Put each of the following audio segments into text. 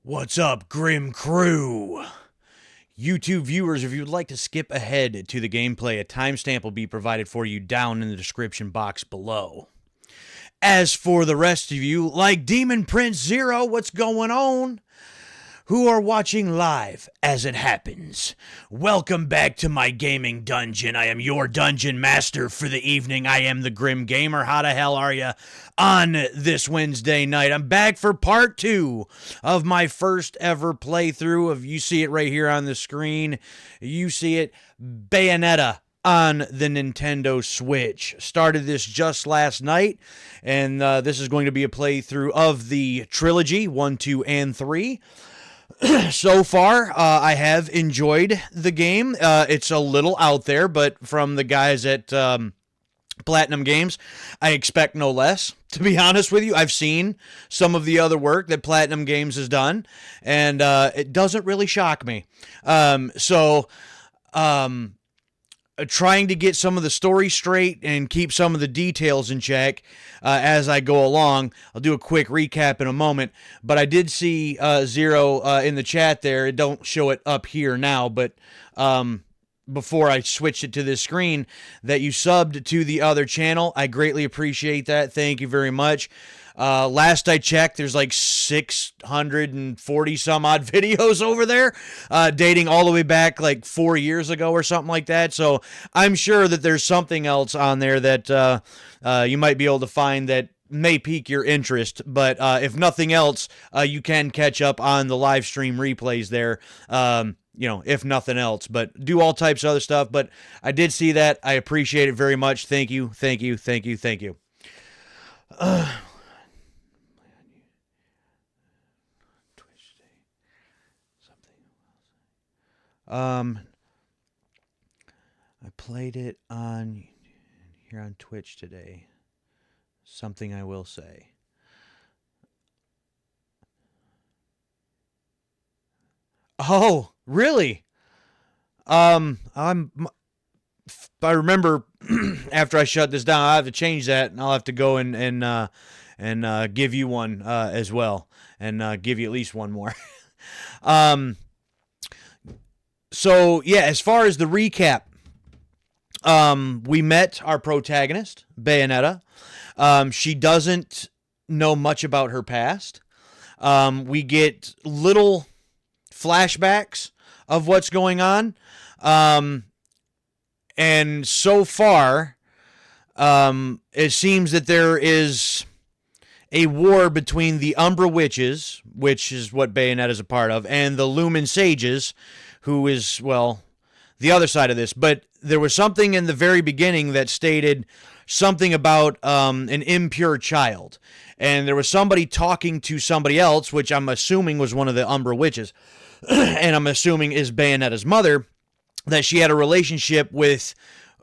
What's up, Grim Crew? YouTube viewers, if you'd like to skip ahead to the gameplay, a timestamp will be provided for you down in the description box below. As for the rest of you, like Demon Prince Zero, what's going on? Who are watching live as it happens. Welcome back to my gaming dungeon. I am your dungeon master for the evening. I am the Grim Gamer. How the hell are you on this Wednesday night? I'm back for part 2 of my first ever playthrough of, you see it right here on the screen. You see it, Bayonetta on the Nintendo Switch. Started this just last night, and this is going to be a playthrough of the trilogy, 1, 2, and 3. So far, I have enjoyed the game. It's a little out there, but from the guys at Platinum Games, I expect no less. To be honest with you, I've seen some of the other work that Platinum Games has done, and it doesn't really shock me. Trying to get some of the story straight and keep some of the details in check as I go along. I'll do a quick recap in a moment, but I did see Zero in the chat there. It don't show it up here now, but before I switched it to this screen, that you subbed to the other channel. I greatly appreciate that. Thank you very much. Last I checked, there's like 640 some odd videos over there, dating all the way back like 4 years ago or something like that. So I'm sure that there's something else on there that you might be able to find that may pique your interest. But if nothing else, you can catch up on the live stream replays there. If nothing else, but do all types of other stuff. But I did see that. I appreciate it very much. Thank you. Thank you. Thank you. Thank you. I played it on here on Twitch today. Something I will say. Oh, really? I remember after I shut this down, I have to change that, and I'll have to go and give you one as well, and give you at least one more. So, yeah, as far as the recap, we met our protagonist, Bayonetta. She doesn't know much about her past. We get little flashbacks of what's going on. And so far, it seems that there is a war between the Umbra Witches, which is what Bayonetta is a part of, and the Lumen Sages, who is, well, the other side of this. But there was something in the very beginning that stated something about an impure child. And there was somebody talking to somebody else, which I'm assuming was one of the Umbra Witches, and I'm assuming is Bayonetta's mother, that she had a relationship with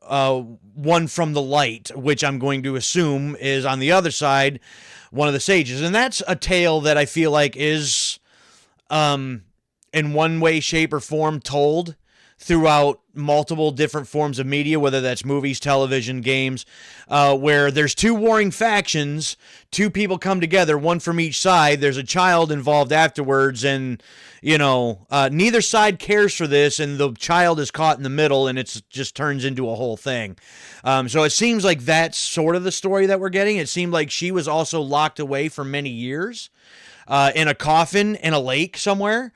one from the light, which I'm going to assume is on the other side, one of the sages. And that's a tale that I feel like is in one way, shape, or form told throughout multiple different forms of media, whether that's movies, television, games, where there's two warring factions, two people come together, one from each side, there's a child involved afterwards, and, neither side cares for this, and the child is caught in the middle, and it just turns into a whole thing. So it seems like that's sort of the story that we're getting. It seemed like she was also locked away for many years in a coffin in a lake somewhere.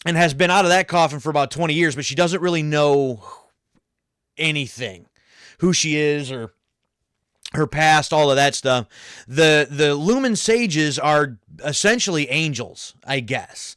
And has been out of that coffin for about 20 years, but she doesn't really know anything, who she is or her past, all of that stuff. The Lumen Sages are essentially angels, I guess,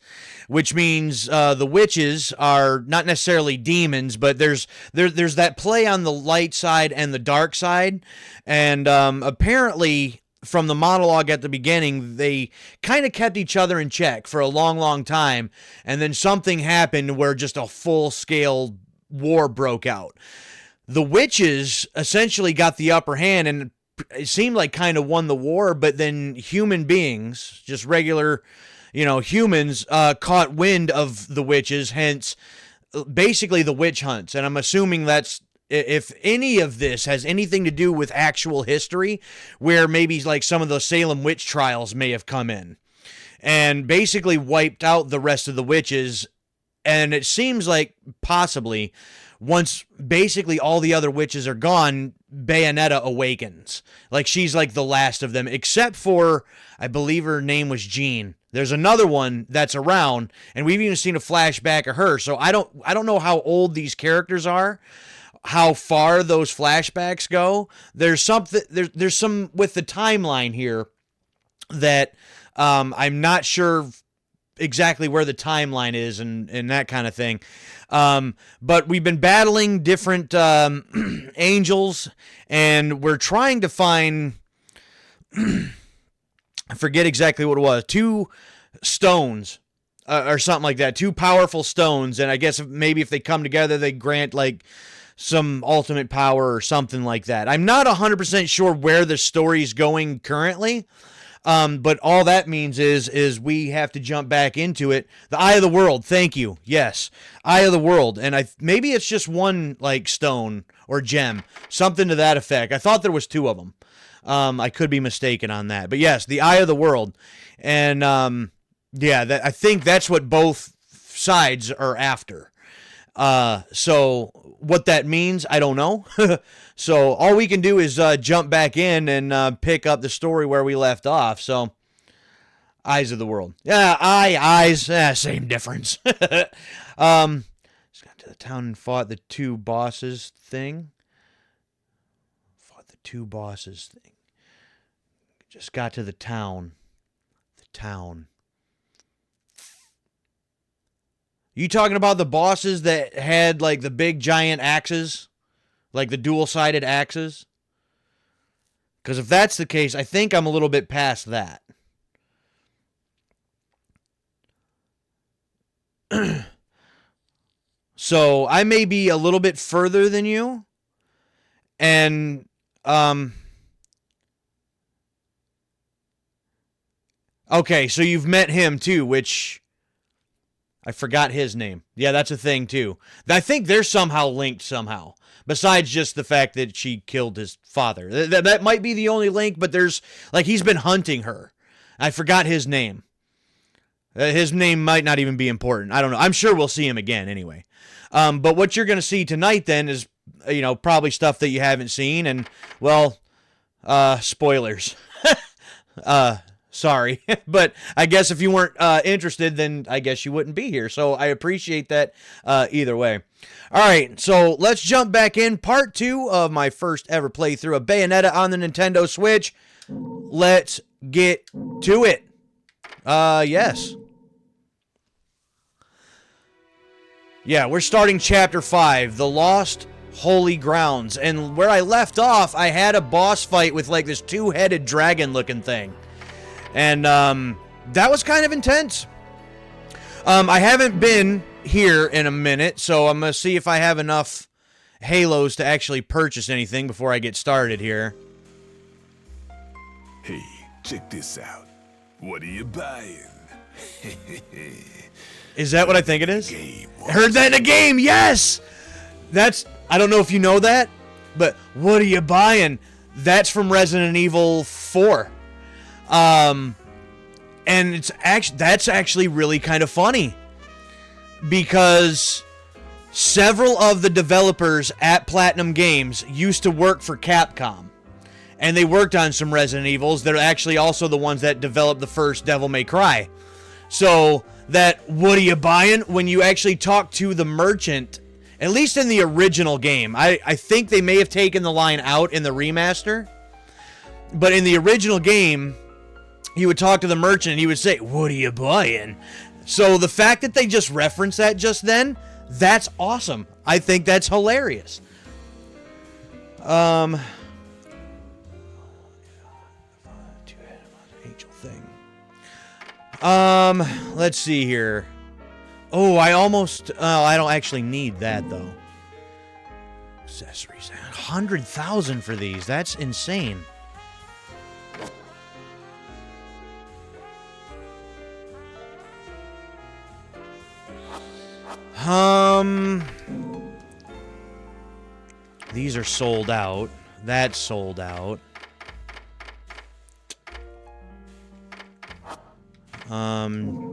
which means the witches are not necessarily demons, but there's that play on the light side and the dark side, and apparently, from the monologue at the beginning, they kind of kept each other in check for a long, long time, and then something happened where just a full-scale war broke out. The witches essentially got the upper hand, and it seemed like kind of won the war, but then human beings, just regular, humans, caught wind of the witches, hence basically the witch hunts, and I'm assuming that's if any of this has anything to do with actual history, where maybe like some of the Salem witch trials may have come in. and basically wiped out the rest of the witches. And it seems like possibly once basically all the other witches are gone, Bayonetta awakens. Like she's like the last of them, except for, I believe her name was Jean. There's another one that's around, and we've even seen a flashback of her. So I don't know how old these characters are, how far those flashbacks go. There's something there's some with the timeline here that I'm not sure exactly where the timeline is and that kind of thing. But we've been battling different angels, and we're trying to find, I forget exactly what it was, 2 stones or something like that, 2 powerful stones, and I guess maybe if they come together, they grant like some ultimate power or something like that. I'm not 100% sure where the story's going currently. But all that means is we have to jump back into it. The Eye of the World. Thank you. Yes. Eye of the World. And maybe it's just one like stone or gem, something to that effect. I thought there was 2 of them. I could be mistaken on that, but yes, the Eye of the World. And, yeah, I think that's what both sides are after. So what that means, I don't know. So all we can do is jump back in and pick up the story where we left off. So, Eyes of the World. Yeah, eyes, same difference. Just got to the town and fought the 2 bosses thing. Just got to the town. You talking about the bosses that had like the big giant axes? Like the dual-sided axes? Because if that's the case, I think I'm a little bit past that. So I may be a little bit further than you. And, okay, so you've met him too, which I forgot his name. Yeah, that's a thing too. I think they're somehow linked somehow. Besides just the fact that she killed his father. That might be the only link, but there's, like, he's been hunting her. I forgot his name. His name might not even be important. I don't know. I'm sure we'll see him again anyway. But what you're going to see tonight then is, you know, probably stuff that you haven't seen. And, well, spoilers. Sorry. But I guess if you weren't interested, then I guess you wouldn't be here. So I appreciate that either way. All right, so let's jump back in. Part 2 of my first ever playthrough of Bayonetta on the Nintendo Switch. Let's get to it. Yes. Yeah, we're starting Chapter 5, The Lost Holy Grounds. And where I left off, I had a boss fight with like this 2-headed dragon-looking thing. And that was kind of intense. I haven't been here in a minute, so I'm going to see if I have enough halos to actually purchase anything before I get started here. Hey, check this out. What are you buying? Is that what I think it is? Heard that in a game, yes! That's, I don't know if you know that, but what are you buying? That's from Resident Evil 4. And that's actually really kind of funny. Because several of the developers at Platinum Games used to work for Capcom. And they worked on some Resident Evils. They're actually also the ones that developed the first Devil May Cry. So, that what are you buying? When you actually talk to the merchant, at least in the original game. I think they may have taken the line out in the remaster. But in the original game, you would talk to the merchant and he would say, what are you buying? So the fact that they just referenced that just then, that's awesome. I think that's hilarious. Angel thing. Let's see here. Oh, I don't actually need that though. Accessories. 100,000 for these. That's insane. These are sold out. That's sold out.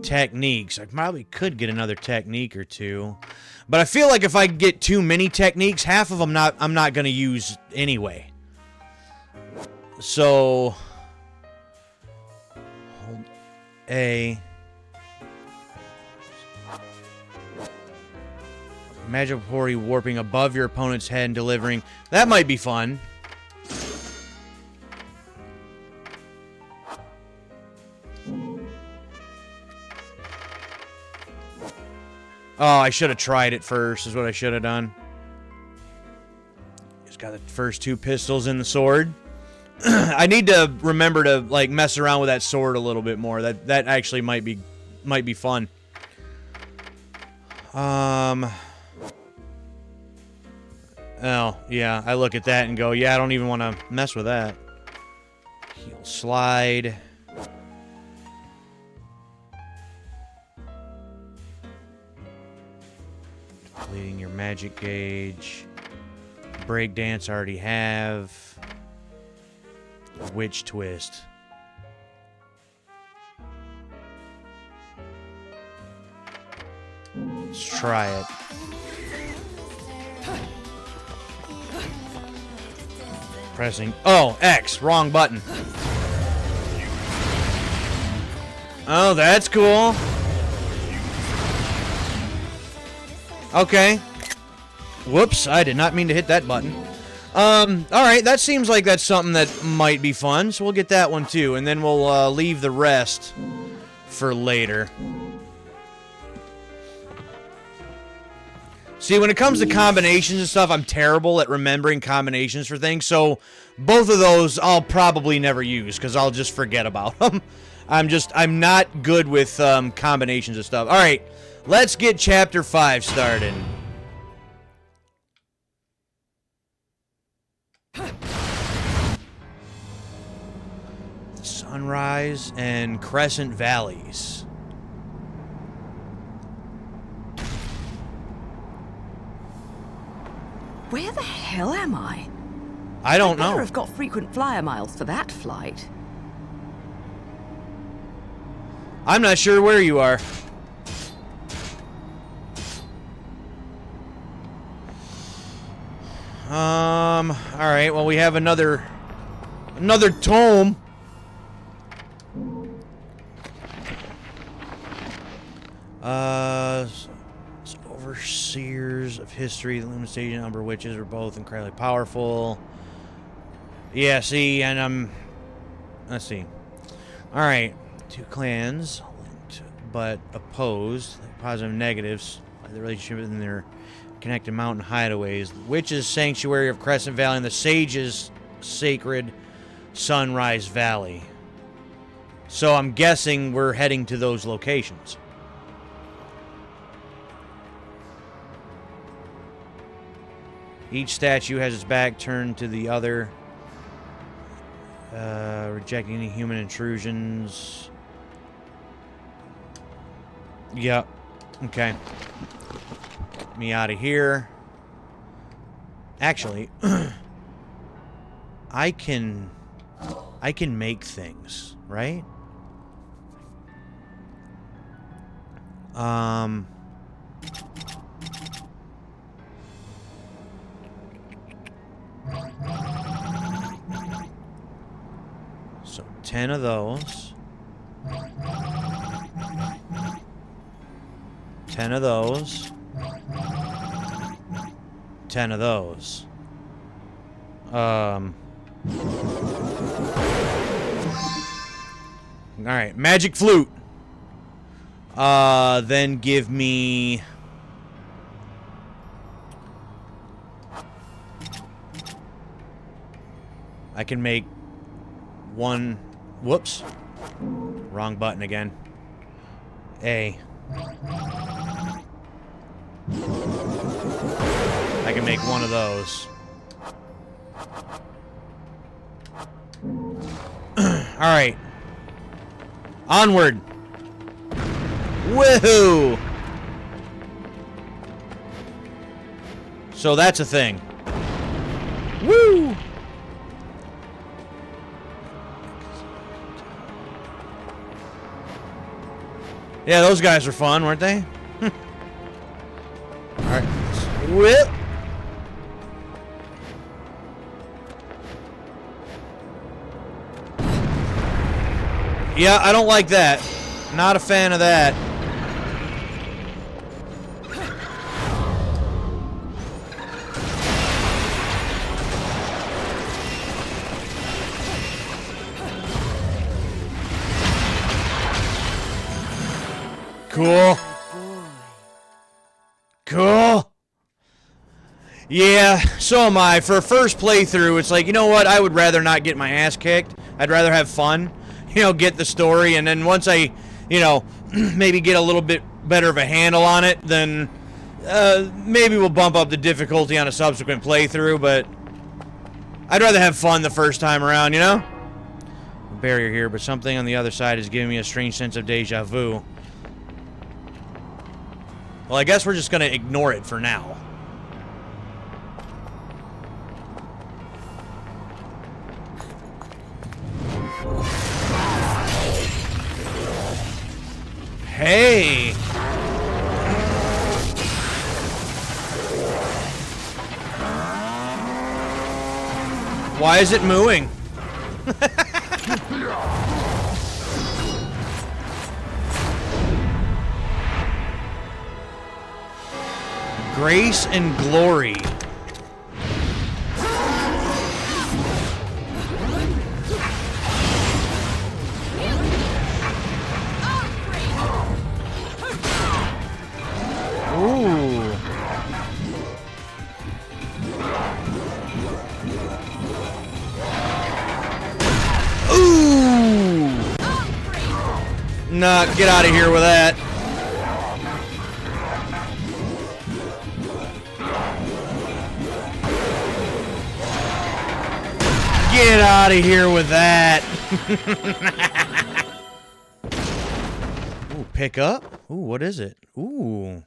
Techniques. I probably could get another technique or two. But I feel like if I get too many techniques, half of them I'm not going to use anyway. So... hold A... Magic Hori warping above your opponent's head and delivering. That might be fun. Oh, I should have tried it first, is what I should have done. Just got the first 2 pistols in the sword. I need to remember to, like, mess around with that sword a little bit more. That actually might be fun. Oh, yeah, I look at that and go, yeah, I don't even want to mess with that. Heal slide. Depleting your magic gauge. Breakdance I already have. Witch twist. Let's try it. Pressing. Oh, X. Wrong button. Oh, that's cool. Okay. Whoops, I did not mean to hit that button. Alright, that seems like that's something that might be fun, so we'll get that one too, and then we'll leave the rest for later. See, when it comes to combinations and stuff, I'm terrible at remembering combinations for things, so both of those I'll probably never use, because I'll just forget about them. I'm not good with combinations of stuff. Alright, let's get Chapter 5 started. Sunrise and Crescent Valleys. Where the hell am I? I don't know. I've got frequent flyer miles for that flight. I'm not sure where you are. Alright, well we have another tome. Overseers of history, the Lumen Stage and Umber Witches are both incredibly powerful. Yeah, see, and let's see. Alright, 2 clans linked but opposed, positive and negatives, by the relationship in their connected mountain hideaways. The Witches' Sanctuary of Crescent Valley and the Sages' Sacred Sunrise Valley. So I'm guessing we're heading to those locations. Each statue has its back turned to the other, rejecting any human intrusions. Yep. Okay. Get me out of here. Actually, I can make things, right? So 10 of those. 10 of those. 10 of those. Alright, magic flute. Then give me... I can make one... Whoops. Wrong button again. A. I can make one of those. Alright. Onward. Woohoo! So that's a thing. Woo! Yeah, those guys were fun, weren't they? Alright. Whip! Yeah, I don't like that. Not a fan of that. Cool. Cool. Yeah, so am I. For a first playthrough, it's like, you know what? I would rather not get my ass kicked. I'd rather have fun. You know, get the story, and then once I, you know, maybe get a little bit better of a handle on it, then maybe we'll bump up the difficulty on a subsequent playthrough, but I'd rather have fun the first time around, you know? A barrier here, but something on the other side is giving me a strange sense of deja vu. Well, I guess we're just gonna ignore it for now. Hey! Why is it mooing? Grace and glory. Ooh. Ooh. Nah, get out of here with that. Get out of here with that. Ooh, pick up? Ooh, what is it? Ooh.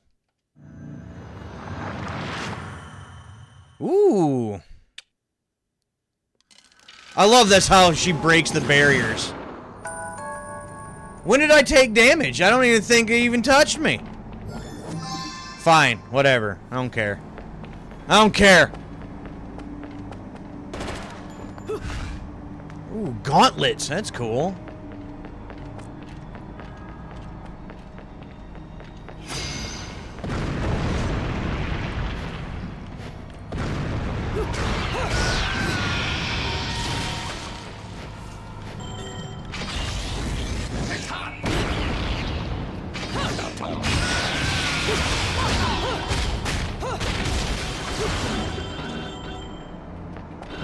Ooh. I love that's how she breaks the barriers. When did I take damage? I don't even think it even touched me. Fine, whatever. I don't care. I don't care. Ooh, gauntlets. That's cool.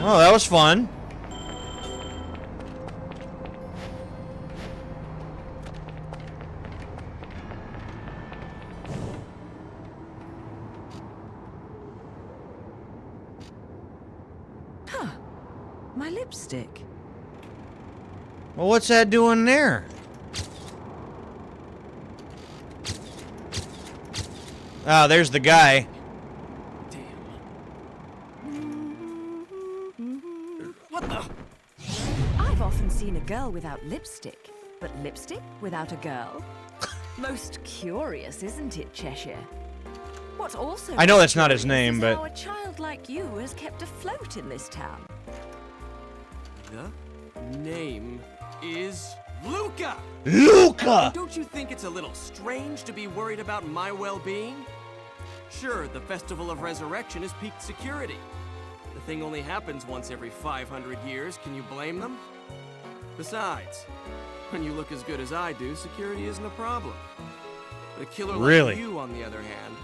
Oh, that was fun. Huh. My lipstick. Well, what's that doing there? Ah, there's the guy. What the? I've often seen a girl without lipstick, but lipstick without a girl? Most curious, isn't it, Cheshire? What's also I know that's not his curious name, is but how a child like you has kept afloat in this town. The name is Luca! Luca! Don't you think it's a little strange to be worried about my well-being? Sure, the Festival of Resurrection is peaked security. The thing only happens once every 500 years. Can you blame them? Besides, when you look as good as I do, security isn't a problem. A killer Really? like you, on the other hand,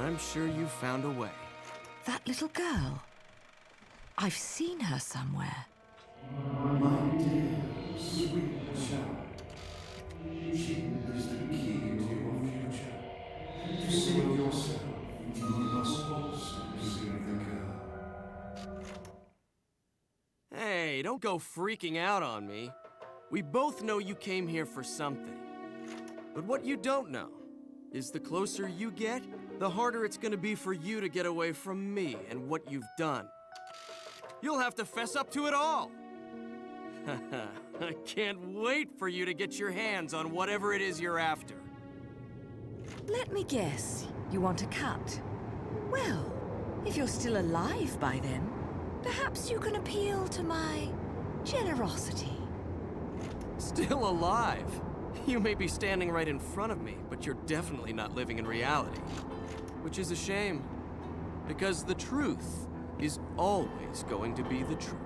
I'm sure you found a way. That little girl. I've seen her somewhere. My dear, sweet child, she is the key to your future. To save yourself, you must also save the girl. Hey, don't go freaking out on me. We both know you came here for something. But what you don't know is the closer you get, the harder it's gonna be for you to get away from me and what you've done. You'll have to fess up to it all. I can't wait for you to get your hands on whatever it is you're after. Let me guess. You want a cut? Well, if you're still alive by then, perhaps you can appeal to my generosity. Still alive? You may be standing right in front of me, but you're definitely not living in reality. Which is a shame, because the truth is always going to be the truth.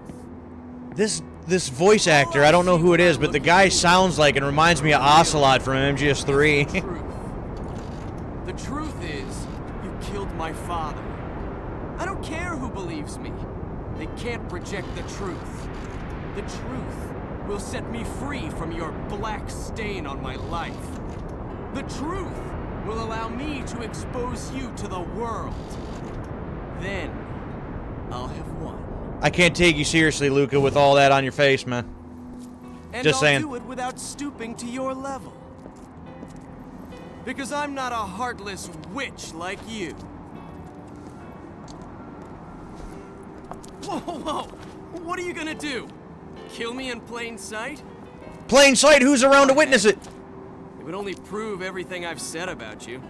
This voice actor, I don't know who it is, but the guy sounds like and reminds me of Ocelot from MGS3. The truth is, you killed my father. I don't care who believes me. They can't reject the truth. The truth will set me free from your black stain on my life. The truth will allow me to expose you to the world. Then, I'll have won. I can't take you seriously, Luca, with all that on your face, man. And Just saying. I'll do it without stooping to your level. Because I'm not a heartless witch like you. Whoa, whoa, whoa! What are you gonna do? Kill me in plain sight? Plain sight, who's around to witness it? It would only prove everything I've said about you.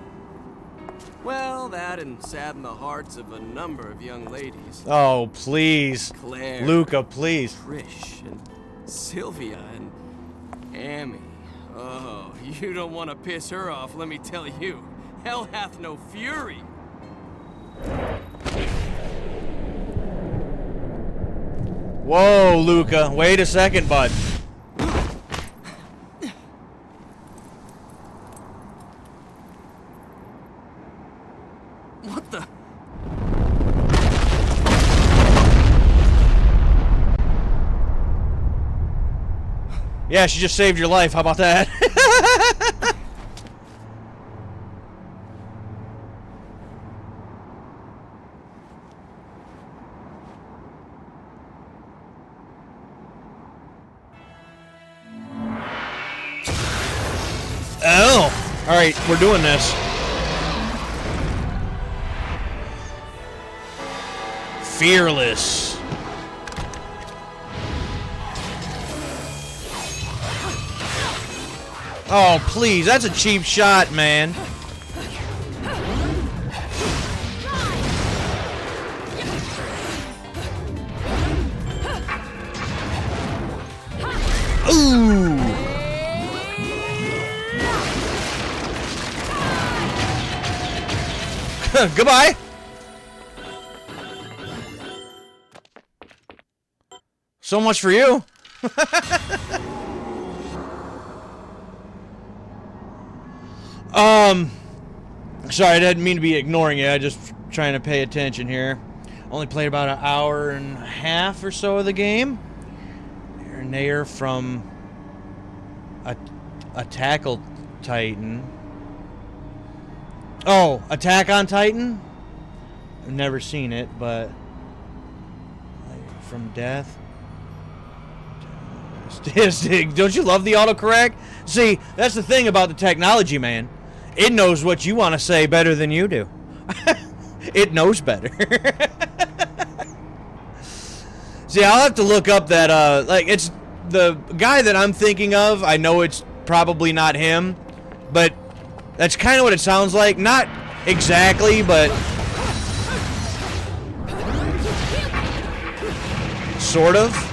Well, that and sadden the hearts of a number of young ladies. Oh, please. Claire. Luca, please. Trish and Sylvia and Amy. Oh, you don't want to piss her off, let me tell you. Hell hath no fury. Whoa, Luca. Wait a second, bud. What the? Yeah, she just saved your life. How about that? Oh! Alright, we're doing this. Fearless. Oh, please, that's a cheap shot, man. Ooh. Goodbye. So much for you. Sorry, I didn't mean to be ignoring you. I just trying to pay attention here. Only played about an hour and a half or so of the game. Nair from a Tackle Titan. Oh, Attack on Titan? I've never seen it, but from death. Don't you love the autocorrect? See, that's the thing about the technology, man. It knows what you want to say better than you do. It knows better. See, I'll have to look up that, like, it's the guy that I'm thinking of. I know it's probably not him, but that's kind of what it sounds like. Not exactly, but sort of.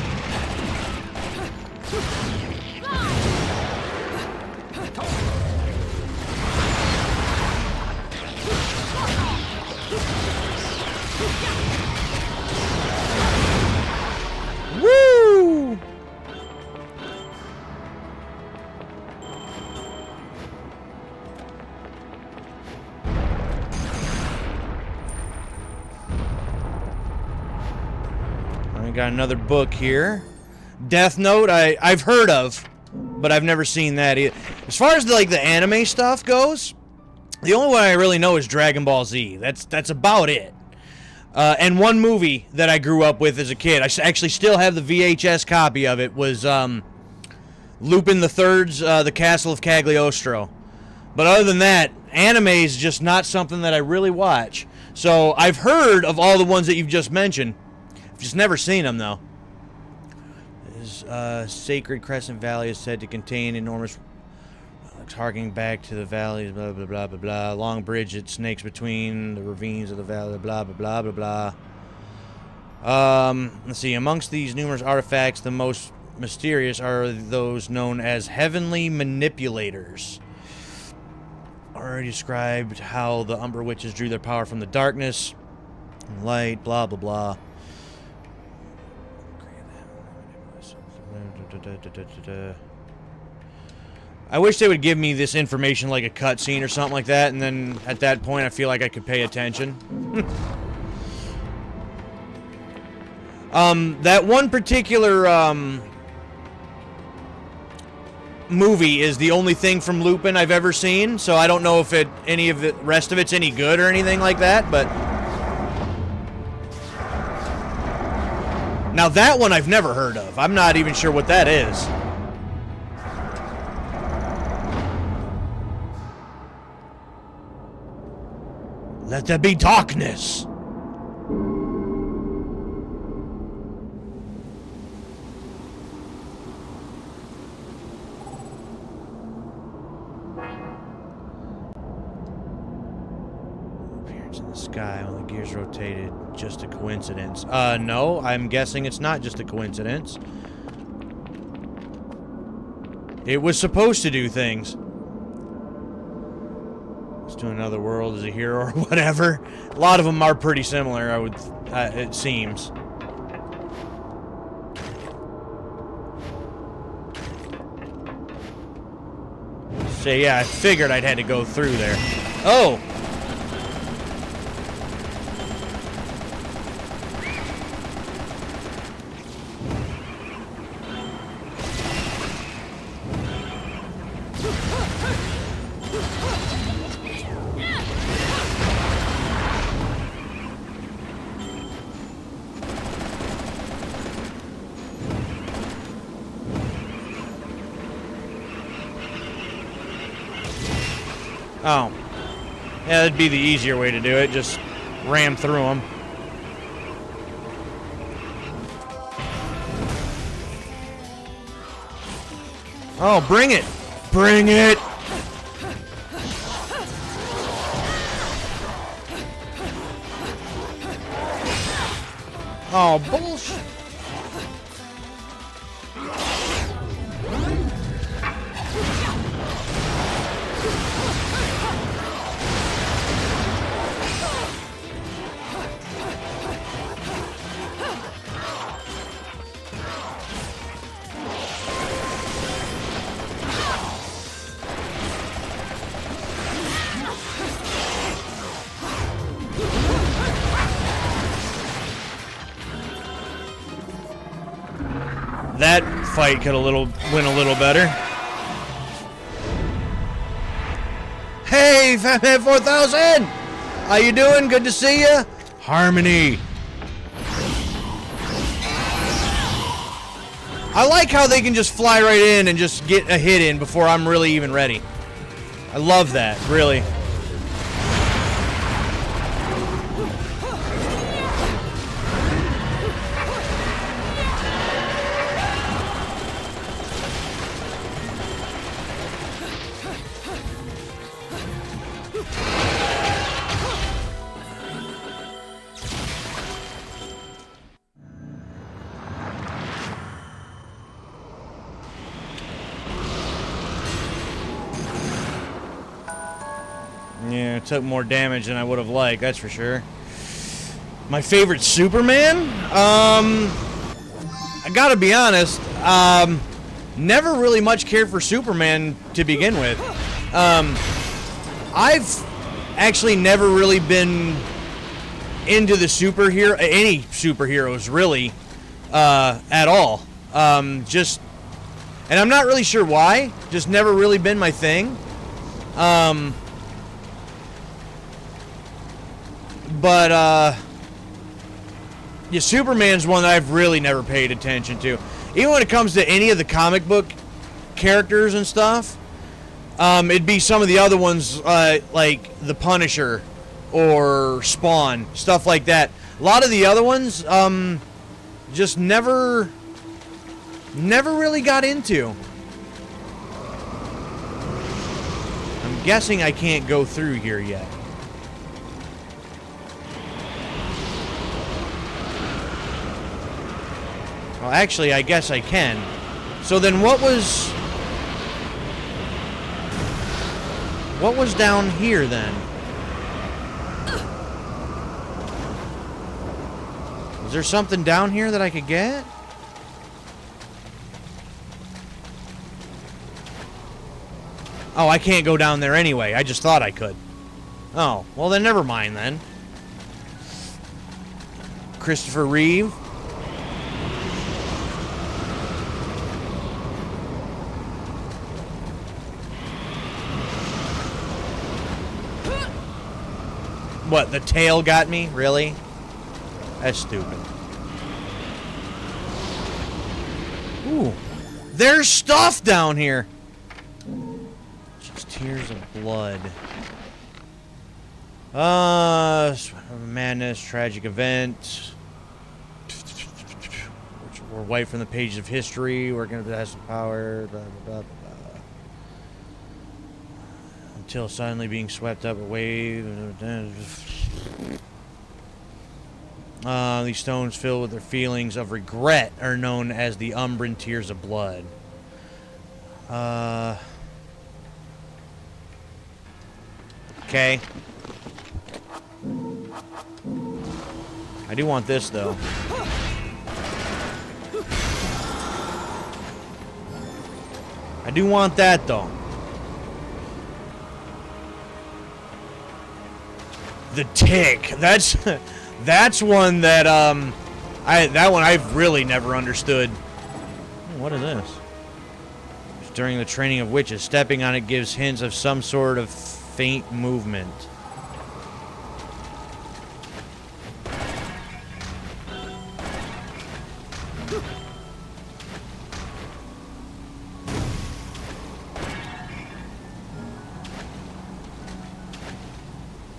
Woo! I got another book here. Death Note, I've heard of, but I've never seen that either. As far as the anime stuff goes, the only one I really know is Dragon Ball Z. That's about it. And one movie that I grew up with as a kid, I actually still have the VHS copy of it, was Lupin the Third's The Castle of Cagliostro. But other than that, anime is just not something that I really watch. So I've heard of all the ones that you've just mentioned. I've just never seen them, though. Is Sacred Crescent Valley is said to contain enormous, harking back to the valleys, blah, blah, blah, blah, blah. Long bridge that snakes between the ravines of the valley, blah, blah, blah, blah, blah. Let's see. Amongst these numerous artifacts, the most mysterious are those known as heavenly manipulators. Already described how the Umbra Witches drew their power from the darkness and light, blah, blah, blah. I wish they would give me this information like a cutscene or something like that, and then at that point I feel like I could pay attention. That one particular movie is the only thing from Lupin I've ever seen, so I don't know if any of the rest of it's any good or anything like that, but now that one I've never heard of. I'm not even sure what that is. Let there be darkness. Appearance in the sky when the gears rotated. Just a coincidence. No, I'm guessing it's not just a coincidence. It was supposed to do things. To another world as a hero or whatever. A lot of them are pretty similar, it seems. So yeah, I figured I'd had to go through there. Oh! Oh. Yeah, that'd be the easier way to do it. Just ram through them. Oh, bring it! Bring it! Oh, bullshit! That fight could went a little better. Hey, Fatman 4000! How you doing? Good to see you. Harmony. I like how they can just fly right in and just get a hit in before I'm really even ready. I love that, really. Yeah, it took more damage than I would have liked, that's for sure. My favorite Superman? I gotta be honest, never really much cared for Superman to begin with. I've actually never really been into the any superheroes really, at all. And I'm not really sure why, just never really been my thing. But, yeah, Superman's one that I've really never paid attention to. Even when it comes to any of the comic book characters and stuff, it'd be some of the other ones, like The Punisher or Spawn, stuff like that. A lot of the other ones, just never Never really got into. I'm guessing I can't go through here yet. Well, actually, I guess I can. So then what was down here then? Is there something down here that I could get? Oh, I can't go down there anyway. I just thought I could. Oh, well then never mind then. Christopher Reeve. What, the tail got me? Really? That's stupid. Ooh. There's stuff down here. Just tears of blood. Madness, tragic event. We're wiped from the pages of history. We're going to have some power. Blah, blah, blah, blah. Until suddenly being swept up a wave. These stones filled with their feelings of regret are known as the Umbran Tears of Blood. Okay. I do want this, though. I do want that, though. The tick. That's one that that one I've really never understood. What is this? During the training of witches, stepping on it gives hints of some sort of faint movement.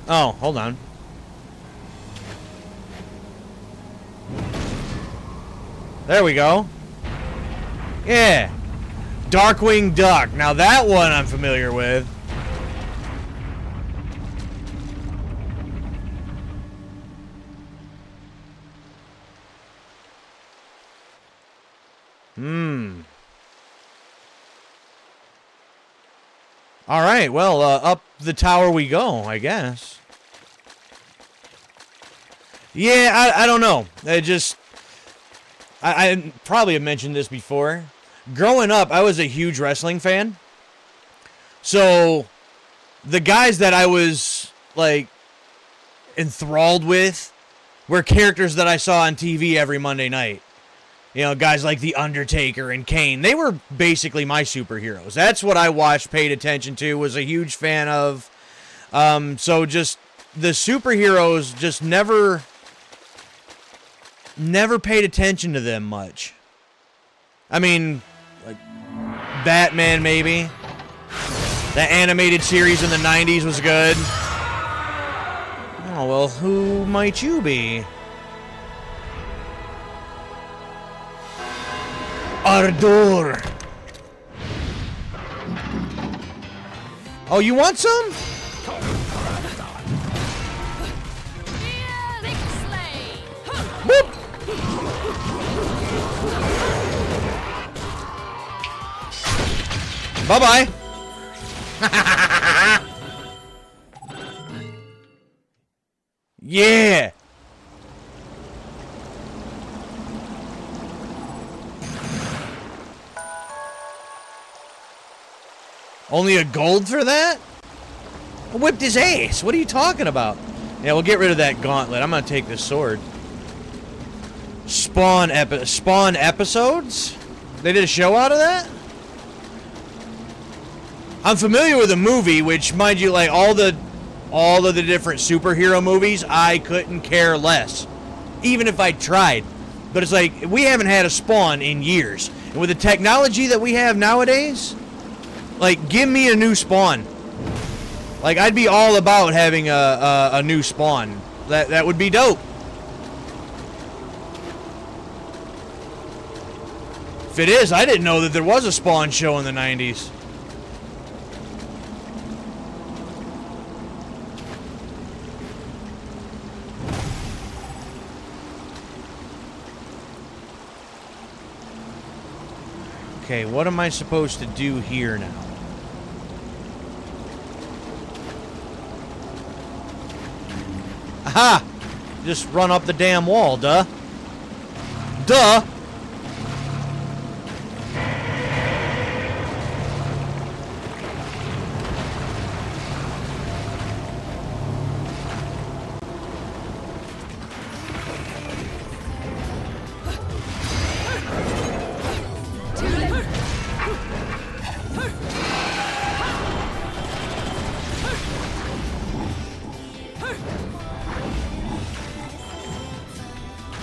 Oh, hold on. There we go. Yeah. Darkwing Duck. Now that one I'm familiar with. Alright, well, up the tower we go, I guess. Yeah, I don't know. I probably have mentioned this before. Growing up, I was a huge wrestling fan. So, the guys that I was, like, enthralled with were characters that I saw on TV every Monday night. You know, guys like The Undertaker and Kane. They were basically my superheroes. That's what I watched, paid attention to, was a huge fan of. So just, the superheroes just never paid attention to them much. I mean, like, Batman maybe. That animated series in the 90s was good. Oh, well, who might you be? Ardor. Oh, you want some? Whoop. Bye-bye. Yeah. Only a gold for that? I whipped his ass. What are you talking about? Yeah, we'll get rid of that gauntlet. I'm gonna take this sword. Spawn episodes? They did a show out of that? I'm familiar with the movie, which, mind you, like all of the different superhero movies, I couldn't care less. Even if I tried. But it's like, we haven't had a Spawn in years. And with the technology that we have nowadays, like, give me a new Spawn. Like, I'd be all about having a new Spawn. That would be dope. If it is, I didn't know that there was a Spawn show in the 90s. Okay, what am I supposed to do here now? Aha! Just run up the damn wall, duh. Duh!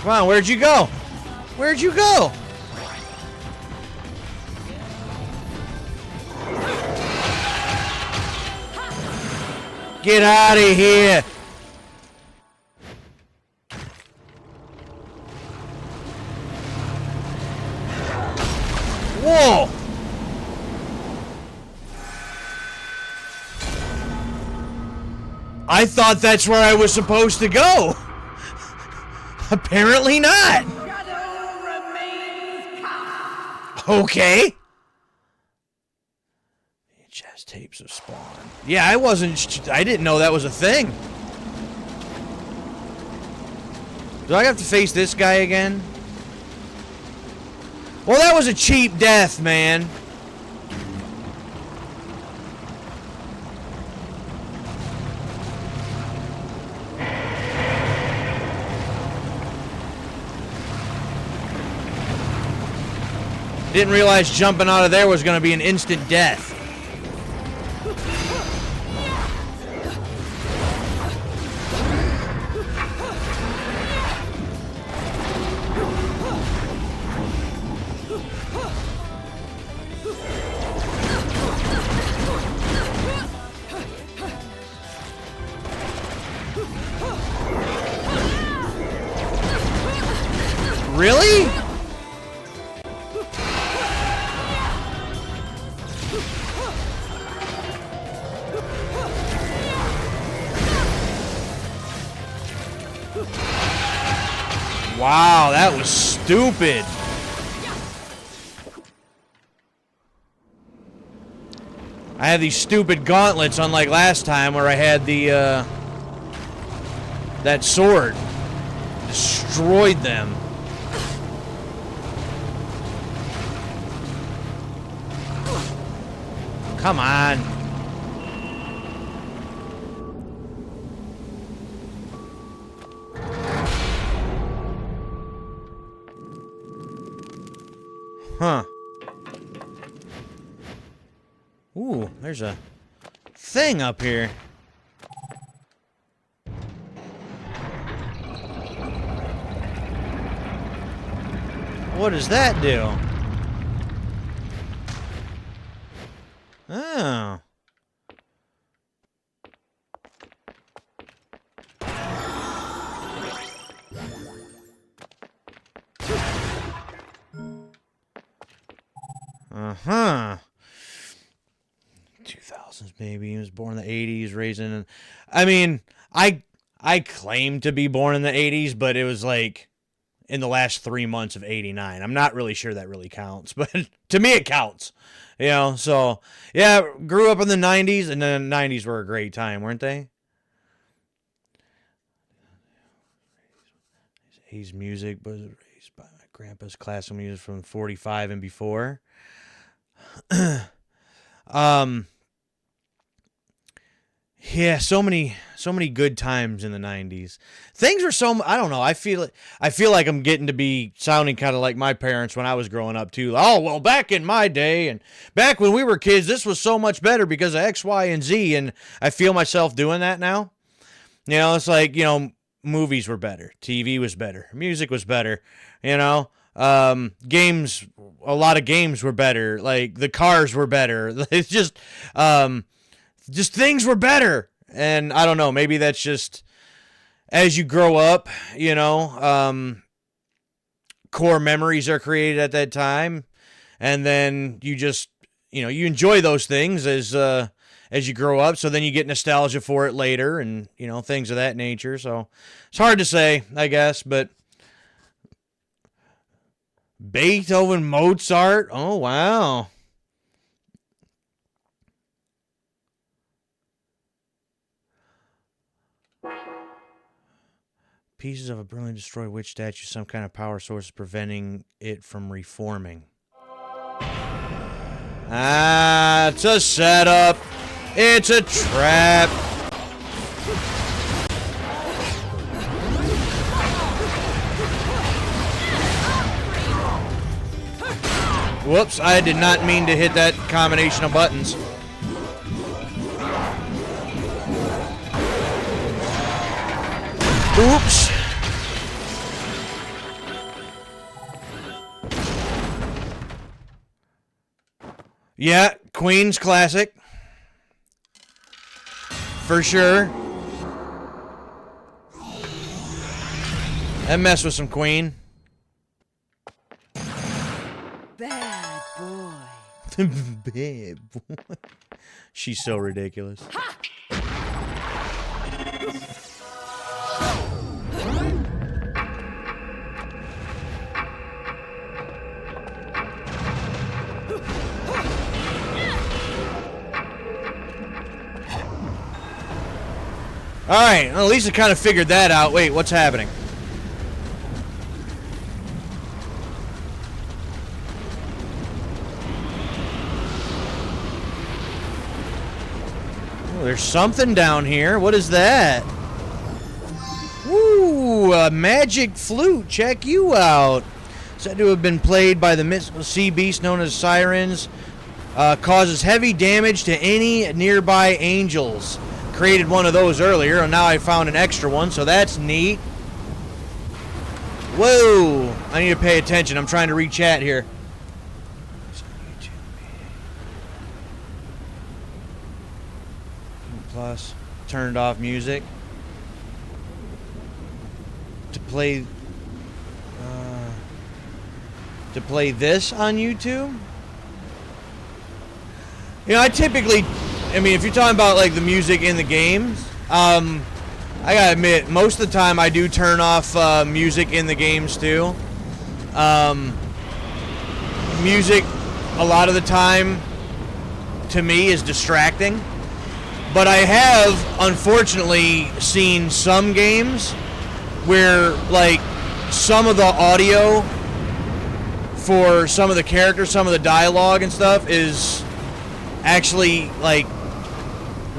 Come on, where'd you go? Where'd you go? Get out of here! Whoa! I thought that's where I was supposed to go. Apparently not. Okay. VHS tapes of Spawn. Yeah, I didn't know that was a thing. Do I have to face this guy again? Well, that was a cheap death, man. Didn't realize jumping out of there was going to be an instant death. Really? Wow, that was stupid. I had these stupid gauntlets, unlike last time where I had the, that sword. Destroyed them. Come on. Huh. Ooh, there's a thing up here. What does that do? Oh. Uh-huh. 2000s, baby. He was born in the 80s, raised in... I mean, I claim to be born in the 80s, but it was like in the last 3 months of 89. I'm not really sure that really counts, but to me it counts. You know, so, yeah, grew up in the 90s, and the 90s were a great time, weren't they? 80s music was raised by my grandpa's classical music from 45 and before. Yeah, so many good times in the 90s. Things were so, I don't know, I feel like I'm getting to be sounding kind of like my parents when I was growing up too. Oh, well, back in my day and back when we were kids, this was so much better because of X, Y, and Z, and I feel myself doing that now. You know, it's like, you know, movies were better, TV was better, music was better, you know. Games, a lot of games were better, like the cars were better. It's just things were better. And I don't know, maybe that's just as you grow up, you know, core memories are created at that time. and then you just, you enjoy those things as you grow up. So then you get nostalgia for it later, and things of that nature. So it's hard to say, I guess, but Beethoven, Mozart. Oh wow. Pieces of a brilliantly destroyed witch statue, some kind of power source is preventing it from reforming. Ah, it's a setup. It's a trap. Whoops, I did not mean to hit that combination of buttons. Oops. Yeah, Queen's classic. For sure. I mess with some Queen. Bad boy. Bad boy. She's so ridiculous. Alright, well, at least I kind of figured that out. Wait, what's happening? Oh, there's something down here. What is that? Ooh, a magic flute. Check you out. Said to have been played by the mystical sea beast known as sirens. Causes heavy damage to any nearby angels. Created one of those earlier, and now I found an extra one, so that's neat. Whoa! I need to pay attention. I'm trying to read chat here. Plus, turned off music to play this on YouTube. I typically, if you're talking about like the music in the games, I gotta admit, most of the time I do turn off music in the games too. Music, a lot of the time, to me, is distracting. But I have, unfortunately, seen some games where, like, some of the audio for some of the characters, some of the dialogue and stuff is actually, like,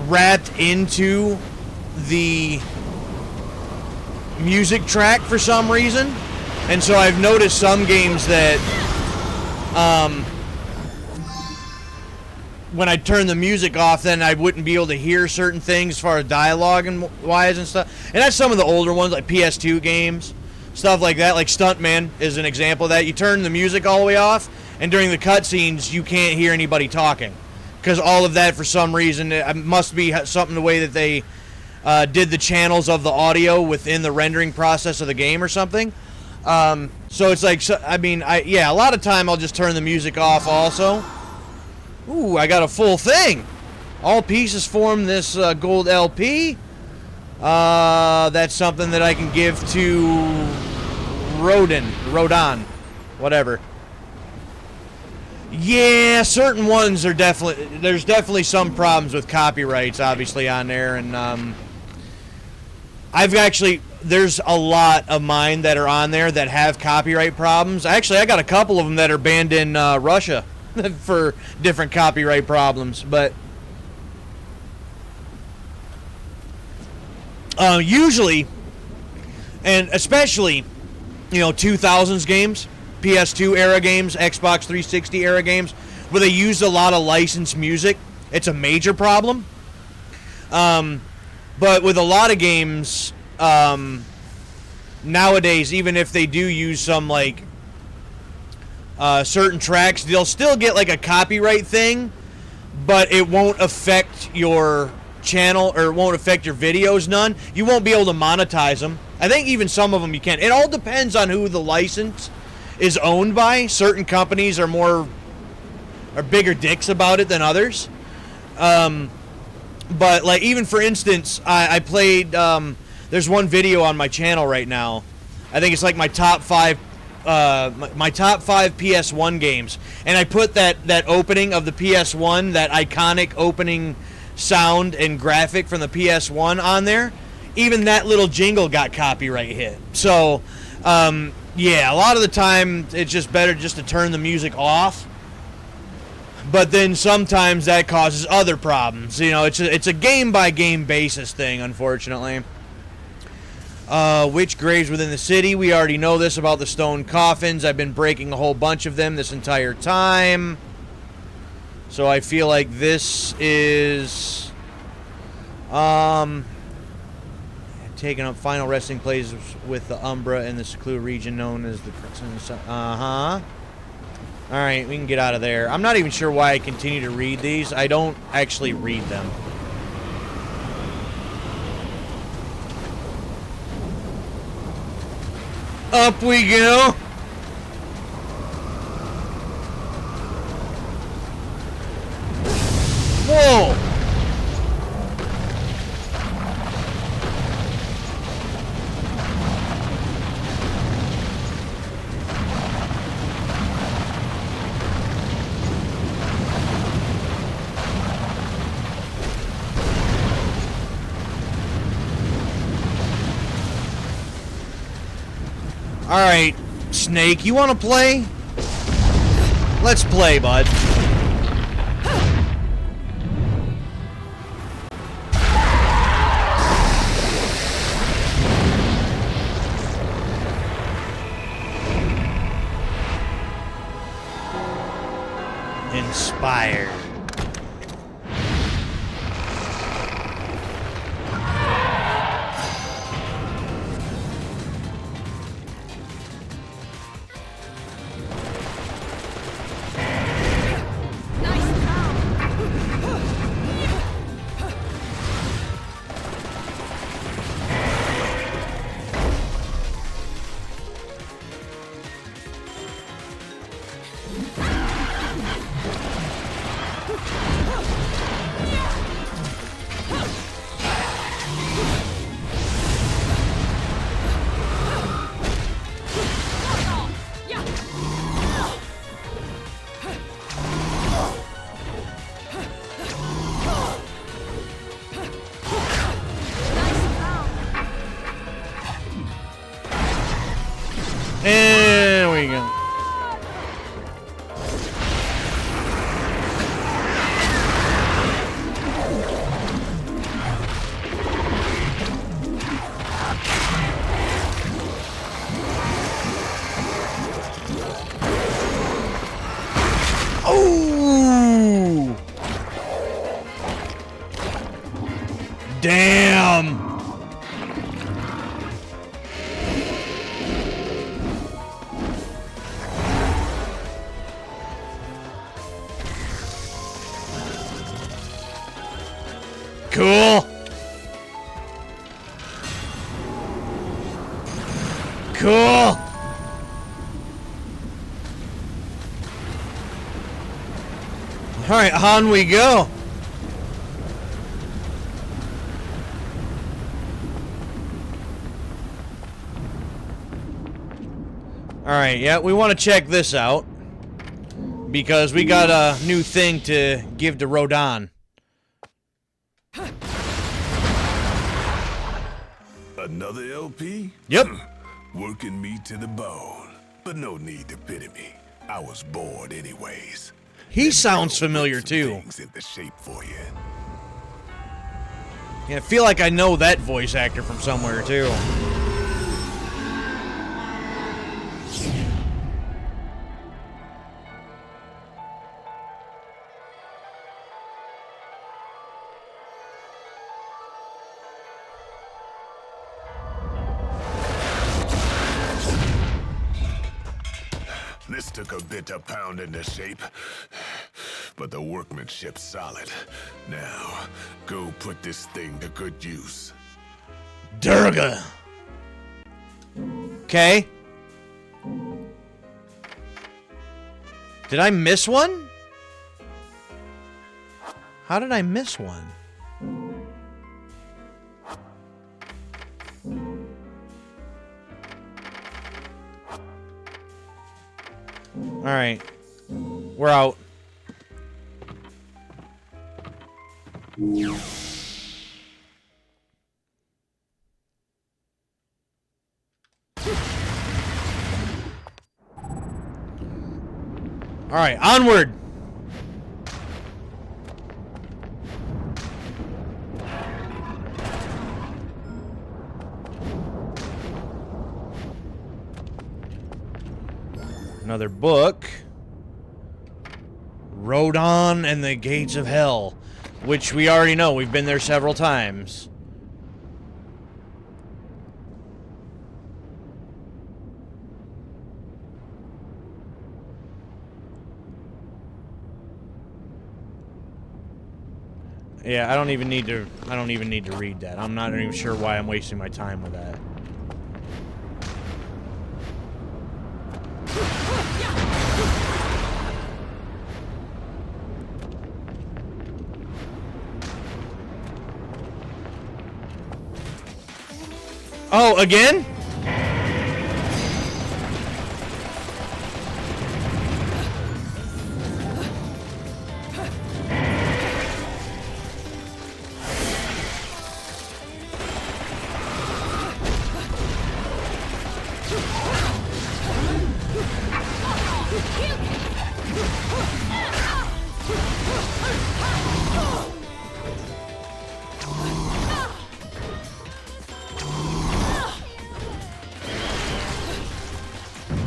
wrapped into the music track for some reason. And so I've noticed some games that when I turn the music off, then I wouldn't be able to hear certain things as far as dialogue and wise and stuff. And that's some of the older ones, like PS2 games, stuff like that. Like Stuntman is an example of that. You turn the music all the way off, and during the cutscenes, you can't hear anybody talking. Because all of that, for some reason, it must be something the way that they did the channels of the audio within the rendering process of the game or something. So it's like, a lot of time I'll just turn the music off also. Ooh, I got a full thing. All pieces form this gold LP. That's something that I can give to Rodon, whatever. Yeah, certain ones are there's definitely some problems with copyrights, obviously, on there, and there's a lot of mine that are on there that have copyright problems. Actually, I got a couple of them that are banned in Russia for different copyright problems, but usually, and especially, 2000s games, PS2 era games, Xbox 360 era games, where they use a lot of licensed music, it's a major problem. But with a lot of games, nowadays, even if they do use some, like, certain tracks, they'll still get, like, a copyright thing, but it won't affect your channel, or it won't affect your videos none. You won't be able to monetize them. I think even some of them you can. It all depends on who the license is owned by. Certain companies are more are bigger dicks about it than others. But like, even for instance, I played. There's one video on my channel right now. I think it's like my top 5. My top 5 PS1 games, and I put that opening of the PS1, that iconic opening sound and graphic from the PS1 on there. Even that little jingle got copyright hit. So, yeah, a lot of the time it's just better just to turn the music off. But then sometimes that causes other problems. You know, it's a game by game basis thing, unfortunately. Which graves within the city? We already know this about the stone coffins. I've been breaking a whole bunch of them this entire time. So I feel like this is taking up final resting places with the Umbra in the secluded region known as the Alright, we can get out of there. I'm not even sure why I continue to read these. I don't actually read them. Up we go. Whoa. Alright, Snake, you want to play? Let's play, bud. Inspired. There we go. Oh! Damn! Cool. Cool. All right, on we go. All right, yeah, we want to check this out because we got a new thing to give to Rodan. Another LP? Yep. Working me to the bone. But no need to pity me. I was bored anyways. He sounds familiar Some too. things into shape for you. Yeah, I feel like I know that voice actor from somewhere too. This took a bit of pounding to shape, but the workmanship's solid. Now, go put this thing to good use. Durga. Okay. Did I miss one? How did I miss one? Alright. We're out. Alright, onward! Another book. Rodon and the Gates of Hell. Which we already know. We've been there several times. Yeah, I don't even need to read that. I'm not even sure why I'm wasting my time with that. Oh, again?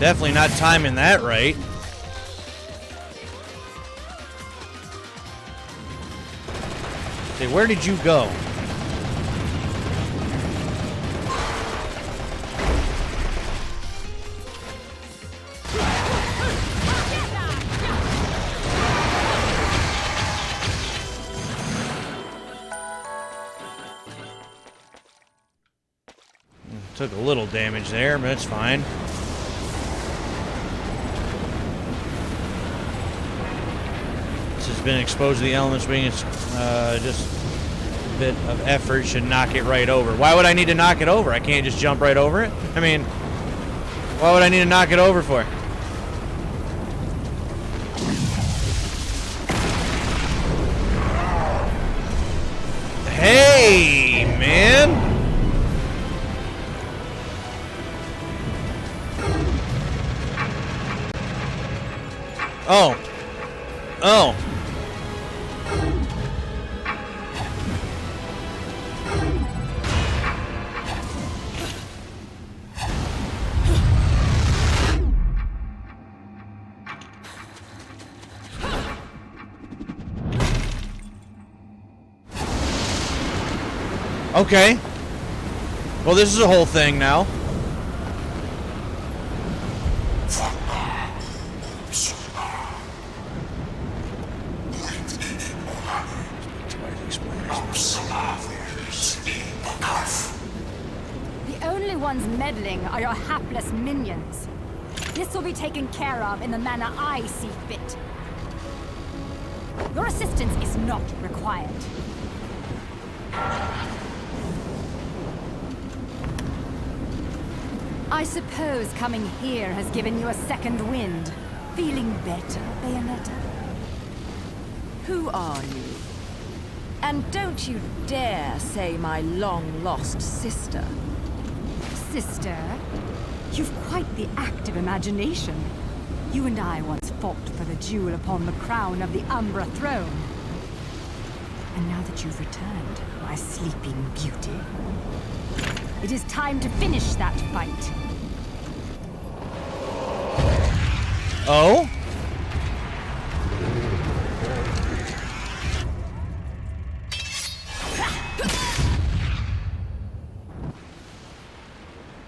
Definitely not timing that right. Okay, where did you go? Took a little damage there, but it's fine. Has been exposed to the elements being just a bit of effort should knock it right over. Why would I need to knock it over? I can't just jump right over it? I mean, why would I need to knock it over for? Hey, man! Oh. Oh. Okay. Well, this is a whole thing now. The only ones meddling are your hapless minions. This will be taken care of in the manner I see fit. Your assistance is not required. I suppose coming here has given you a second wind. Feeling better, Bayonetta? Who are you? And don't you dare say my long-lost sister. Sister, you've quite the active imagination. You and I once fought for the jewel upon the crown of the Umbra throne. And now that you've returned, my sleeping beauty, it is time to finish that fight. Oh?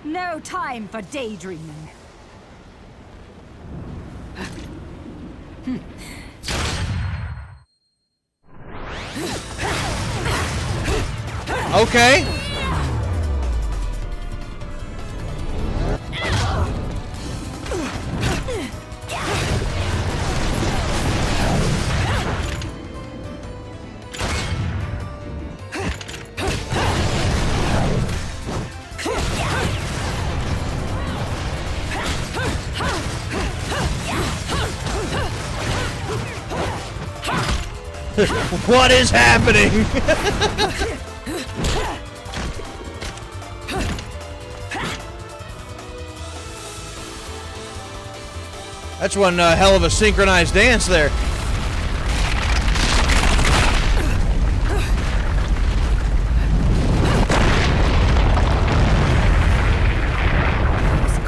No time for daydreaming. Okay. What is happening? That's one hell of a synchronized dance there. Those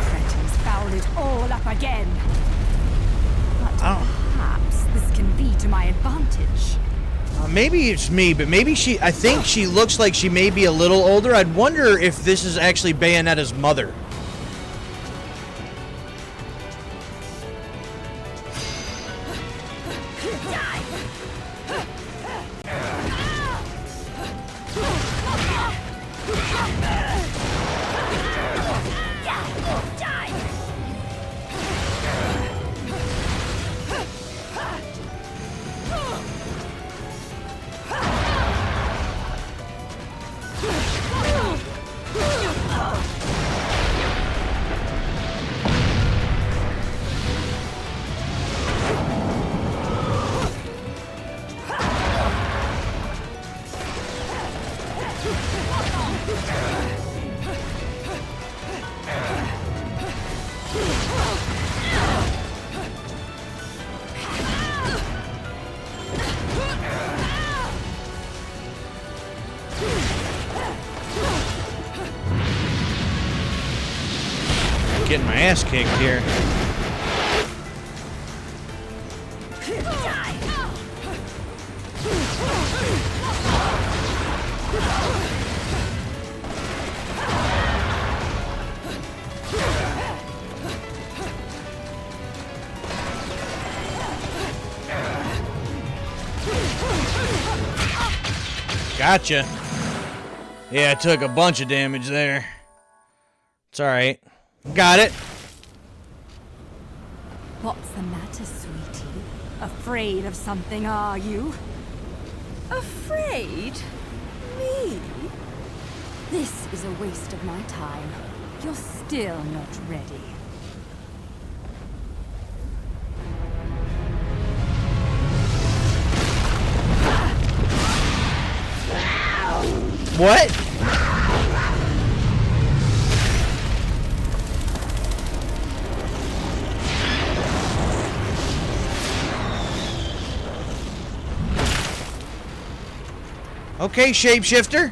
cretins fouled it all up again. But perhaps this can be to my advantage. Maybe it's me, but maybe I think she looks like she may be a little older. I'd wonder if this is actually Bayonetta's mother. Getting my ass kicked here. Gotcha. Yeah, I took a bunch of damage there. It's alright. Got it. What's the matter, sweetie? Afraid of something, are you? Afraid? Me? This is a waste of my time. You're still not ready. What? Okay, shapeshifter.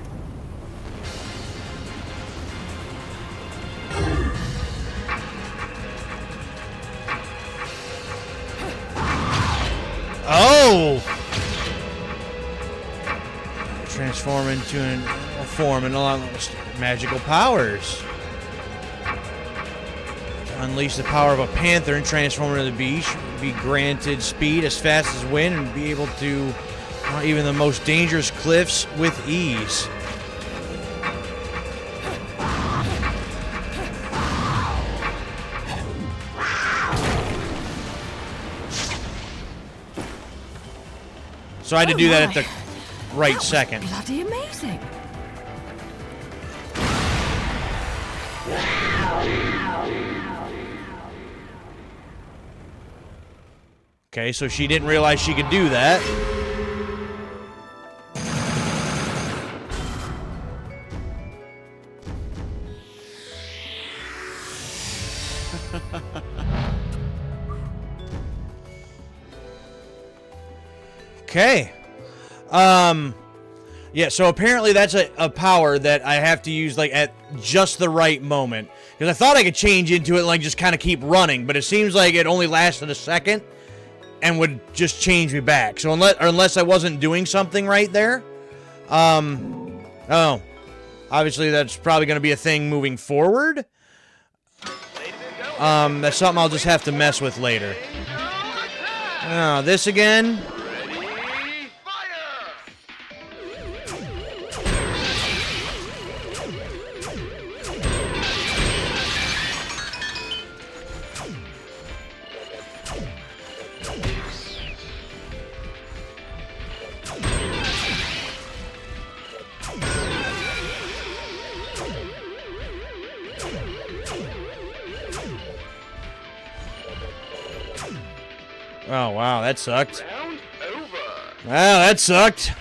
Oh! Transform into a form and allow magical powers. To unleash the power of a panther and transform into the beast. Be granted speed as fast as wind and be able to even the most dangerous cliffs with ease. So I had to do that at the right second. Bloody amazing. Okay, so she didn't realize she could do that. Okay. Yeah, so apparently that's a power that I have to use like at just the right moment. Because I thought I could change into it and like just kind of keep running, but it seems like it only lasted a second and would just change me back. So unless I wasn't doing something right there. Oh. Obviously that's probably going to be a thing moving forward. That's something I'll just have to mess with later. Oh, this again? Oh, wow, that sucked. Well, that sucked.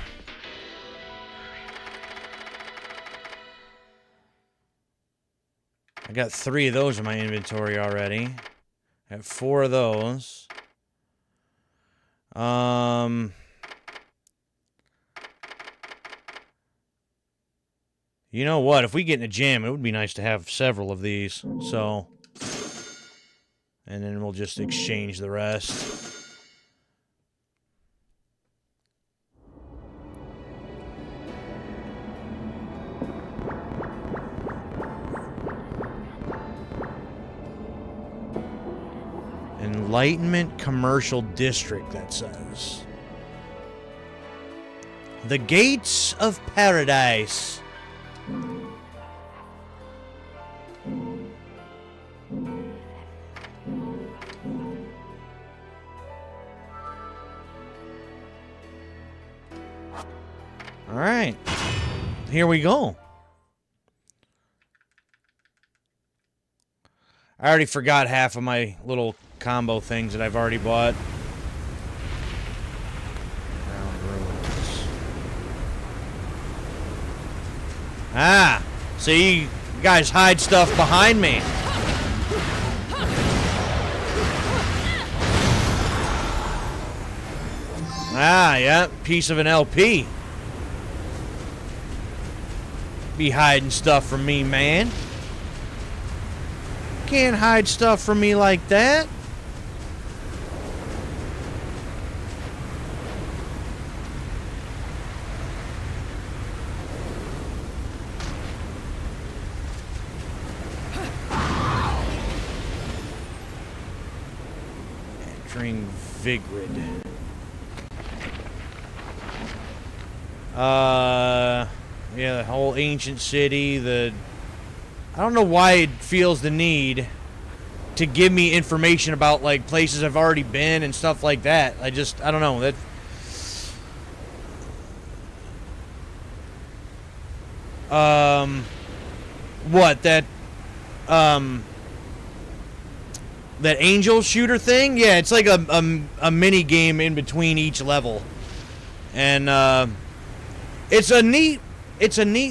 I got 3 of those in my inventory already. I have 4 of those. You know what? If we get in a jam, it would be nice to have several of these. So, and then we'll just exchange the rest. Enlightenment Commercial District, that says. The Gates of Paradise. All right. Here we go. I already forgot half of my little combo things that I've already bought. Ground ruins. Ah, see, you guys hide stuff behind me. Ah, yeah, piece of an LP. Be hiding stuff from me, man. Can't hide stuff from me like that. Entering Vigrid. Yeah, the whole ancient city, I don't know why it feels the need to give me information about, like, places I've already been and stuff like that. I don't know. That angel shooter thing? Yeah, it's like a mini game in between each level. And, it's a neat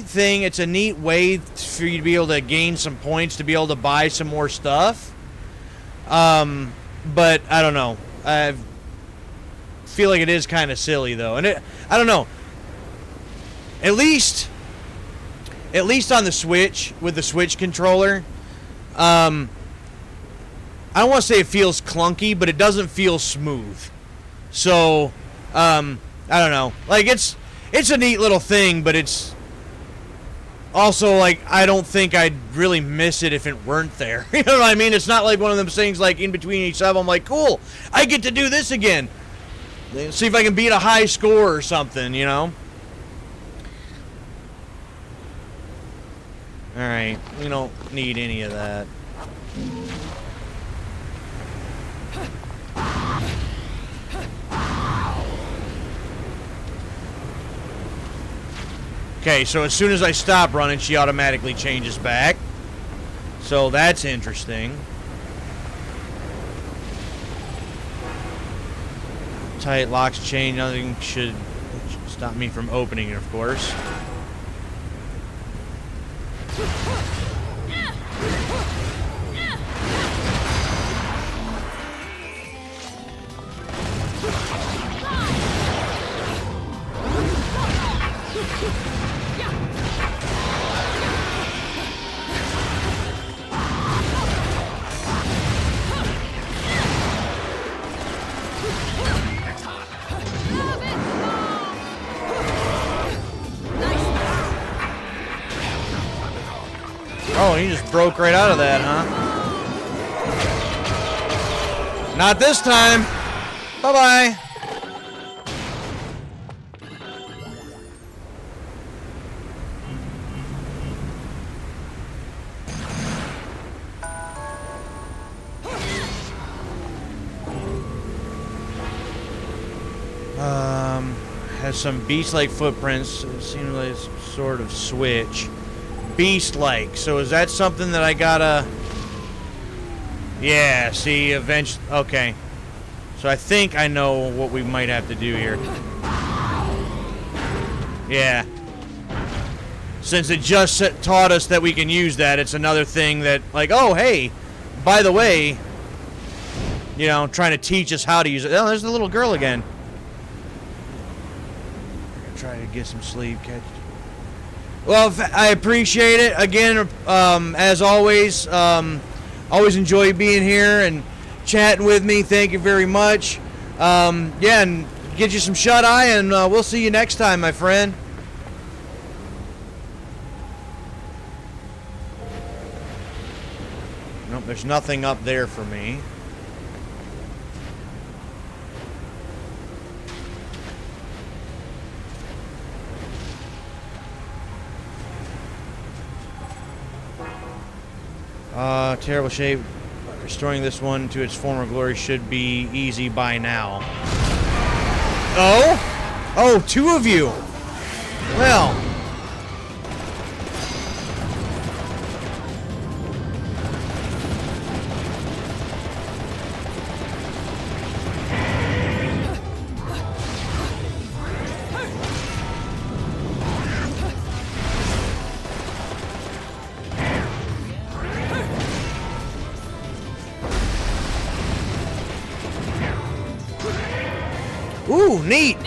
thing. It's a neat way for you to be able to gain some points to be able to buy some more stuff. But I don't know. I feel like it is kind of silly though, and I don't know. At least on the Switch with the Switch controller, I don't want to say it feels clunky, but it doesn't feel smooth. So, I don't know. Like it's a neat little thing, but it's also, like, I don't think I'd really miss it if it weren't there. You know what I mean? It's not like one of them things, like, in between each level, I'm like, cool, I get to do this again. See if I can beat a high score or something, you know? Alright, we don't need any of that. Okay, so as soon as I stop running, she automatically changes back. So that's interesting. Tight locks chain, nothing should stop me from opening it, of course. Oh, he just broke right out of that, huh? Not this time. Bye-bye. Has some beast-like footprints. It seems like it's sort of switch. Beast-like. So is that something that I gotta... Yeah, see, eventually... Okay. So I think I know what we might have to do here. Yeah. Since it just taught us that we can use that, it's another thing that, like, oh, hey, by the way, you know, trying to teach us how to use it. Oh, there's the little girl again. Try to get some sleep, catch. Well, I appreciate it. Again, as always, always enjoy being here and chatting with me. Thank you very much. Yeah, and get you some shut-eye, and we'll see you next time, my friend. Nope, there's nothing up there for me. Terrible shape. Restoring this one to its former glory should be easy by now. Oh? Oh, two of you. Well. Ooh, neat.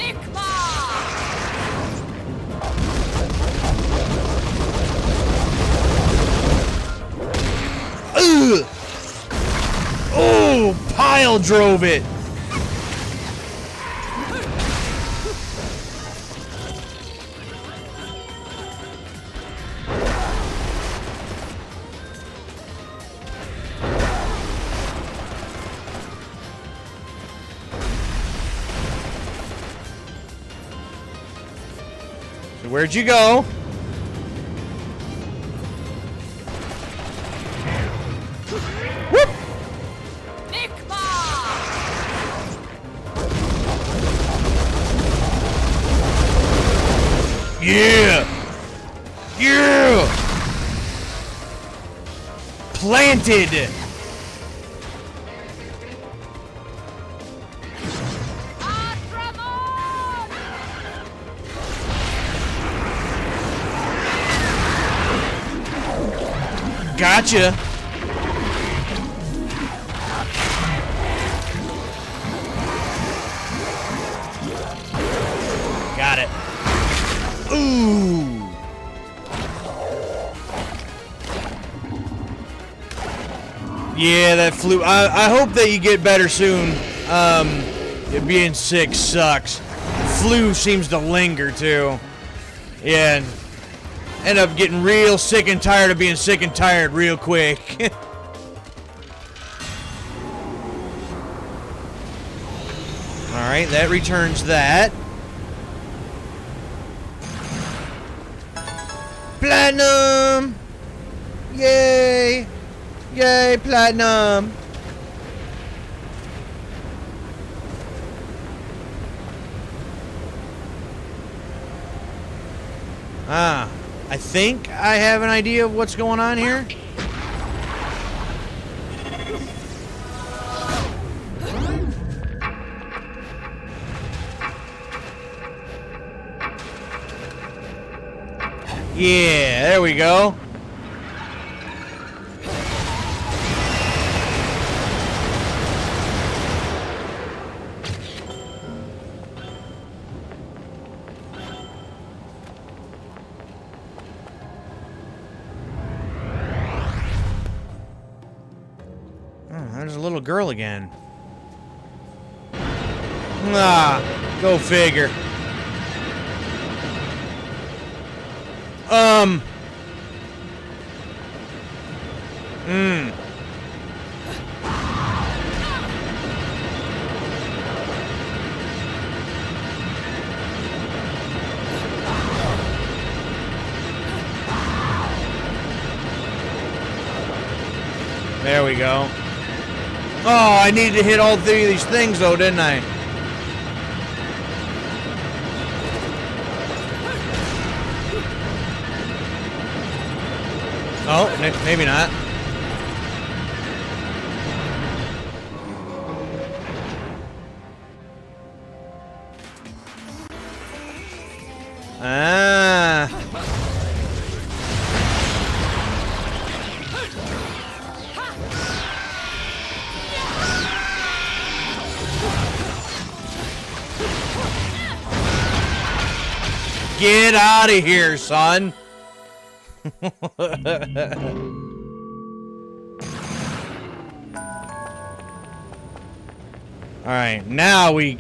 Ugh. Oh, pile drove it. So where'd you go? Whoop! Yeah! Yeah! Planted! Gotcha! Got it. Ooh! Yeah, that flu. I hope that you get better soon. Being sick sucks. Flu seems to linger too. Yeah, and end up getting real sick and tired of being sick and tired real quick. Alright, that returns that. Platinum! Yay! Yay, platinum! Ah, I think I have an idea of what's going on here. Yeah, there we go. There's a little girl again. Ah, go figure. There we go. Oh, I needed to hit all three of these things, though, didn't I? Oh, maybe not. Ah. Get out of here, son. All right, now we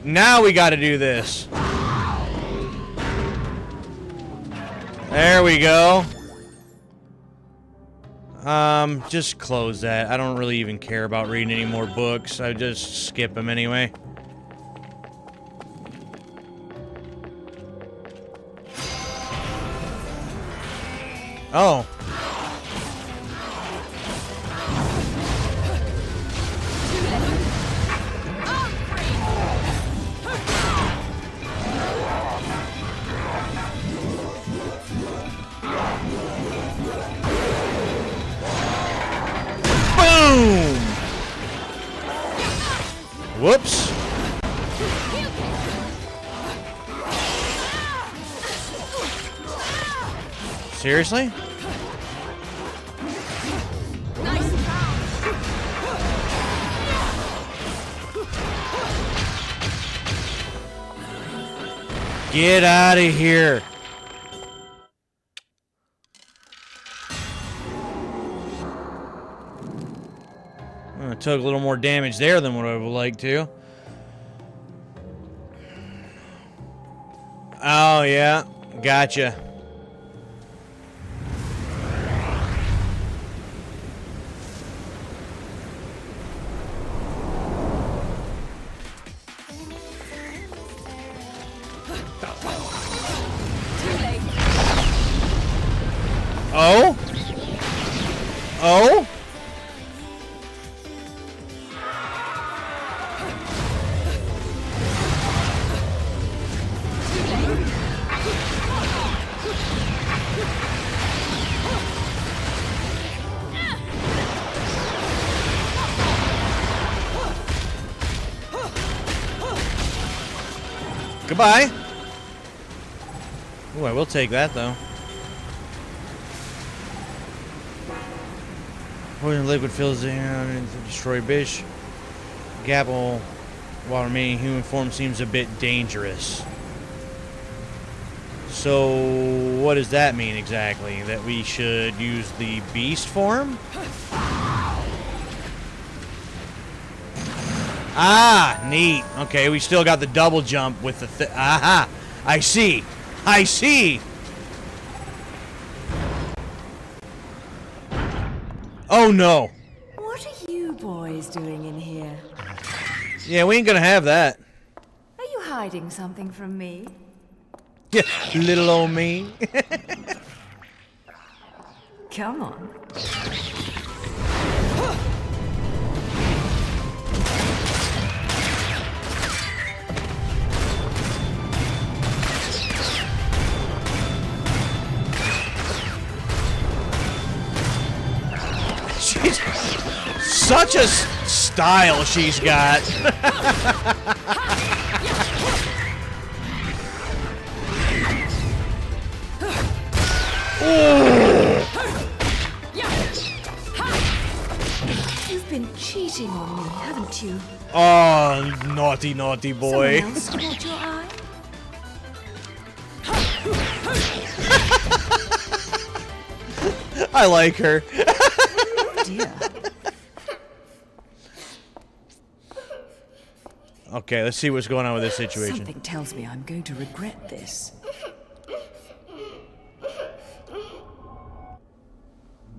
got to do this. There we go. Just close that. I don't really even care about reading any more books. I just skip them anyway. Oh. Boom! Whoops. Seriously? Get out of here. I took a little more damage there than what I would like to. Oh, yeah. Gotcha. Oh? Oh? Goodbye. Ooh, I will take that though. Poison liquid fills the air to destroy Bish. Gapple, while remaining human form, seems a bit dangerous. So, what does that mean exactly? That we should use the beast form? Ah, neat. Okay, we still got the double jump with the aha! I see! I see! Oh no! What are you boys doing in here? Yeah, we ain't gonna have that. Are you hiding something from me? Yeah, little old me. Come on. She's such a style she's got. You've been cheating on me, haven't you? Oh, naughty, naughty boy. Someone else caught your eye? I like her. Oh dear. Okay, let's see what's going on with this situation. Something tells me I'm going to regret this.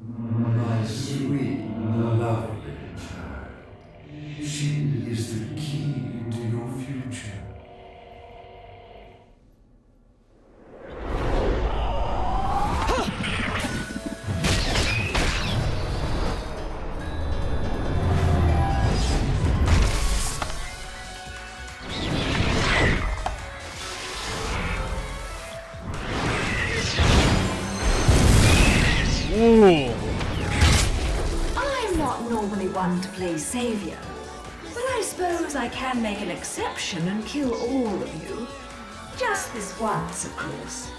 My sweet, lovely child. She is the key to your future. Ooh. I'm not normally one to play savior, but I suppose I can make an exception and kill all of you. Just this once, of course.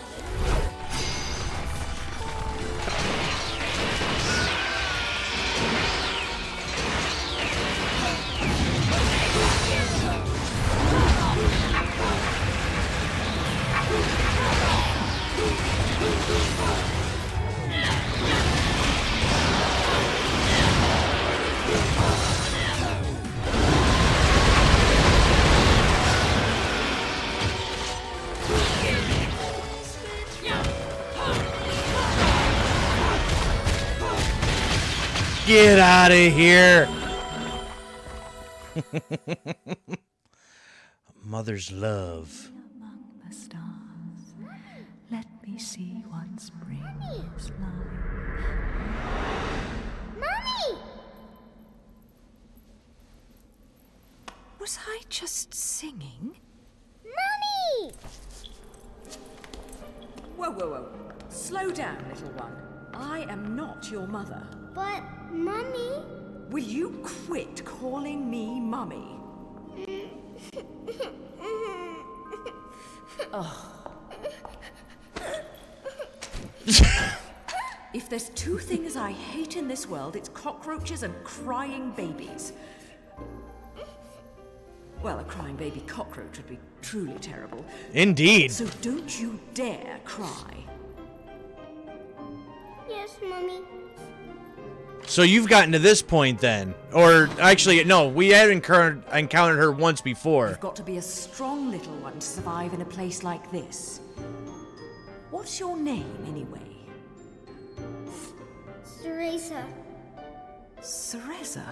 Get out of here. Mother's love. Among the stars, let me see what spring is like. Mommy! Was I just singing? Mummy! Whoa, whoa, whoa. Slow down, little one. I am not your mother. But, Mummy... Will you quit calling me Mummy? If there's two things I hate in this world, it's cockroaches and crying babies. Well, a crying baby cockroach would be truly terrible. Indeed. So don't you dare cry. Yes, Mummy. So you've gotten to this point then. Or, actually, no, we had encountered her once before. You've got to be a strong little one to survive in a place like this. What's your name, anyway? Teresa. Cereza?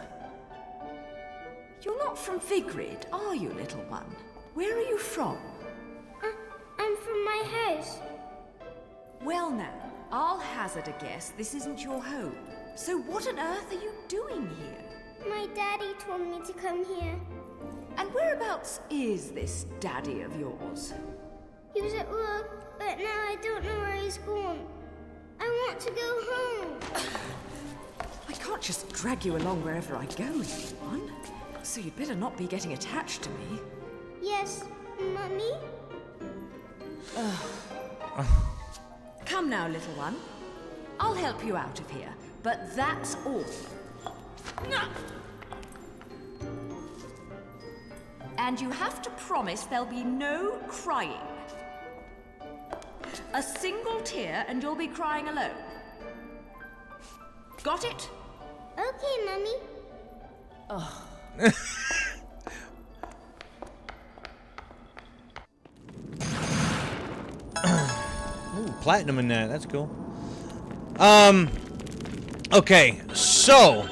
You're not from Vigrid, are you, little one? Where are you from? I'm from my house. Well now, I'll hazard a guess this isn't your home. So what on earth are you doing here? My daddy told me to come here. And whereabouts is this daddy of yours? He was at work, but now I don't know where he's gone. I want to go home. I can't just drag you along wherever I go, little one. So you'd better not be getting attached to me. Yes, Mummy? Come now, little one. I'll help you out of here, but that's all. And you have to promise there'll be no crying. A single tear and you'll be crying alone. Got it? Okay, Mummy. Ooh, platinum in that. That's cool. Okay, so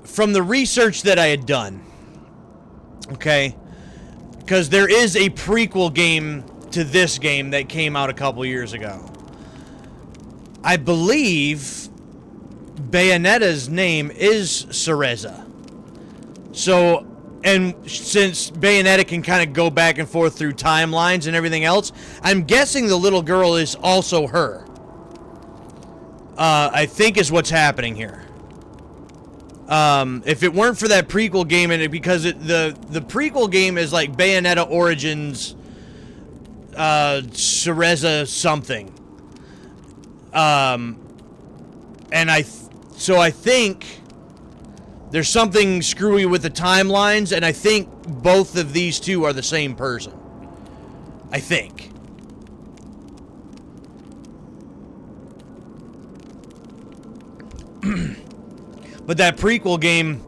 from the research that I had done, okay, because there is a prequel game to this game that came out a couple years ago. I believe Bayonetta's name is Cereza. So, and since Bayonetta can kind of go back and forth through timelines and everything else, I'm guessing the little girl is also her. I think is what's happening here. If it weren't for that prequel game, and the prequel game is like Bayonetta Origins, Cereza something. And I think there's something screwy with the timelines, and I think both of these two are the same person. I think. But that prequel game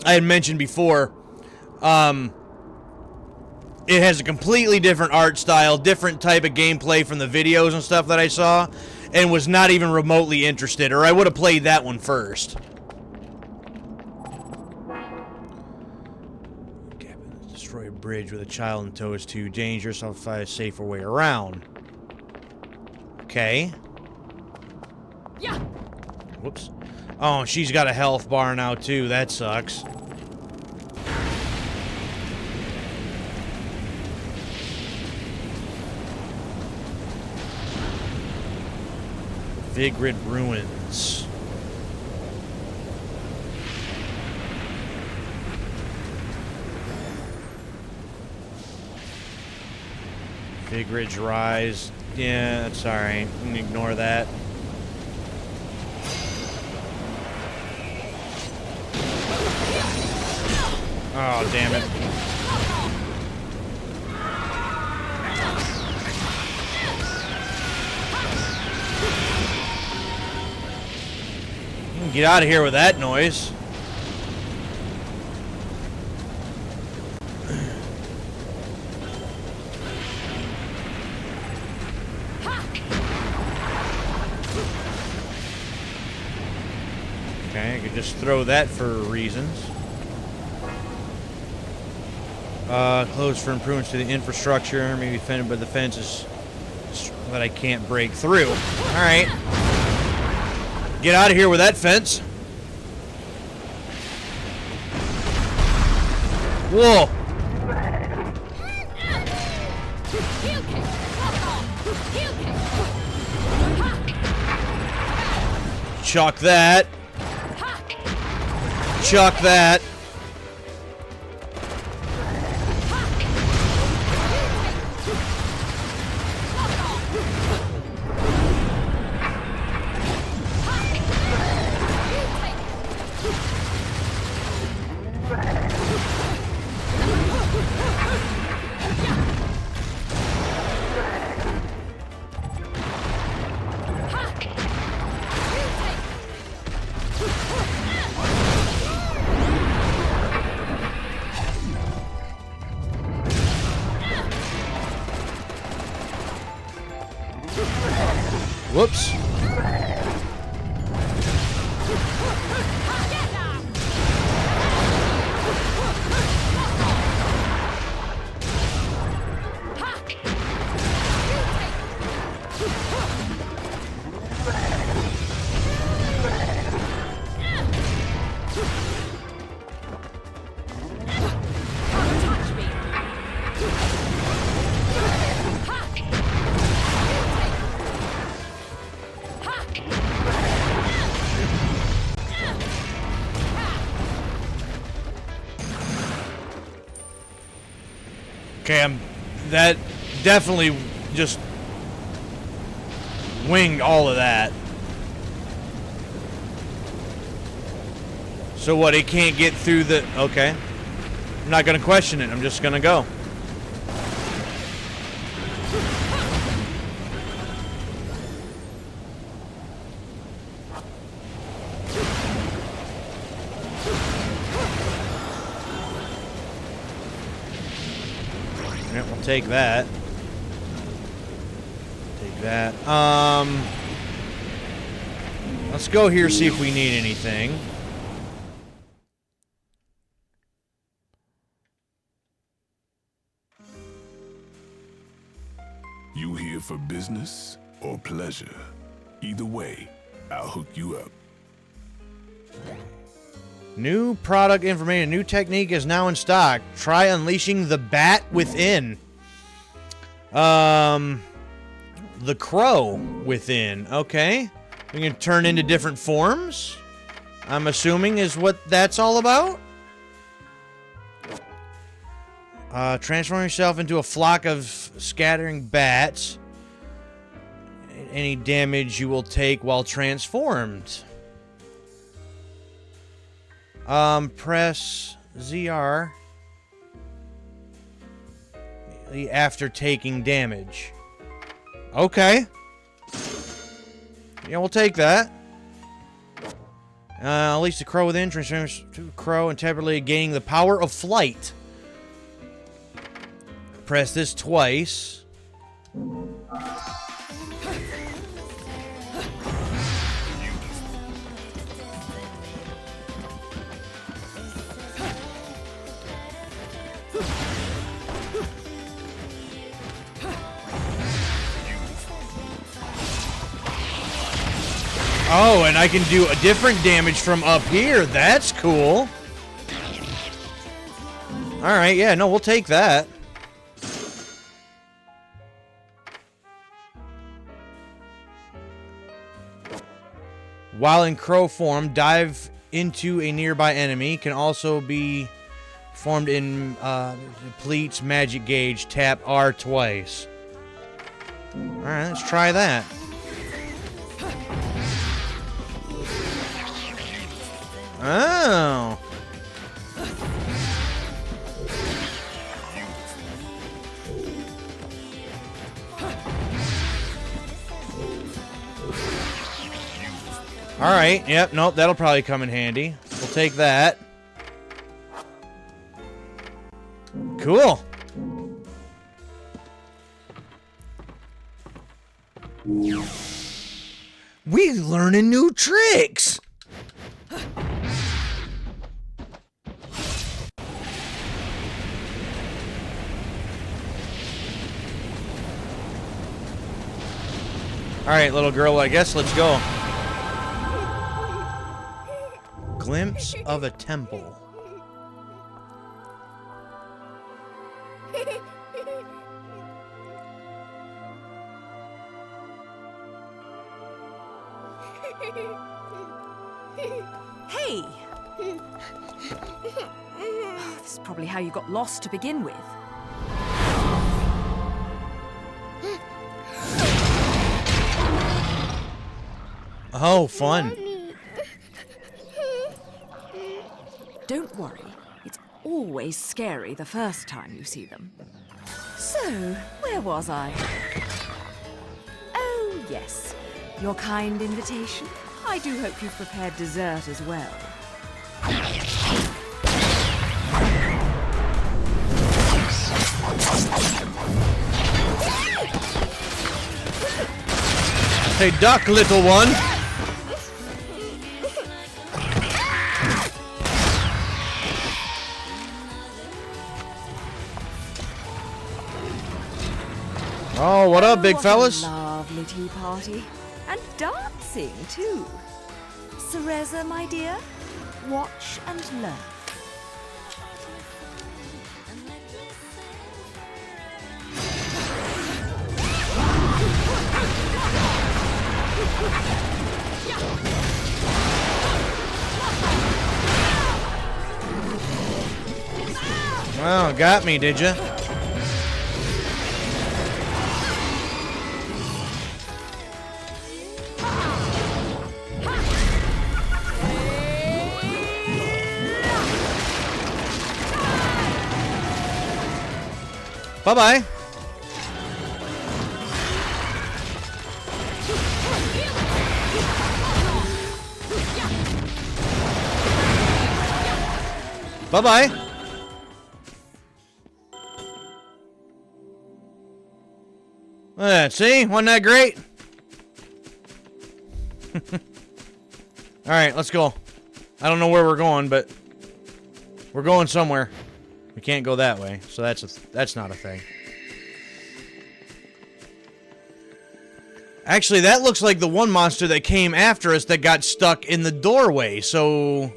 I had mentioned before, it has a completely different art style, different type of gameplay from the videos and stuff that I saw, and was not even remotely interested, or I would have played that one first. Destroy a bridge with a child in tow is too dangerous. I'll find a safer way around. Okay. Yeah. Whoops. Oh, she's got a health bar now, too. That sucks. Vigrid Ruins. Vigrid's Rise. Yeah, that's alright. Ignore that. Oh, damn it. Get out of here with that noise. Okay, I could just throw that for reasons. Closed for improvements to the infrastructure. Maybe defended by the fences that I can't break through. Alright. Get out of here with that fence. Whoa. Chuck that. Chuck that. Whoops. Okay, that definitely just winged all of that. So what, it can't get through the... Okay. I'm not going to question it. I'm just going to go. We'll take that. Take that. Let's go here, see if we need anything. You here for business or pleasure? Either way, I'll hook you up. New product information. New technique is now in stock. Try unleashing the bat within. The crow within. Okay. We can turn into different forms. I'm assuming is what that's all about. Transform yourself into a flock of scattering bats. Any damage you will take while transformed. Press ZR after taking damage. Okay. Yeah, we'll take that. Unleash the crow within, transforms to a crow and temporarily gaining the power of flight. Press this twice. Oh, and I can do a different damage from up here. That's cool. Alright, yeah, no, we'll take that. While in crow form, dive into a nearby enemy. Can also be formed in depletes magic gauge. Tap R twice. Alright, let's try that. Oh. Alright, yep, nope, that'll probably come in handy. We'll take that. Cool. We learning new tricks. Alright, little girl, I guess let's go. Glimpse of a temple. Hey! This is probably how you got lost to begin with. Oh, fun. Don't worry. It's always scary the first time you see them. So, where was I? Oh, yes. Your kind invitation. I do hope you've prepared dessert as well. Hey, duck, little one. Oh, what up, big What fellas? a lovely tea party. And dancing, too. Cereza, my dear, watch and learn. Well, got me, did ya? Bye-bye. Bye-bye. See? Wasn't that great? Alright, let's go. I don't know where we're going, but we're going somewhere. We can't go that way, so that's not a thing. Actually, that looks like the one monster that came after us that got stuck in the doorway, so...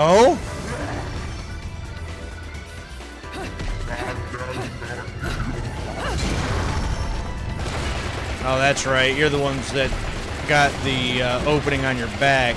Oh? Oh, that's right. You're the ones that got the opening on your back.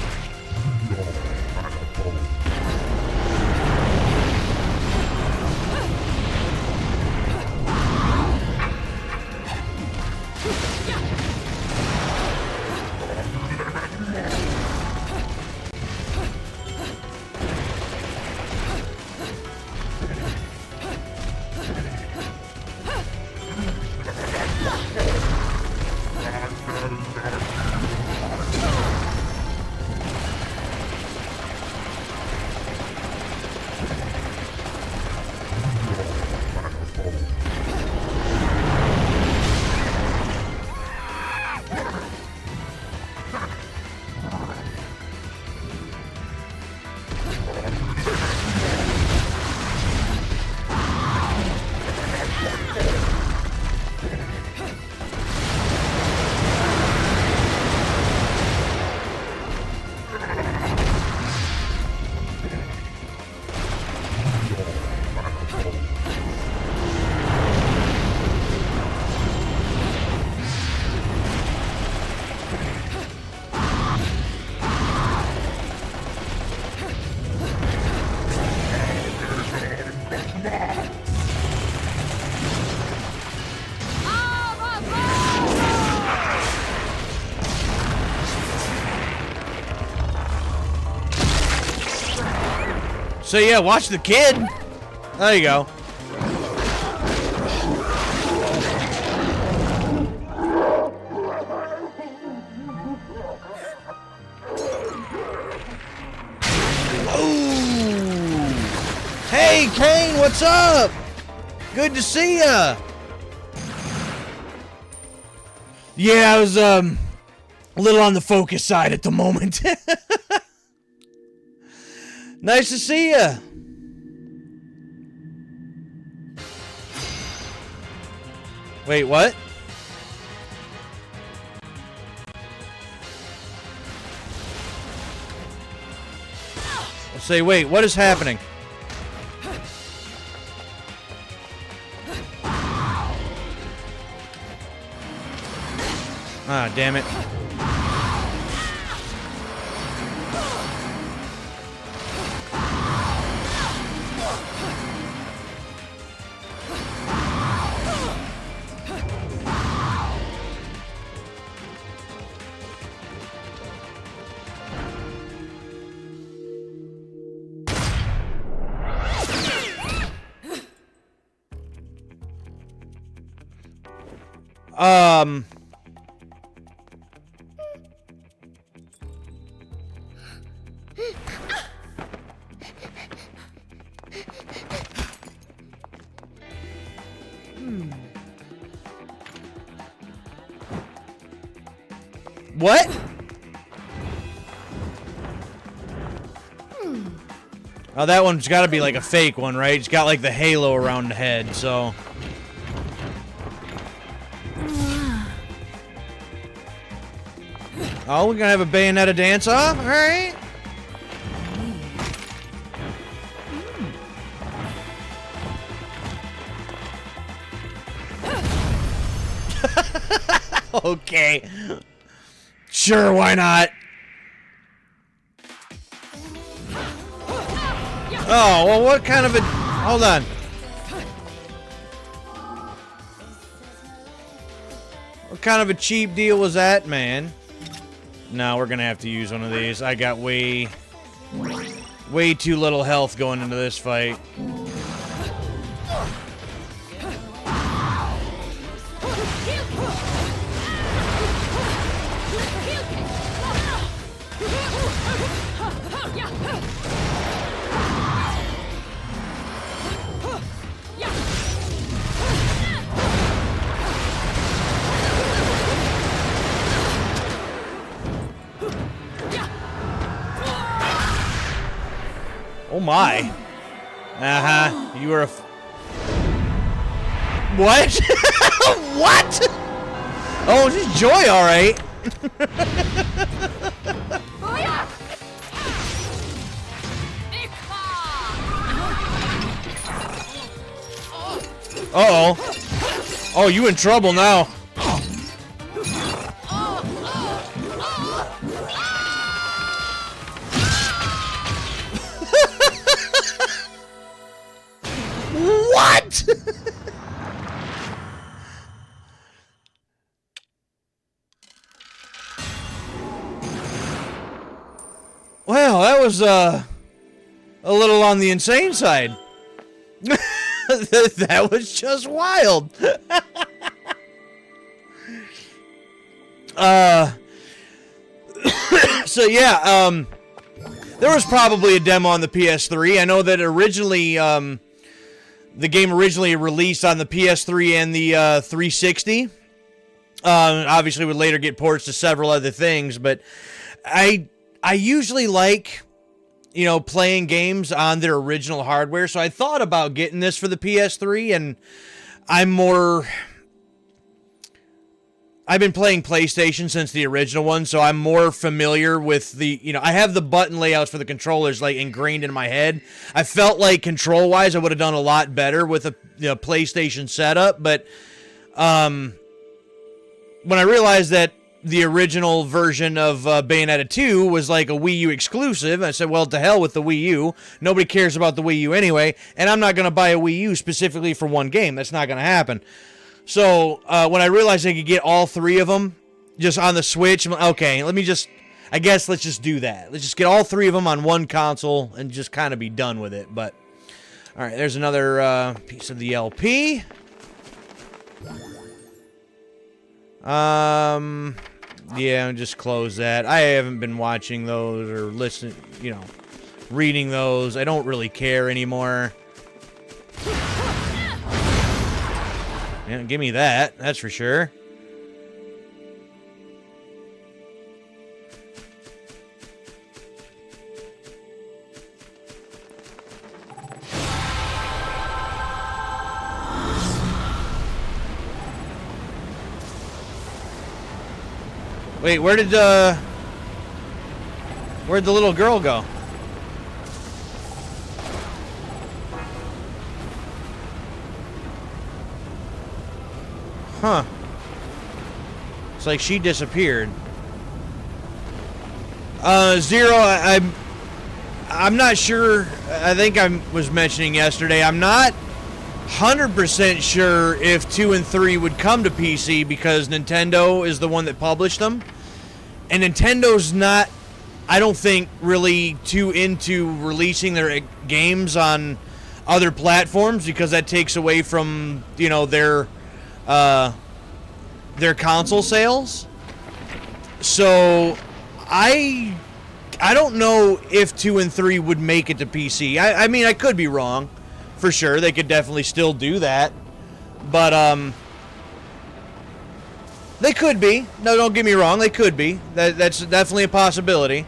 So yeah, watch the kid. There you go. Hey, Kane, what's up? Good to see ya. Yeah, I was a little on the focus side at the moment. Nice to see ya. Wait, what? I'll say, wait, what is happening? Ah, damn it. What? Oh, that one's got to be like a fake one, right? It's got like the halo around the head, so. Oh, we're gonna have a Bayonetta dance off? Alright. Okay. Sure, why not? Oh, well, what kind of a... Hold on. What kind of a cheap deal was that, man? No, we're gonna have to use one of these. I got way too little health going into this fight. Oh my. Uh-huh. You were a... What? What? Oh, this is Joy, alright. Uh-oh. Oh, you in trouble now. What? Well, that was a little on the insane side. That was just wild. So yeah, there was probably a demo on the PS3. I know that originally, the game originally released on the PS3 and the 360. Obviously would later get ports to several other things, but I usually like, you know, playing games on their original hardware, so I thought about getting this for the PS3, and I've been playing PlayStation since the original one, so I'm more familiar with the, you know, I have the button layouts for the controllers like ingrained in my head. I felt like control-wise I would have done a lot better with a, you know, PlayStation setup, but when I realized that the original version of Bayonetta 2 was like a Wii U exclusive, I said, well, to hell with the Wii U. Nobody cares about the Wii U anyway, and I'm not going to buy a Wii U specifically for one game. That's not going to happen. So when I realized I could get all three of them just on the Switch, I'm like, okay, let me just... I guess let's just do that. Let's just get all 3 of them on one console and just kind of be done with it. But all right, there's another piece of the LP. Yeah, just close that. I haven't been watching those or listening, reading those. I don't really care anymore. Yeah, give me that. That's for sure. Wait, where'd the little girl go? Huh. It's like she disappeared. Zero, I'm not sure. I think I was mentioning yesterday, I'm not 100% sure if 2 and 3 would come to PC because Nintendo is the one that published them. And Nintendo's not, I don't think, really too into releasing their games on other platforms because that takes away from, their console sales. So I don't know if 2 and 3 would make it to PC. I mean, I could be wrong. For sure, they could definitely still do that. But, they could be. No, don't get me wrong, they could be. That's definitely a possibility.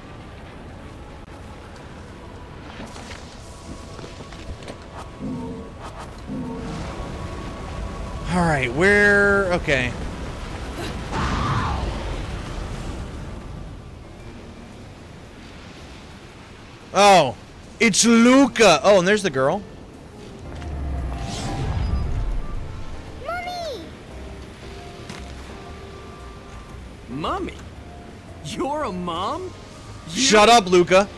Alright, okay. Oh, it's Luca. Oh, and there's the girl. Mommy? You're a mom? Shut up, Luca.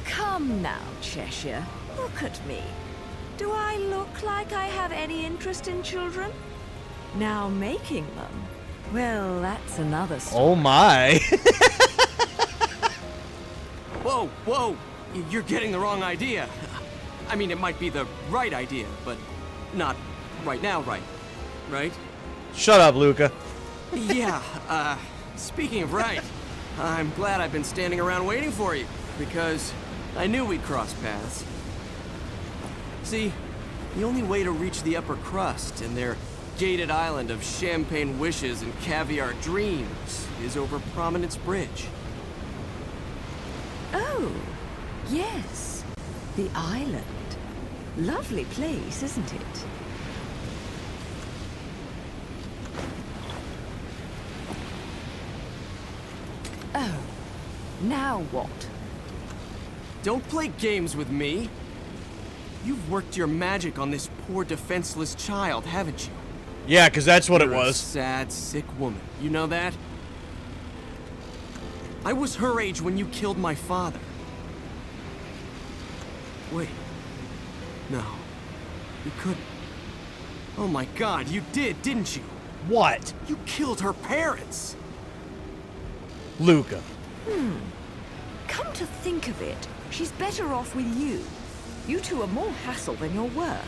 Come now, Cheshire. Look at me. Do I look like I have any interest in children? Now making them, well, that's another story. Oh my. Whoa, whoa! You're getting the wrong idea. I mean, it might be the right idea, but not right now, right? Shut up, Luca. Yeah, speaking of right, I'm glad I've been standing around waiting for you, because I knew we'd cross paths. See, the only way to reach the upper crust and their gated island of champagne wishes and caviar dreams is over Prominence Bridge. Oh, yes. The island. Lovely place, isn't it? Oh, now what? Don't play games with me. You've worked your magic on this poor defenseless child, haven't you? Yeah, because that's what You're it a was. sad, sick woman. You know that? I was her age when you killed my father. Wait. No. You couldn't. Oh my god, you did, didn't you? What? You killed her parents! Luca. Come to think of it, she's better off with you. You two are more hassle than you're worth.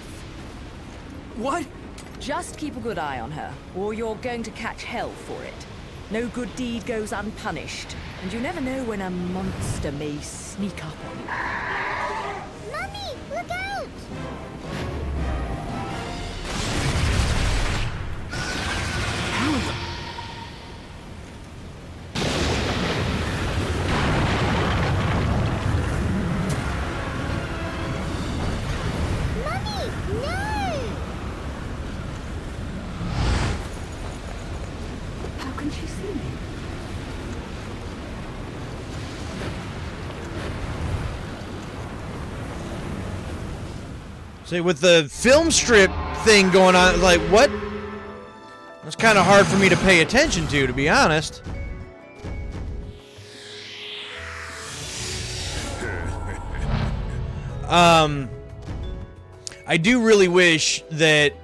What? Just keep a good eye on her, or you're going to catch hell for it. No good deed goes unpunished, and you never know when a monster may sneak up on you. Mummy, look out! Mummy, no! How can she see me? See, with the film strip thing going on, like, what? It's kind of hard for me to pay attention to be honest. I do really wish that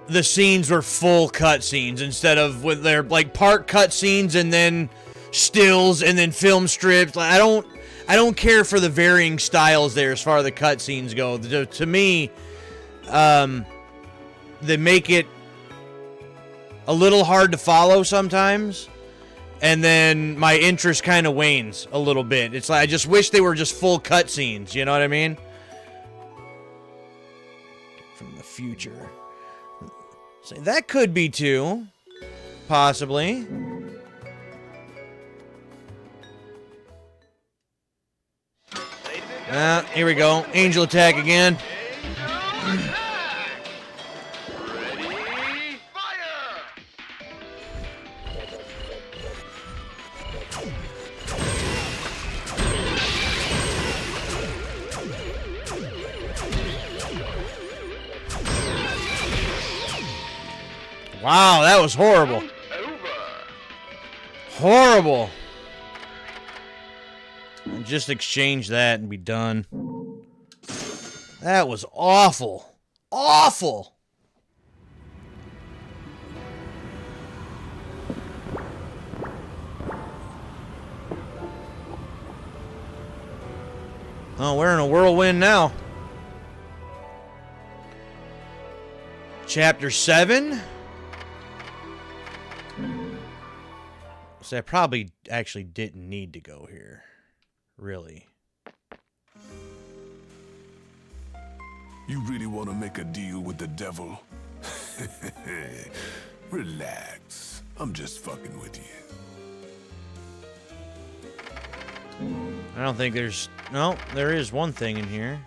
the scenes were full cutscenes instead of with their like part cutscenes and then stills and then film strips. Like, I don't care for the varying styles there as far as the cutscenes go. To me, they make it a little hard to follow sometimes, and then my interest kind of wanes a little bit. It's like I just wish they were just full cutscenes. You know what I mean? From the future. So that could be two, possibly. Here we go. Angel attack again. Wow, that was horrible. Horrible. I'll just exchange that and be done. That was awful. Awful. Oh, we're in a whirlwind now. Chapter 7. So I probably actually didn't need to go here. Really. You really want to make a deal with the devil? Relax. I'm just fucking with you. I don't think there's... No, there is one thing in here.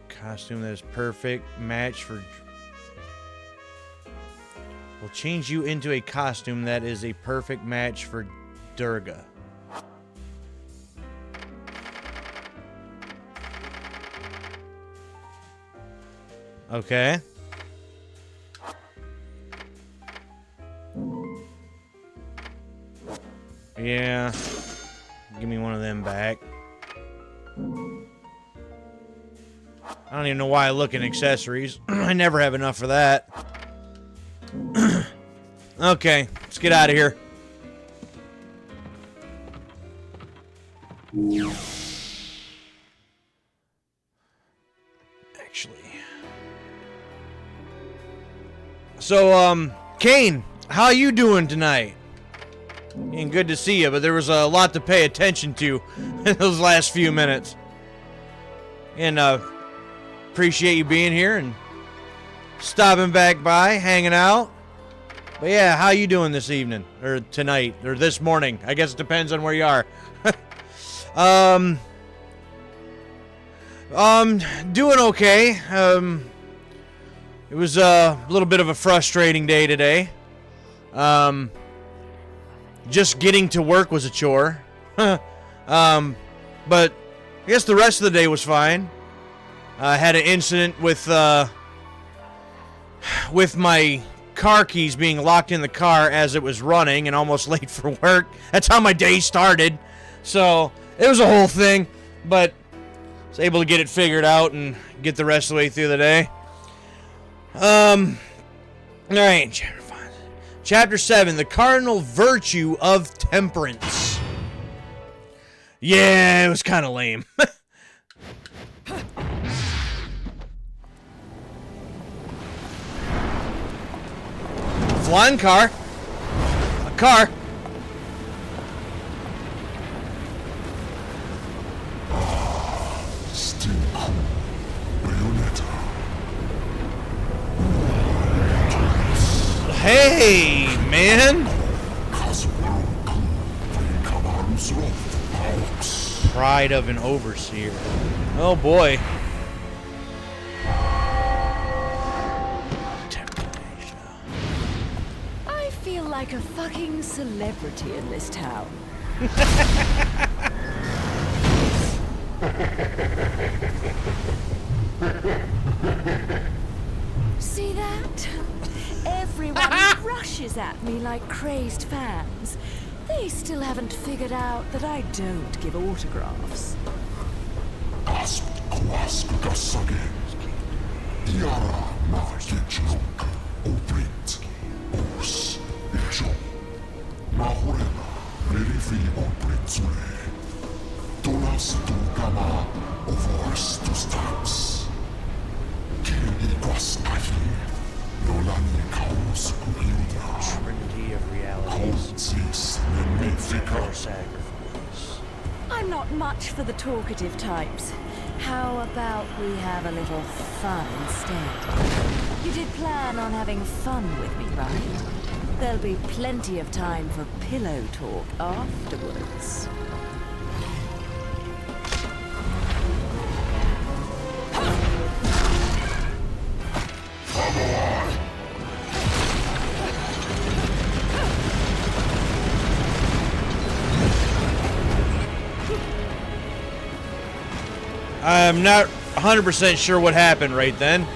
Costume that is perfect match for... Will change you into a costume that is a perfect match for Durga. Okay. Yeah. Give me one of them back. I don't even know why I look in accessories. I never have enough for that. Okay, let's get out of here. Actually. So, Kane, how you doing tonight? And good to see you, but there was a lot to pay attention to in those last few minutes. And, appreciate you being here and stopping back by, hanging out. But yeah, how you doing this evening? Or tonight? Or this morning? I guess it depends on where you are. Doing okay. It was a little bit of a frustrating day today. Just getting to work was a chore. But I guess the rest of the day was fine. I had an incident with my car keys being locked in the car as it was running and almost late for work. That's how my day started. So it was a whole thing, but I was able to get it figured out and get the rest of the way through the day. Alright, Chapter 7, the cardinal virtue of temperance. Yeah, it was kind of lame. Flying car. A car. Still, Bayonetta. Hey, man. Pride of an overseer. Oh boy. I feel like a fucking celebrity in this town. See that? Everyone rushes at me like crazed fans. They still haven't figured out that I don't give autographs. Mahorena, verifi opritsule. Tulas tukama ovors tustax. Kilikwas ahi, nolani kaus uiuda. Trinity of realities. Coexist Our nemefica. sacrifice. I'm not much for the talkative types. How about we have a little fun instead? You did plan on having fun with me, right? There'll be plenty of time for pillow talk afterwards. I'm not 100% sure what happened right then.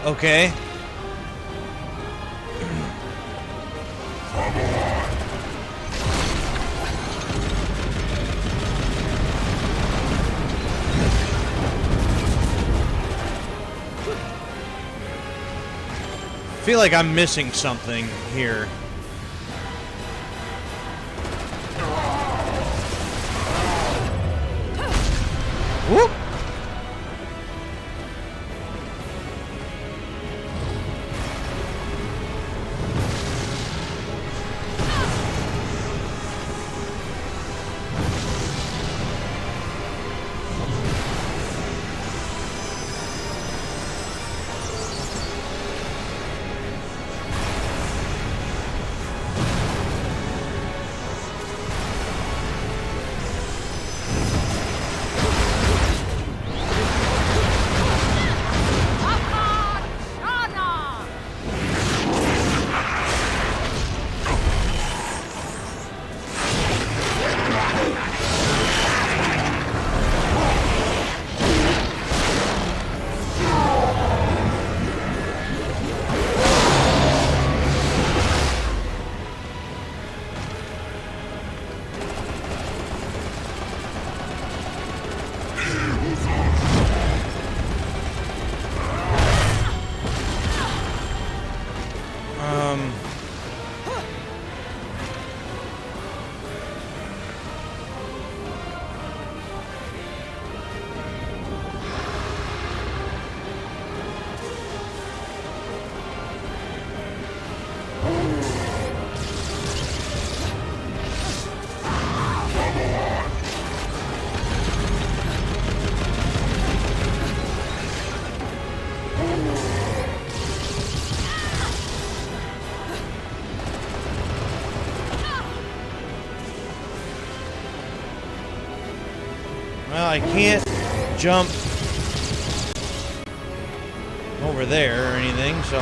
Okay. I feel like I'm missing something here. Whoop! Well, I can't jump over there or anything, so...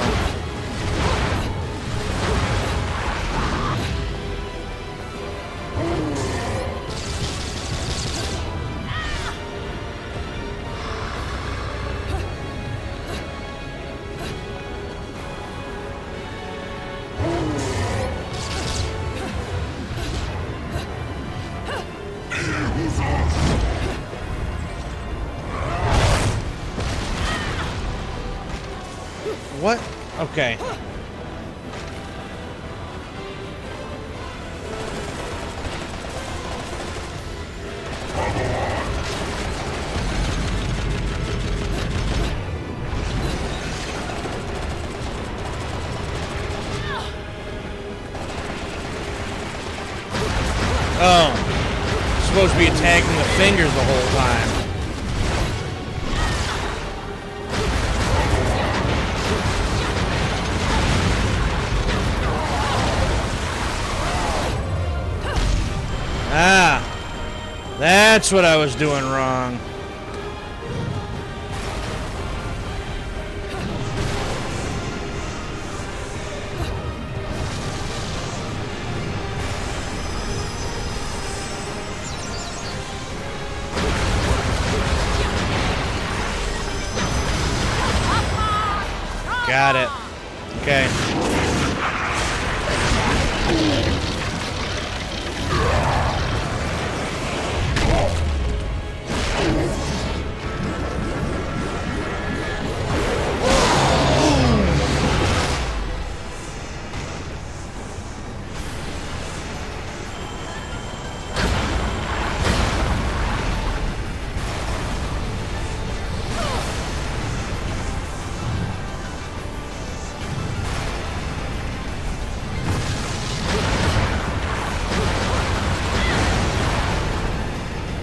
What? Okay. Oh. Supposed to be attacking the fingers the whole time. Ah. That's what I was doing wrong. Got it. Okay.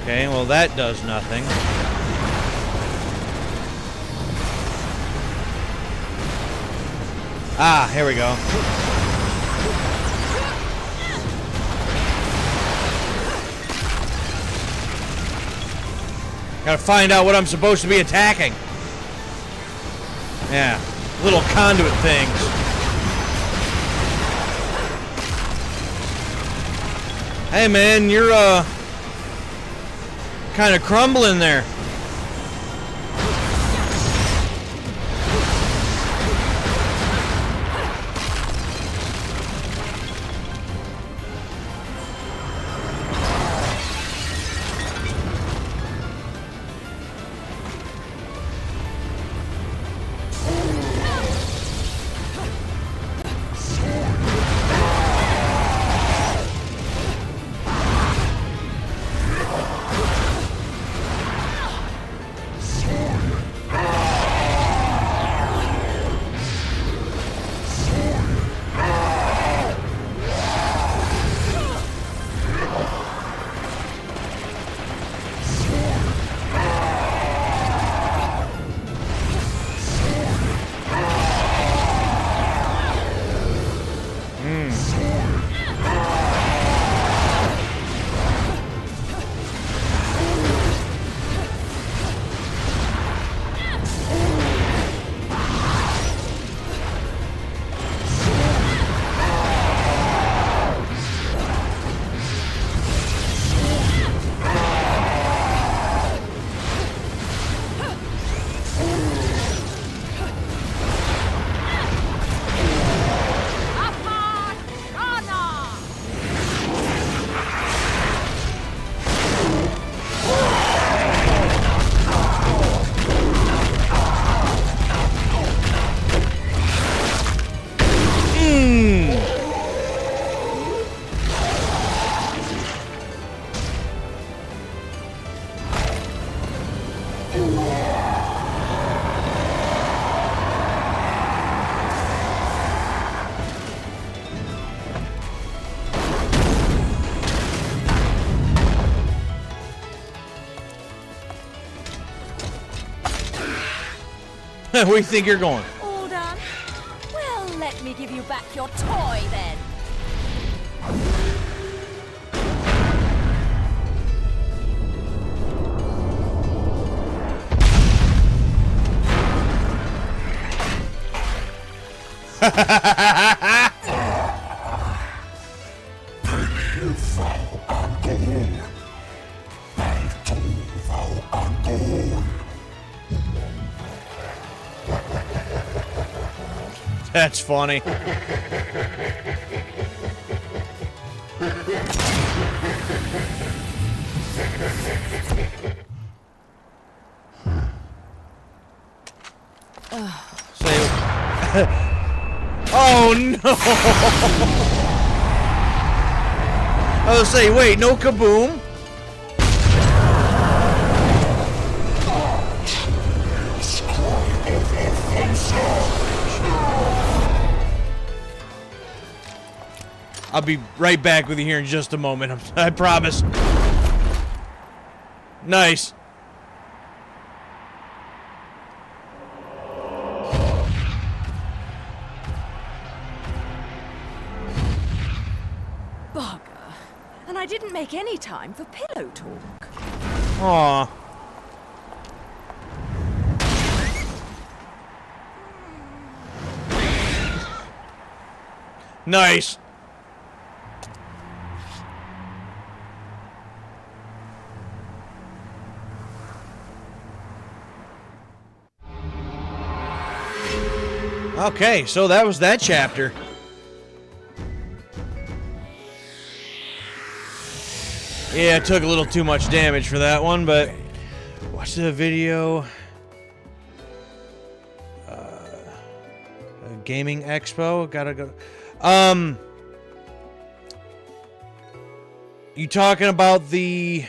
Okay, well that does nothing. Ah, here we go. Gotta find out what I'm supposed to be attacking. Yeah, little conduit things. Hey man, you're kind of crumbling there. Where do you think you're going? All done? Well, let me give you back your toy then. That's funny. Say, oh no! I was saying, wait, no kaboom? I'll be right back with you here in just a moment. I promise. Nice. Bugger. And I didn't make any time for pillow talk. Aw. Nice. Okay, so that was that chapter. Yeah, it took a little too much damage for that one, but watch the video. Gaming Expo, gotta go. You talking about the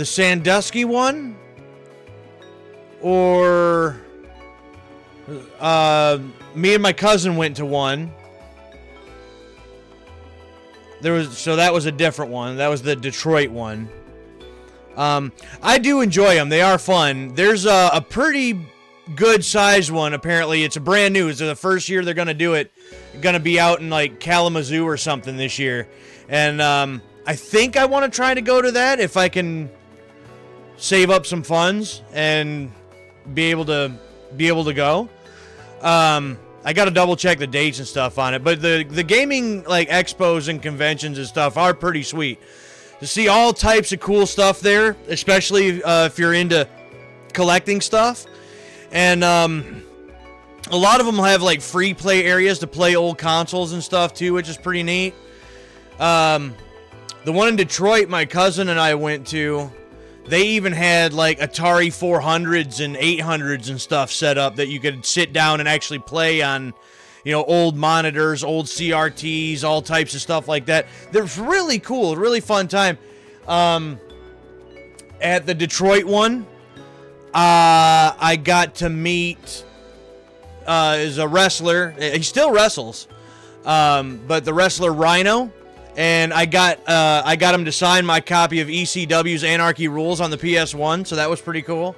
Sandusky one? Or me and my cousin went to one. So that was a different one. That was the Detroit one. I do enjoy them. They are fun. There's a pretty good sized one. Apparently, it's a brand new. It's the first year they're gonna do it. Gonna be out in like Kalamazoo or something this year, and I think I want to try to go to that if I can save up some funds and be able to go. I got to double check the dates and stuff on it, but the gaming like expos and conventions and stuff are pretty sweet. To see all types of cool stuff there, especially if you're into collecting stuff. And a lot of them have like free play areas to play old consoles and stuff too, which is pretty neat. The one in Detroit my cousin and I went to, they even had like Atari 400s and 800s and stuff set up that you could sit down and actually play on, you know, old monitors, old CRTs, all types of stuff like that. They're really cool, really fun time. At the Detroit one, I got to meet is a wrestler. He still wrestles, but the wrestler Rhino, and I got him to sign my copy of ECW's Anarchy Rules on the PS1, so that was pretty cool.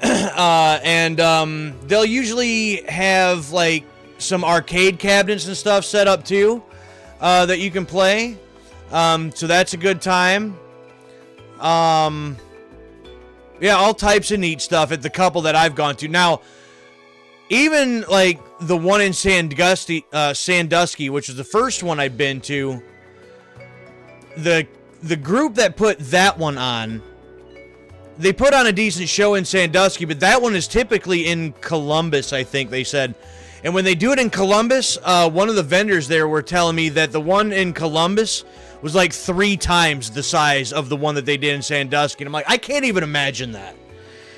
And they'll usually have like some arcade cabinets and stuff set up too, that you can play. So that's a good time. Yeah, all types of neat stuff at the couple that I've gone to. Now, even like the one in Sandusky, which was the first one I've been to, the group that put that one on, they put on a decent show in Sandusky, but that one is typically in Columbus, I think they said. And when they do it in Columbus, one of the vendors there were telling me that the one in Columbus was like 3 times the size of the one that they did in Sandusky. And I'm like, I can't even imagine that.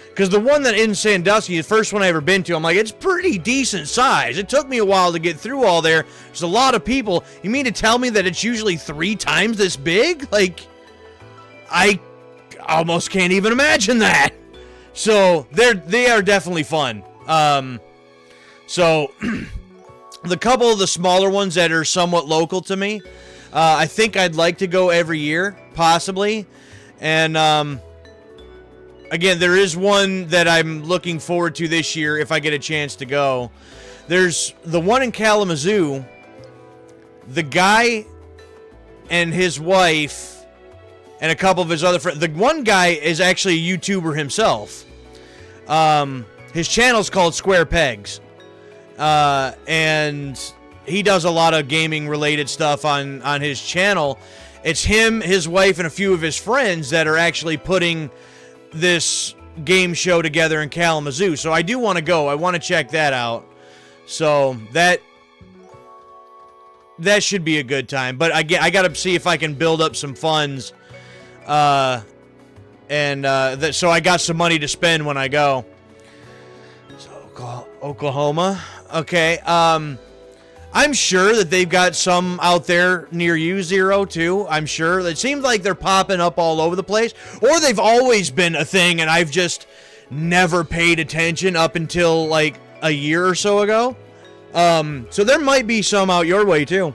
Because the one that in Sandusky, the first one I ever been to, I'm like, it's pretty decent size. It took me a while to get through all there. There's a lot of people. You mean to tell me that it's usually 3 times this big? Like, I almost can't even imagine that. So, they are definitely fun. So, the couple of the smaller ones that are somewhat local to me, I think I'd like to go every year, possibly. And, again, there is one that I'm looking forward to this year if I get a chance to go. There's the one in Kalamazoo. The guy and his wife and a couple of his other friends. The one guy is actually a YouTuber himself. His channel's called Square Pegs. And he does a lot of gaming related stuff on his channel. It's him, his wife, and a few of his friends that are actually putting this game show together in Kalamazoo. So I do want to go. I want to check that out. So that should be a good time. But I got to see if I can build up some funds. So I got some money to spend when I go. So Oklahoma. Okay. I'm sure that they've got some out there near you, Zero, too. I'm sure. It seems like they're popping up all over the place. Or they've always been a thing, and I've just never paid attention up until, like, a year or so ago. So there might be some out your way too.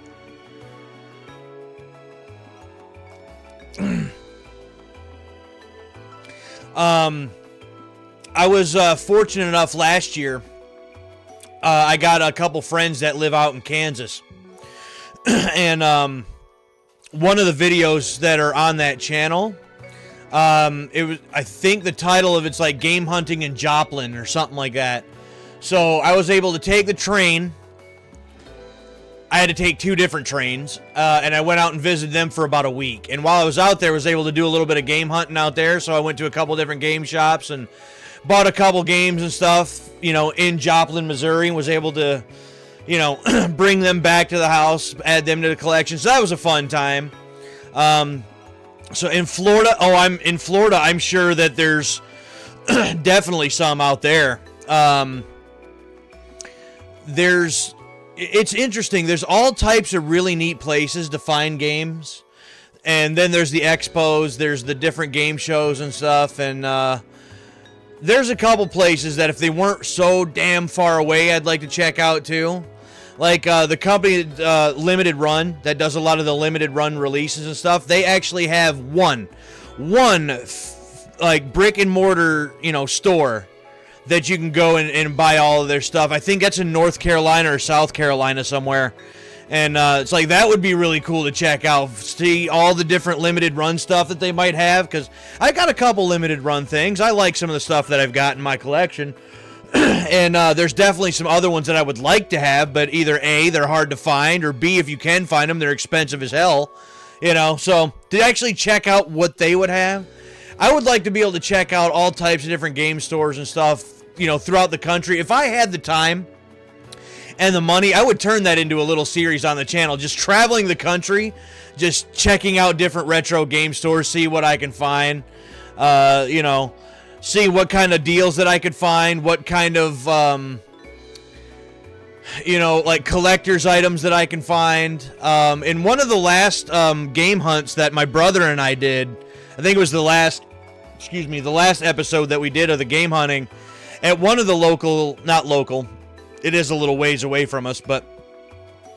I was fortunate enough last year. I got a couple friends that live out in Kansas. And one of the videos that are on that channel, I think the title of it's like Game Hunting in Joplin or something like that. So I was able to take the train. I had to take 2 different trains, and I went out and visited them for about a week. And while I was out there, I was able to do a little bit of game hunting out there. So I went to a couple different game shops and bought a couple games and stuff, in Joplin, Missouri, and was able to, bring them back to the house, add them to the collection. So that was a fun time. So in Florida, I'm sure that there's definitely some out there. It's interesting. There's all types of really neat places to find games. And then there's the expos, there's the different game shows and stuff. And there's a couple places that if they weren't so damn far away, I'd like to check out too. Like the company Limited Run that does a lot of the limited run releases and stuff. They actually have one like brick and mortar, store that you can go and buy all of their stuff. I think that's in North Carolina or South Carolina somewhere. And it's like that would be really cool to check out. See all the different limited run stuff that they might have. Because I got a couple limited run things. I like some of the stuff that I've got in my collection. And there's definitely some other ones that I would like to have. But either A, they're hard to find. Or B, if you can find them, they're expensive as hell. So to actually check out what they would have. I would like to be able to check out all types of different game stores and stuff, throughout the country. If I had the time and the money, I would turn that into a little series on the channel. Just traveling the country, just checking out different retro game stores, see what I can find, see what kind of deals that I could find, what kind of, like collector's items that I can find. In one of the last game hunts that my brother and I did, I think it was the last episode that we did of the game hunting, at one of the not local, it is a little ways away from us, but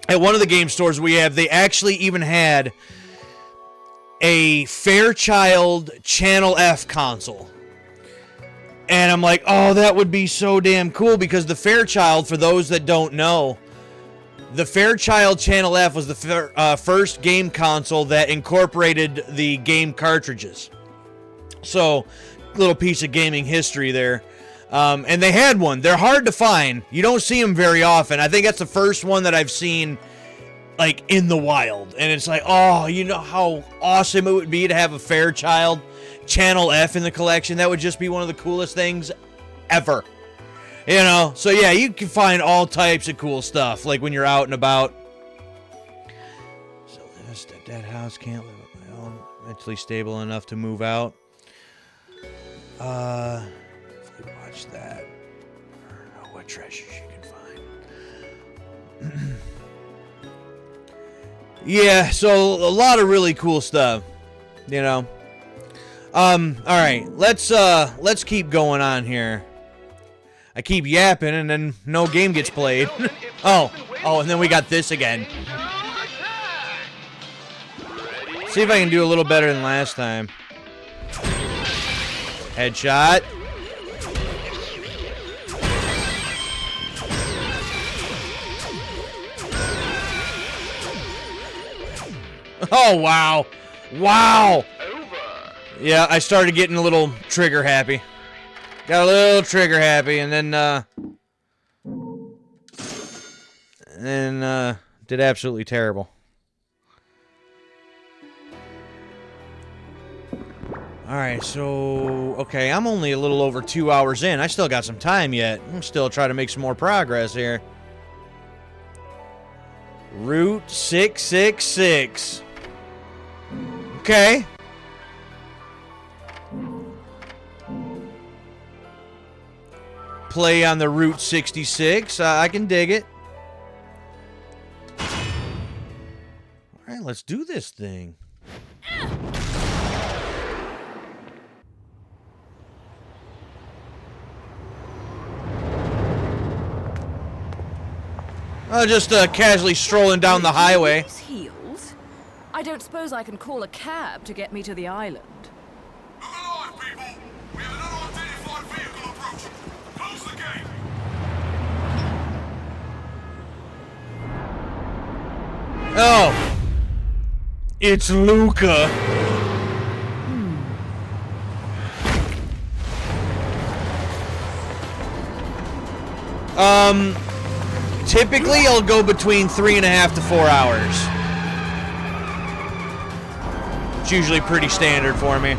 at one of the game stores they actually even had a Fairchild Channel F console. And I'm like, oh, that would be so damn cool, because the Fairchild, for those that don't know, the Fairchild Channel F was the first game console that incorporated the game cartridges. So, little piece of gaming history there. And they had one. They're hard to find. You don't see them very often. I think that's the first one that I've seen, like, in the wild. And it's like, oh, you know how awesome it would be to have a Fairchild Channel F in the collection? That would just be one of the coolest things ever. So yeah, you can find all types of cool stuff, like when you're out and about. So live in a stepdad house, can't live on my own. Mentally stable enough to move out. Watch that. I don't know what treasures you can find. Yeah, so a lot of really cool stuff, all right, let's keep going on here. I keep yapping and then no game gets played. oh, and then we got this again. See if I can do a little better than last time. Headshot. Oh, wow. Wow. Yeah, I started getting a little trigger happy. Got a little trigger happy, and then did absolutely terrible. Alright, so, okay, I'm only a little over 2 hours in. I still got some time yet. I'm still trying to make some more progress here. Route 666. Okay. Play on the Route 66. I can dig it. Alright, let's do this thing. Just casually strolling down the highway. These heels? I don't suppose I can call a cab to get me to the island. Look alive, people! We have an unidentified vehicle approaching. Close the gate. Oh. It's Luca. Typically I'll go between 3.5 to 4 hours. It's usually pretty standard for me.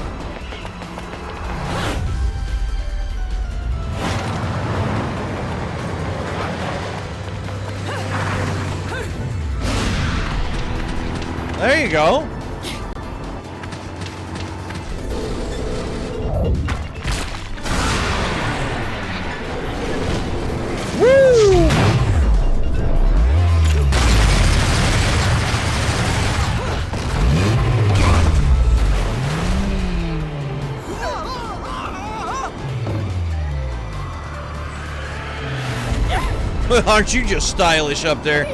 There you go. Woo! Aren't you just stylish up there?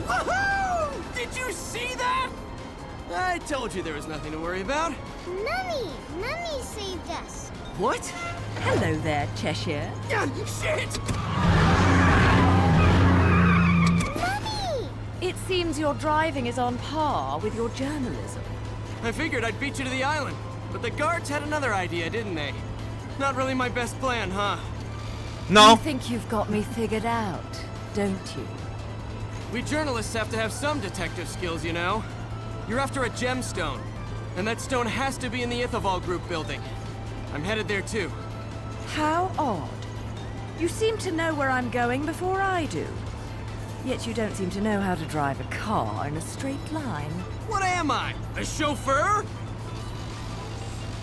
Woohoo! Did you see that? I told you there was nothing to worry about. Mummy! Mummy saved us. What? Hello there, Cheshire. Shit! Mummy! It seems your driving is on par with your journalism. I figured I'd beat you to the island, but the guards had another idea, didn't they? Not really my best plan, huh? No. You think you've got me figured out, don't you? We journalists have to have some detective skills, you know. You're after a gemstone, and that stone has to be in the Ithoval Group building. I'm headed there too. How odd. You seem to know where I'm going before I do. Yet you don't seem to know how to drive a car in a straight line. What am I? A chauffeur?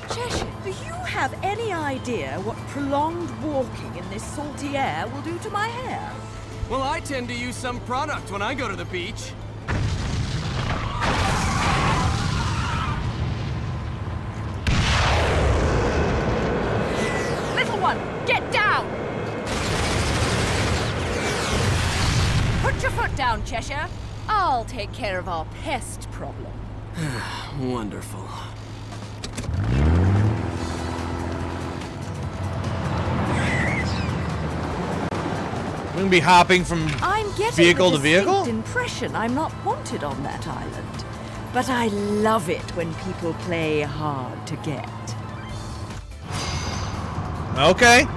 Cheshire, do you have any idea what prolonged walking in this salty air will do to my hair? Well, I tend to use some product when I go to the beach. Little one, get down! Put your foot down, Cheshire. I'll take care of our pest problem. Wonderful. We're gonna be hopping from I'm getting vehicle the to vehicle? distinct impression I'm not wanted on that island. But I love it when people play hard to get. Okay.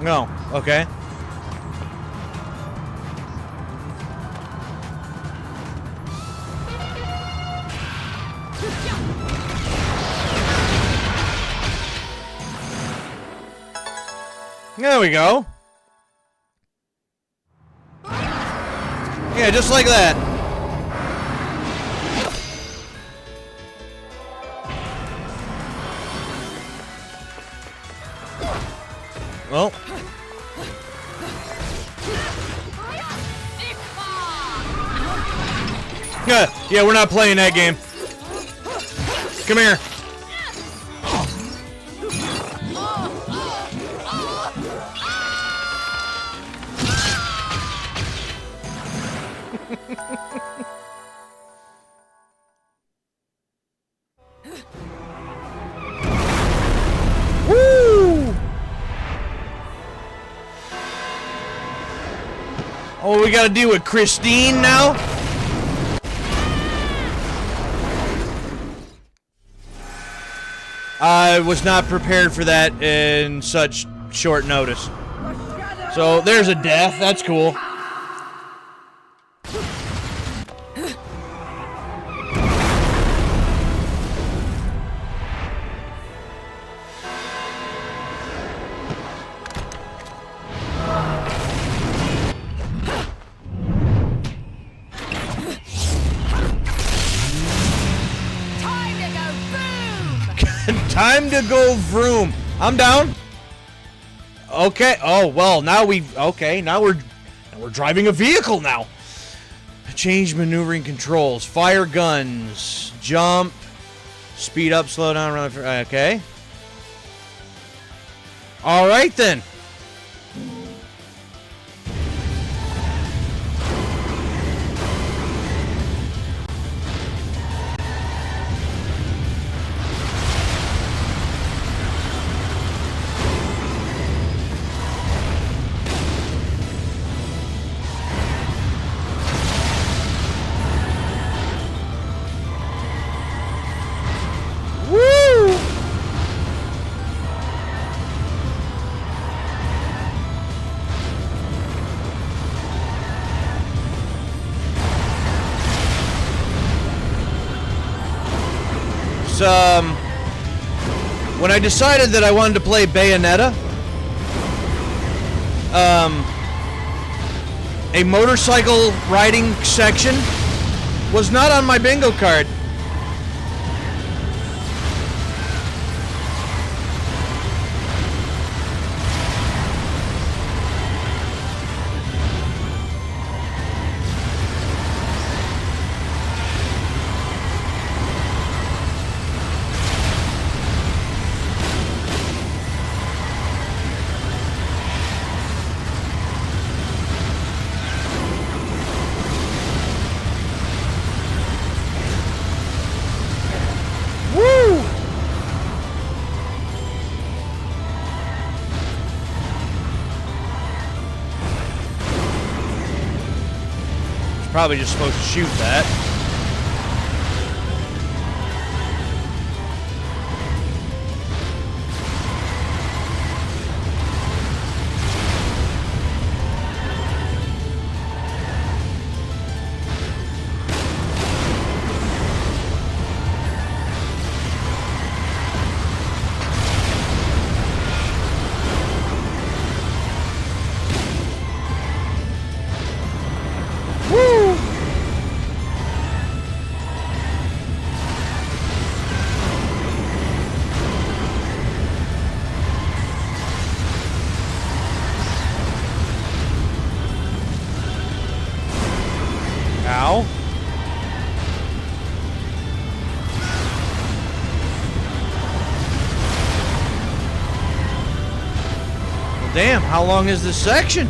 No. Okay. There we go. Yeah, just like that. Well. Yeah, we're not playing that game. Come here. Woo! Oh, we gotta deal with Christine now? I was not prepared for that in such short notice. So there's a death. That's cool. Time to go vroom. I'm down. Okay. Oh, well, now we're driving a vehicle now. Change maneuvering controls. Fire guns. Jump. Speed up, slow down, run. Okay. All right, then. When I decided that I wanted to play Bayonetta, a motorcycle riding section was not on my bingo card. Probably just supposed to shoot that. Ow. Well, damn, how long is this section?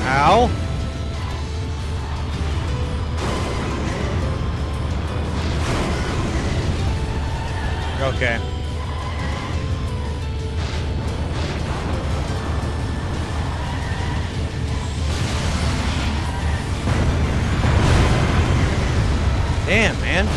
Ow. Okay. Damn, man.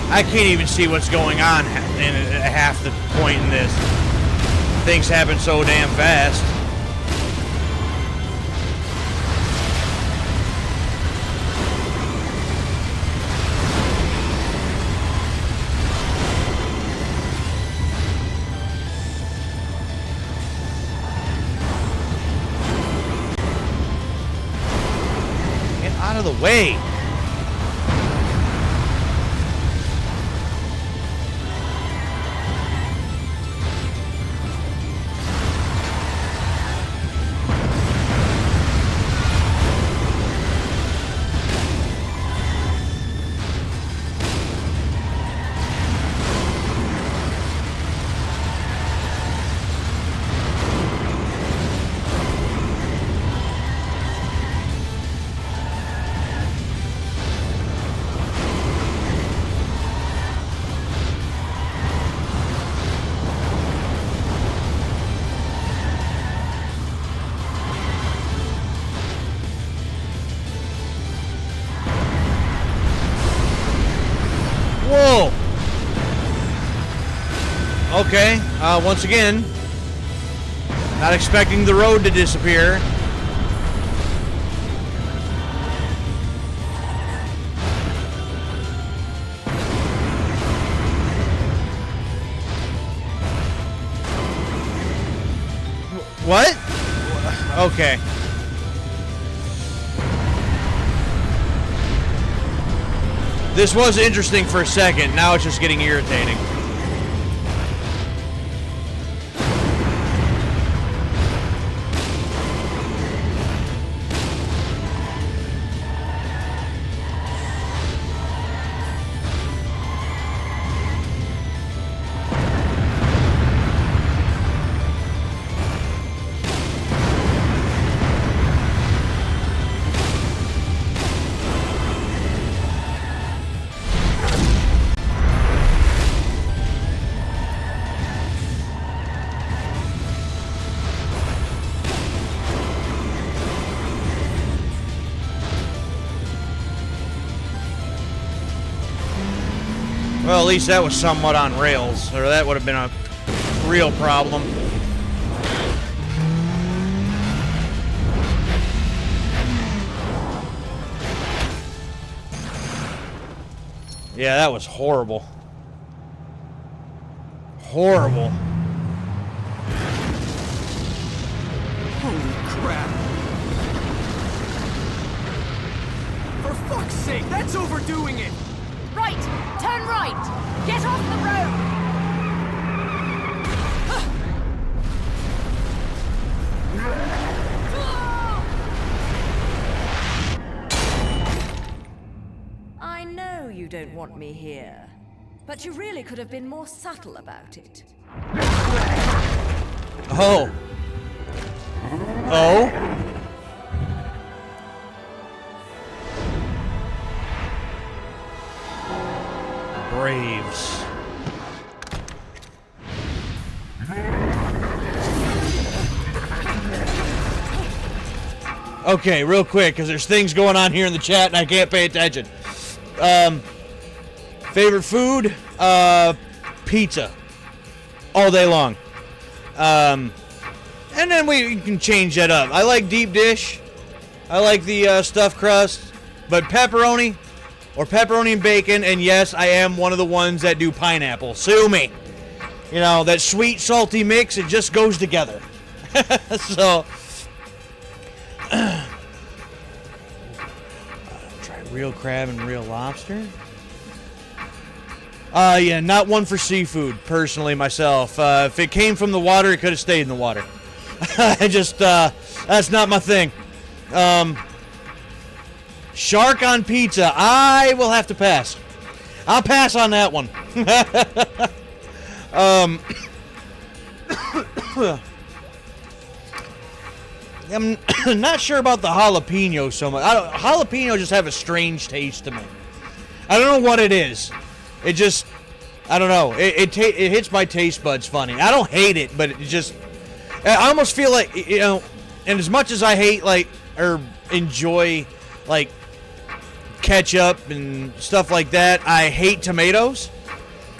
I can't even see what's going on in half the point in this. Things happen so damn fast. Get out of the way. Okay. Once again, not expecting the road to disappear. What? Okay. This was interesting for a second. Now it's just getting irritating. Well, at least that was somewhat on rails, or that would have been a real problem. Yeah, that was horrible. Horrible. Holy crap. For fuck's sake, that's overdoing it! Right! Turn right! Get off the road! I know you don't want me here, but you really could have been more subtle about it. Oh. Oh? Braves. Okay, real quick, because there's things going on here in the chat and I can't pay attention. Favorite food? Pizza. All day long. And then we can change that up. I like deep dish. I like the stuffed crust. But pepperoni, or pepperoni and bacon, and yes, I am one of the ones that do pineapple. Sue me. You know, that sweet, salty mix, it just goes together. So, try real crab and real lobster. Yeah, not one for seafood, personally, myself. If it came from the water, it could have stayed in the water. I just, that's not my thing. Shark on pizza, I will have to pass. I'll pass on that one. I'm not sure about the jalapeno so much. Jalapeno just have a strange taste to me. I don't know what it is. It just, I don't know. It hits my taste buds funny. I don't hate it, but it just, I almost feel like, you know, and as much as I hate, like, or enjoy, like, ketchup and stuff like that, I hate tomatoes.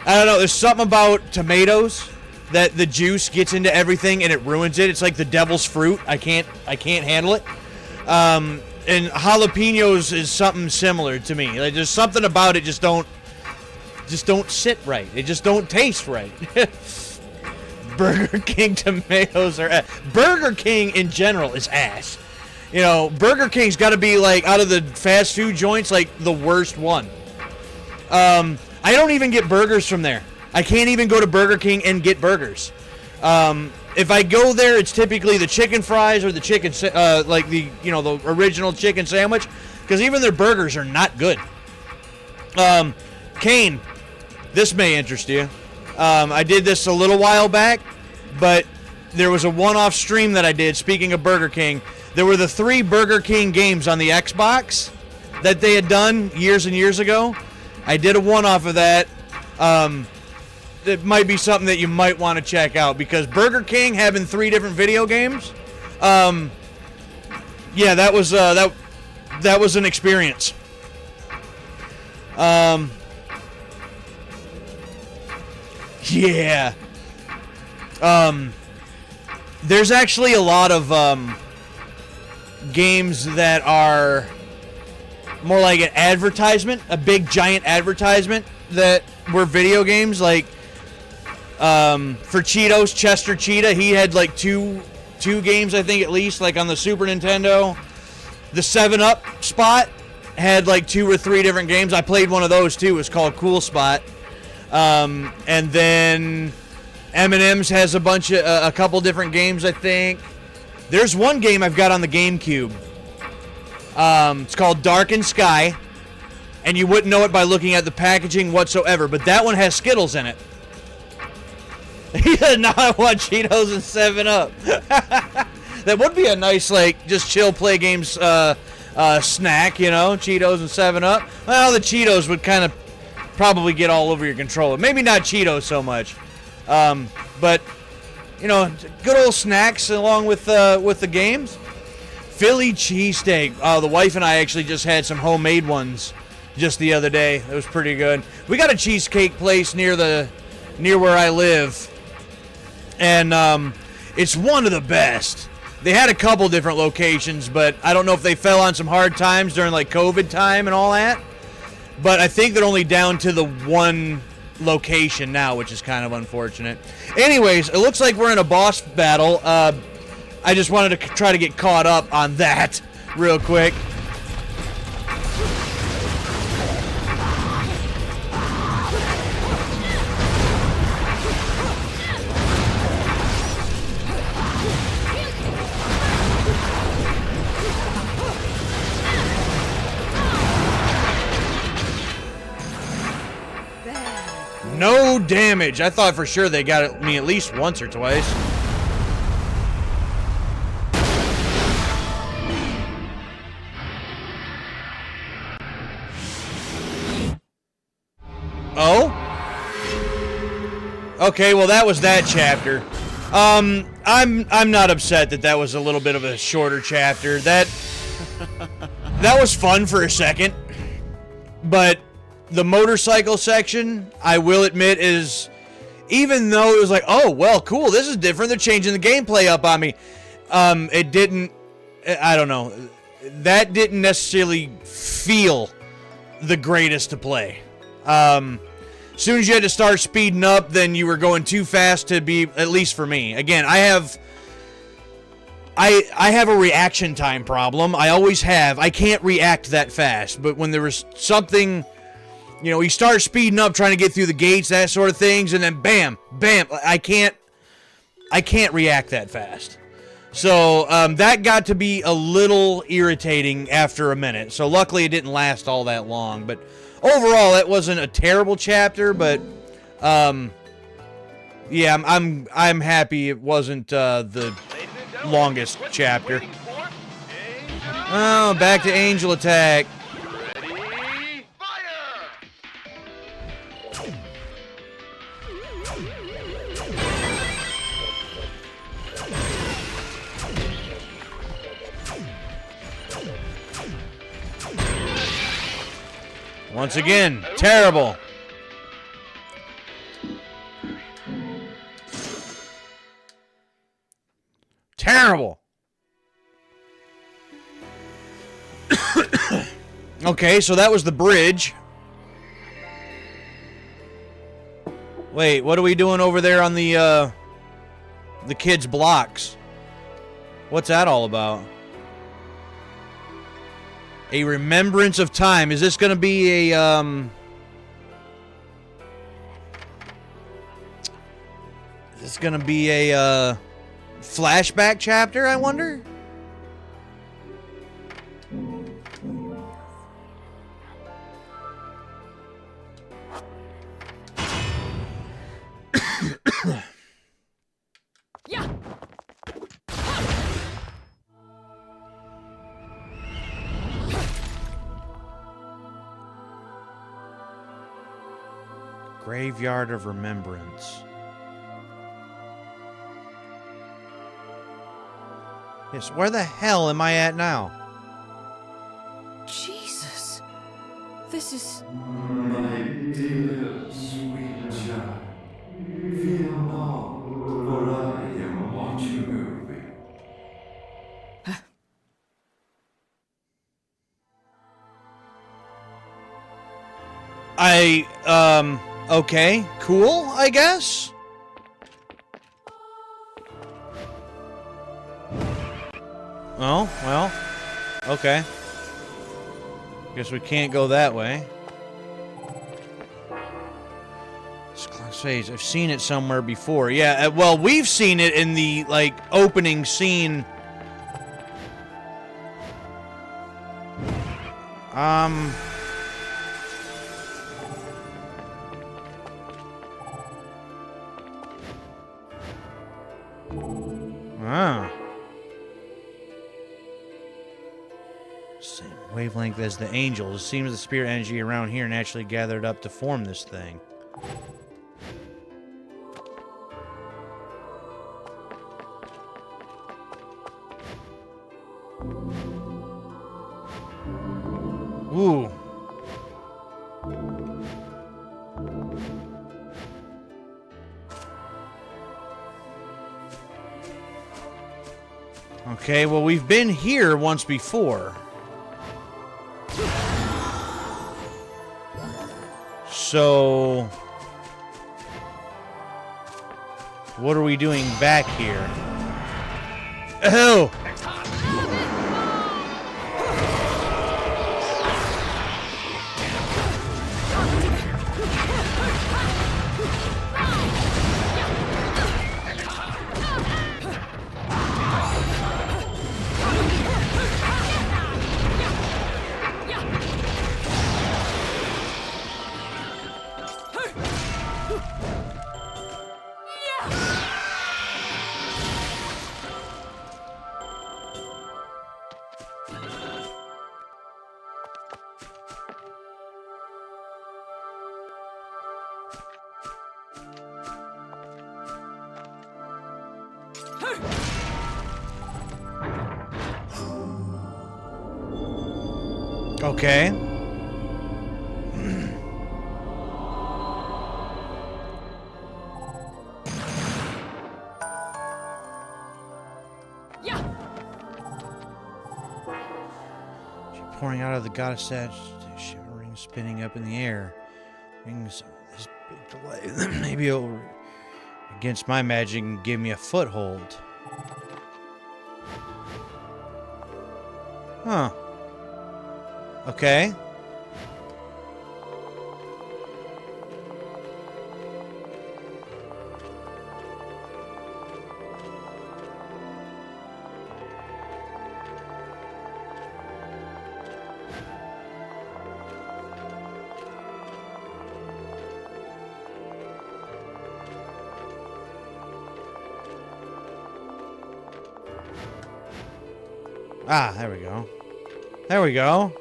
I don't know. There's something about tomatoes that the juice gets into everything and it ruins it. It's like the devil's fruit. I can't handle it. And jalapenos is something similar to me. Like, there's something about it just don't sit right. It just don't taste right. Burger King tomatoes are ass. Burger King in general is ass. You know, Burger King's got to be, like, out of the fast food joints, like, the worst one. I don't even get burgers from there. I can't even go to Burger King and get burgers. If I go there, it's typically the chicken fries or the chicken, like the, you know, the original chicken sandwich, because even their burgers are not good. Kane, this may interest you. I did this a little while back, but there was a one-off stream that I did, speaking of Burger King. There were the 3 Burger King games on the Xbox that they had done years and years ago. I did a one-off of that. It might be something that you might want to check out, because Burger King having 3 different video games, yeah, that was that was an experience. Yeah, There's actually a lot of games that are more like an advertisement, a big giant advertisement that were video games. Like for Cheetos, Chester Cheetah, he had like two games, I think, at least, like on the Super Nintendo. The 7-Up spot had like 2 or 3 different games. I played one of those too. It was called Cool Spot. And then M&M's has a couple different games, I think. There's one game I've got on the GameCube. It's called Darkened Sky, and you wouldn't know it by looking at the packaging whatsoever, but that one has Skittles in it. Now I want Cheetos and 7-Up. That would be a nice, like, just chill play games snack, you know, Cheetos and 7-Up. Well, the Cheetos would kind of probably get all over your controller. Maybe not Cheetos so much. But, you know, good old snacks along with the games. Philly cheesesteak. Oh, the wife and I actually just had some homemade ones just the other day. It was pretty good. We got a cheesecake place near where I live, and it's one of the best. They had a couple different locations, but I don't know if they fell on some hard times during like COVID time and all that. But I think they're only down to the one location now, which is kind of unfortunate. Anyways, it looks like we're in a boss battle. I just wanted to try to get caught up on that real quick. No damage. I thought for sure they got me at least once or twice. Oh? Okay, well that was that chapter. I'm not upset that was a little bit of a shorter chapter. That was fun for a second. But the motorcycle section, I will admit, is, even though it was like, oh, well, cool, this is different, they're changing the gameplay up on me. It didn't, I don't know, that didn't necessarily feel the greatest to play. As soon as you had to start speeding up, then you were going too fast to be, at least for me. Again, I have a reaction time problem. I always have. I can't react that fast. But when there was something, you know, you start speeding up, trying to get through the gates, that sort of things, and then bam, bam, I can't react that fast. So that got to be a little irritating after a minute. So luckily it didn't last all that long. But overall, it wasn't a terrible chapter. But yeah, I'm happy it wasn't the longest chapter. Oh, back to Angel Attack. Ready, fire! Once again, terrible. Terrible. Okay, so that was the bridge. Wait, what are we doing over there on the kids' blocks? What's that all about? A remembrance of time. Is this going to be a Is this going to be a flashback chapter, I wonder? Yeah. Graveyard of Remembrance. Yes, where the hell am I at now? Jesus. This is... My dear sweet child, fear not, for Okay, cool, I guess? Oh, well, okay. Guess we can't go that way. This clock's face, I've seen it somewhere before. Yeah, well, we've seen it in the, like, opening scene. Ah. Same wavelength as the angels. It seems the spirit energy around here naturally gathered up to form this thing. Ooh. Okay, well, we've been here once before. So, what are we doing back here? Oh! Okay. Pouring out of the goddess statue, shivering, spinning up in the air. Rings this big delay. Maybe it'll, against my magic, and give me a foothold. Huh. Okay. Ah, there we go. There we go.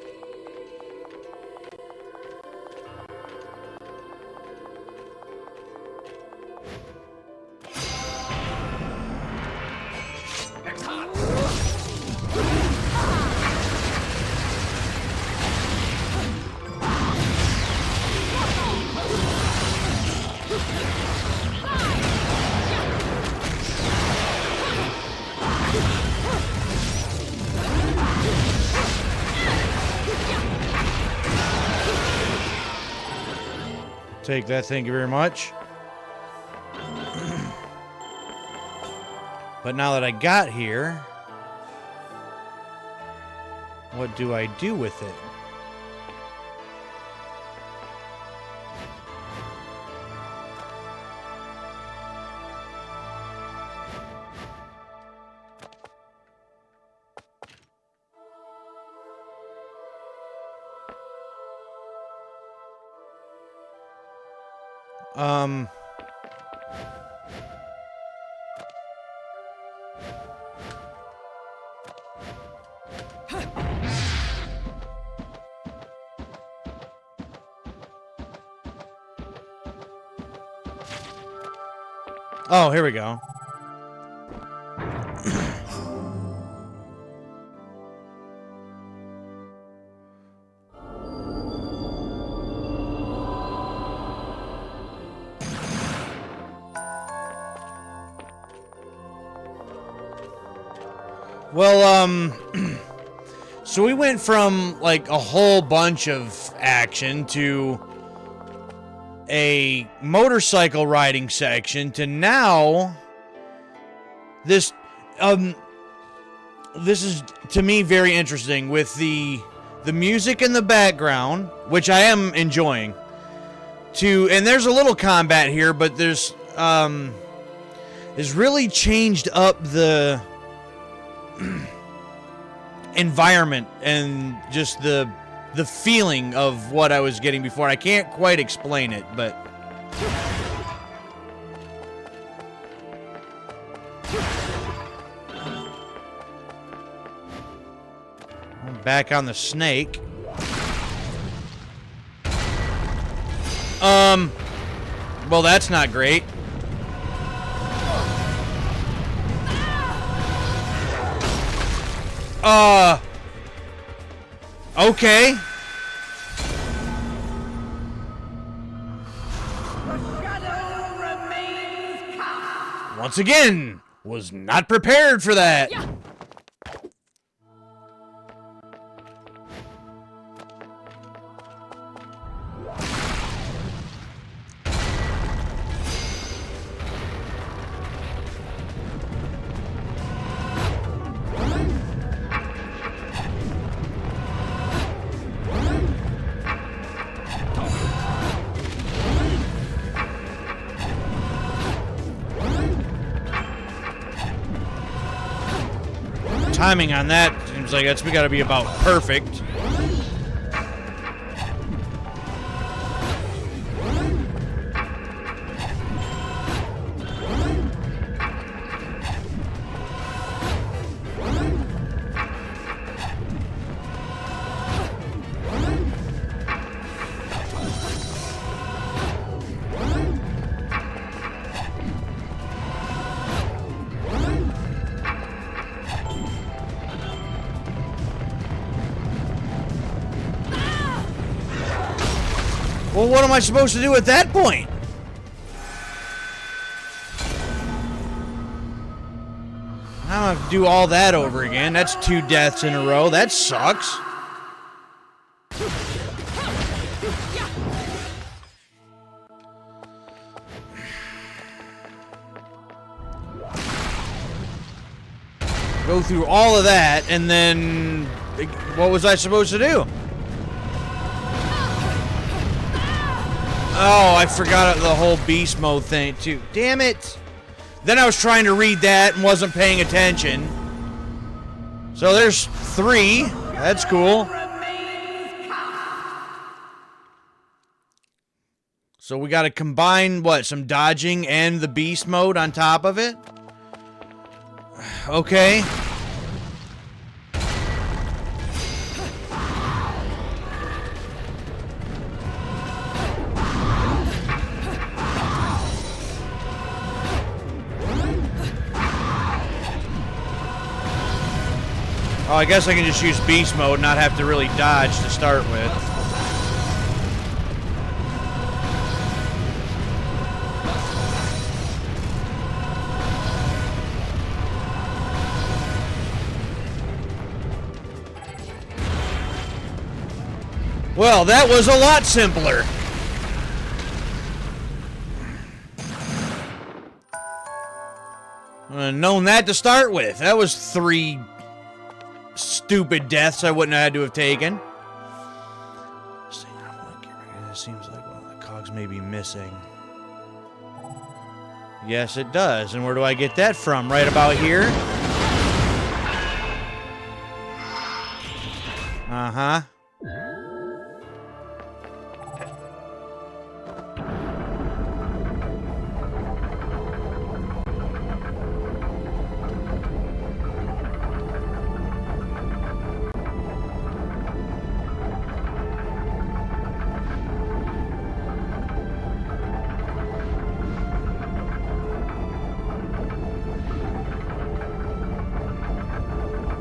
Take that, thank you very much. But now that I got here, what do I do with it? Oh, here we go. Well, so we went from, like, a whole bunch of action to a motorcycle riding section to now this is to me very interesting with the music in the background, which I am enjoying. And there's a little combat here, but there's really changed up the environment and just the feeling of what I was getting before. I can't quite explain it, but I'm back on the snake. Well, that's not great. Okay. Once again, was not prepared for that. Timing on that seems like we got to be about perfect. Well, what am I supposed to do at that point? Now I have to do all that over again. That's 2 deaths in a row. That sucks. Go through all of that, and then what was I supposed to do? Oh, I forgot the whole beast mode thing, too. Damn it. Then I was trying to read that and wasn't paying attention. So there's 3. That's cool. So we got to combine, what, some dodging and the beast mode on top of it? Okay. Oh, I guess I can just use beast mode and not have to really dodge to start with. Well, that was a lot simpler. I would have known that to start with. That was 3 stupid deaths I wouldn't have had to have taken. It seems like one of the cogs may be missing. Yes, it does. And where do I get that from? Right about here? Uh-huh.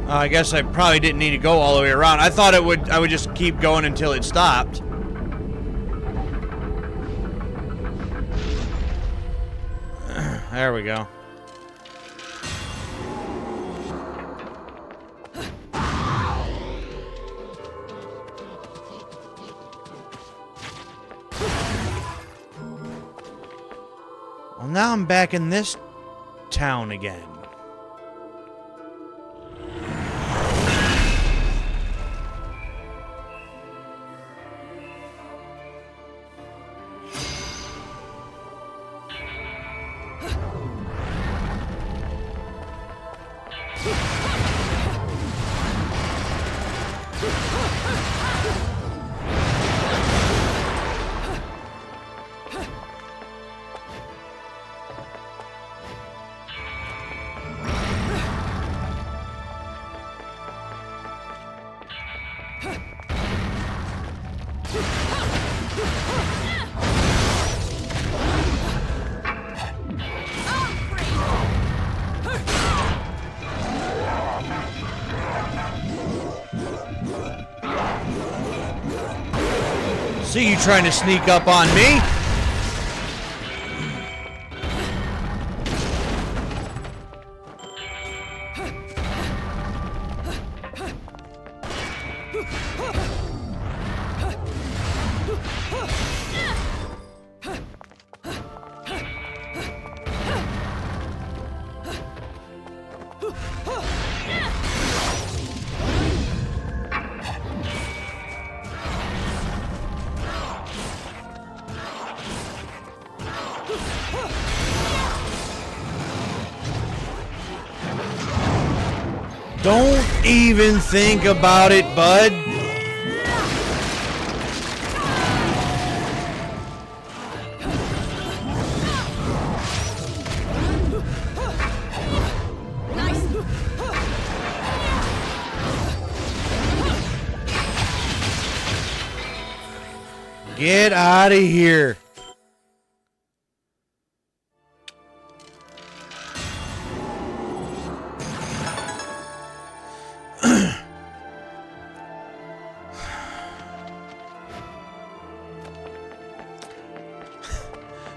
I guess I probably didn't need to go all the way around. I thought I would just keep going until it stopped. There we go. Well, now I'm back in this town again. See you trying to sneak up on me. Don't even think about it, bud. Get out of here.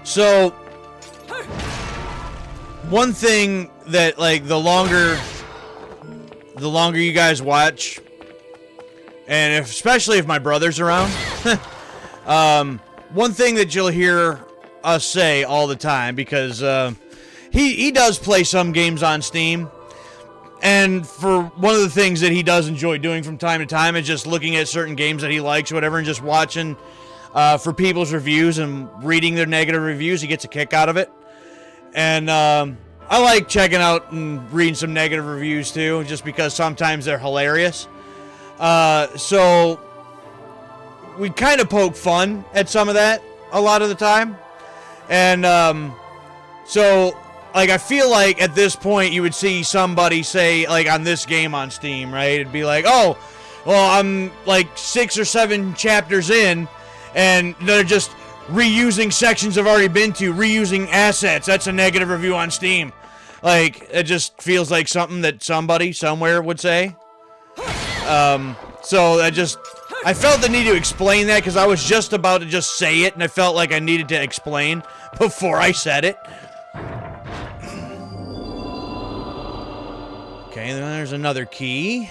So, one thing that, like, the longer you guys watch, and especially if my brother's around, one thing that you'll hear us say all the time, because he does play some games on Steam, and for one of the things that he does enjoy doing from time to time is just looking at certain games that he likes or whatever, and just watching for people's reviews and reading their negative reviews. He gets a kick out of it. And I like checking out and reading some negative reviews too, just because sometimes they're hilarious. So we kind of poke fun at some of that a lot of the time. And so, like, I feel like at this point you would see somebody say, like, on this game on Steam, right? It'd be like, oh, well, I'm like 6 or 7 chapters in, and they're just reusing sections I've already been to, reusing assets. That's a negative review on Steam. Like, it just feels like something that somebody somewhere would say. So I felt the need to explain that, because I was just about to just say it, and I felt like I needed to explain before I said it. Okay, then there's another key.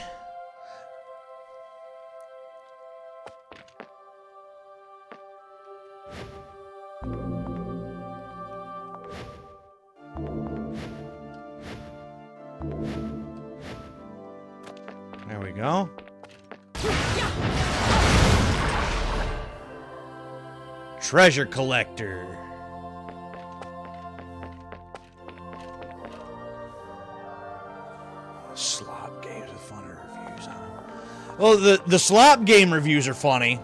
There we go. Treasure collector. Slop games with funny reviews, huh? Well, the slop game reviews are funny,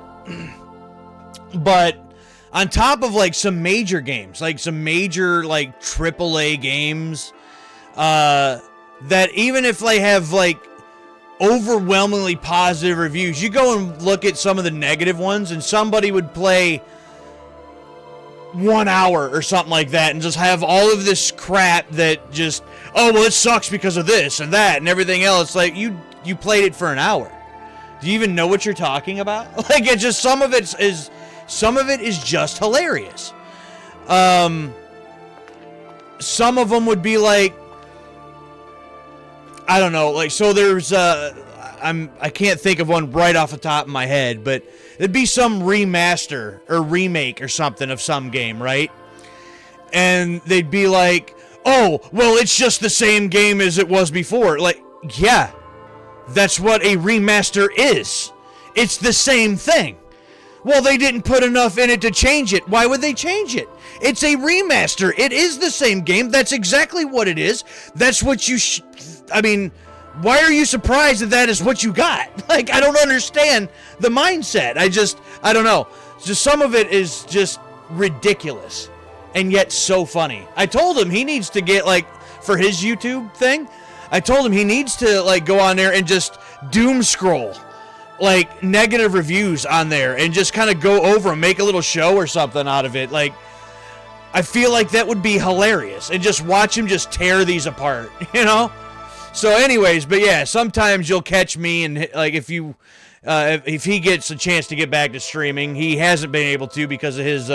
but on top of, like, some major games, like some major, like, AAA games, that even if they have, like, overwhelmingly positive reviews, you go and look at some of the negative ones, and somebody would play 1 hour or something like that and just have all of this crap that just, oh, well, it sucks because of this and that and everything else. Like, you played it for an hour. Do you even know what you're talking about? Like, it's just, some of it is just hilarious. Some of them would be like, I don't know, like, so there's I can't think of one right off the top of my head, but it'd be some remaster or remake or something of some game, right? and they'd be like, oh, well, it's just the same game as it was before. Like, yeah, that's what a remaster is. It's the same thing. Well, they didn't put enough in it to change it. Why would they change it? It's a remaster. It is the same game. That's exactly what it is. That's what you I mean, why are you surprised that that is what you got? Like, I don't understand the mindset. I don't know. Just some of it is just ridiculous and yet so funny. I told him he needs to get, like, for his YouTube thing, I told him he needs to, like, go on there and just doom scroll, like, negative reviews on there and just kind of go over and make a little show or something out of it. Like, I feel like that would be hilarious, and just watch him just tear these apart, you know? So anyways, but yeah, sometimes you'll catch me, and like if he gets a chance to get back to streaming, he hasn't been able to because of his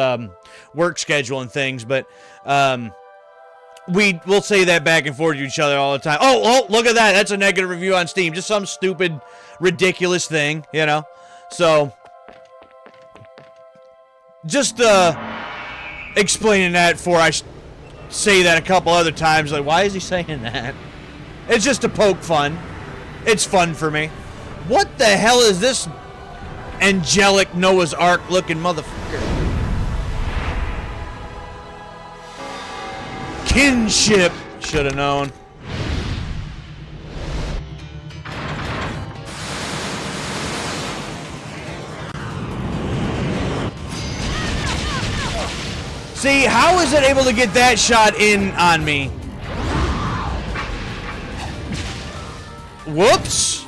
work schedule and things, but we'll say that back and forth to each other all the time. Oh, look at that. That's a negative review on Steam. Just some stupid, ridiculous thing, you know? So, just explaining that before I say that a couple other times. Like, why is he saying that? It's just to poke fun. It's fun for me. What the hell is this angelic Noah's Ark looking motherfucker? Kinship. Should have known. See, how is it able to get that shot in on me? Whoops.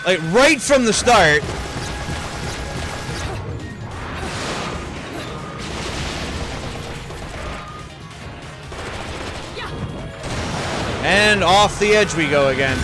Like, right from the start. And off the edge we go again.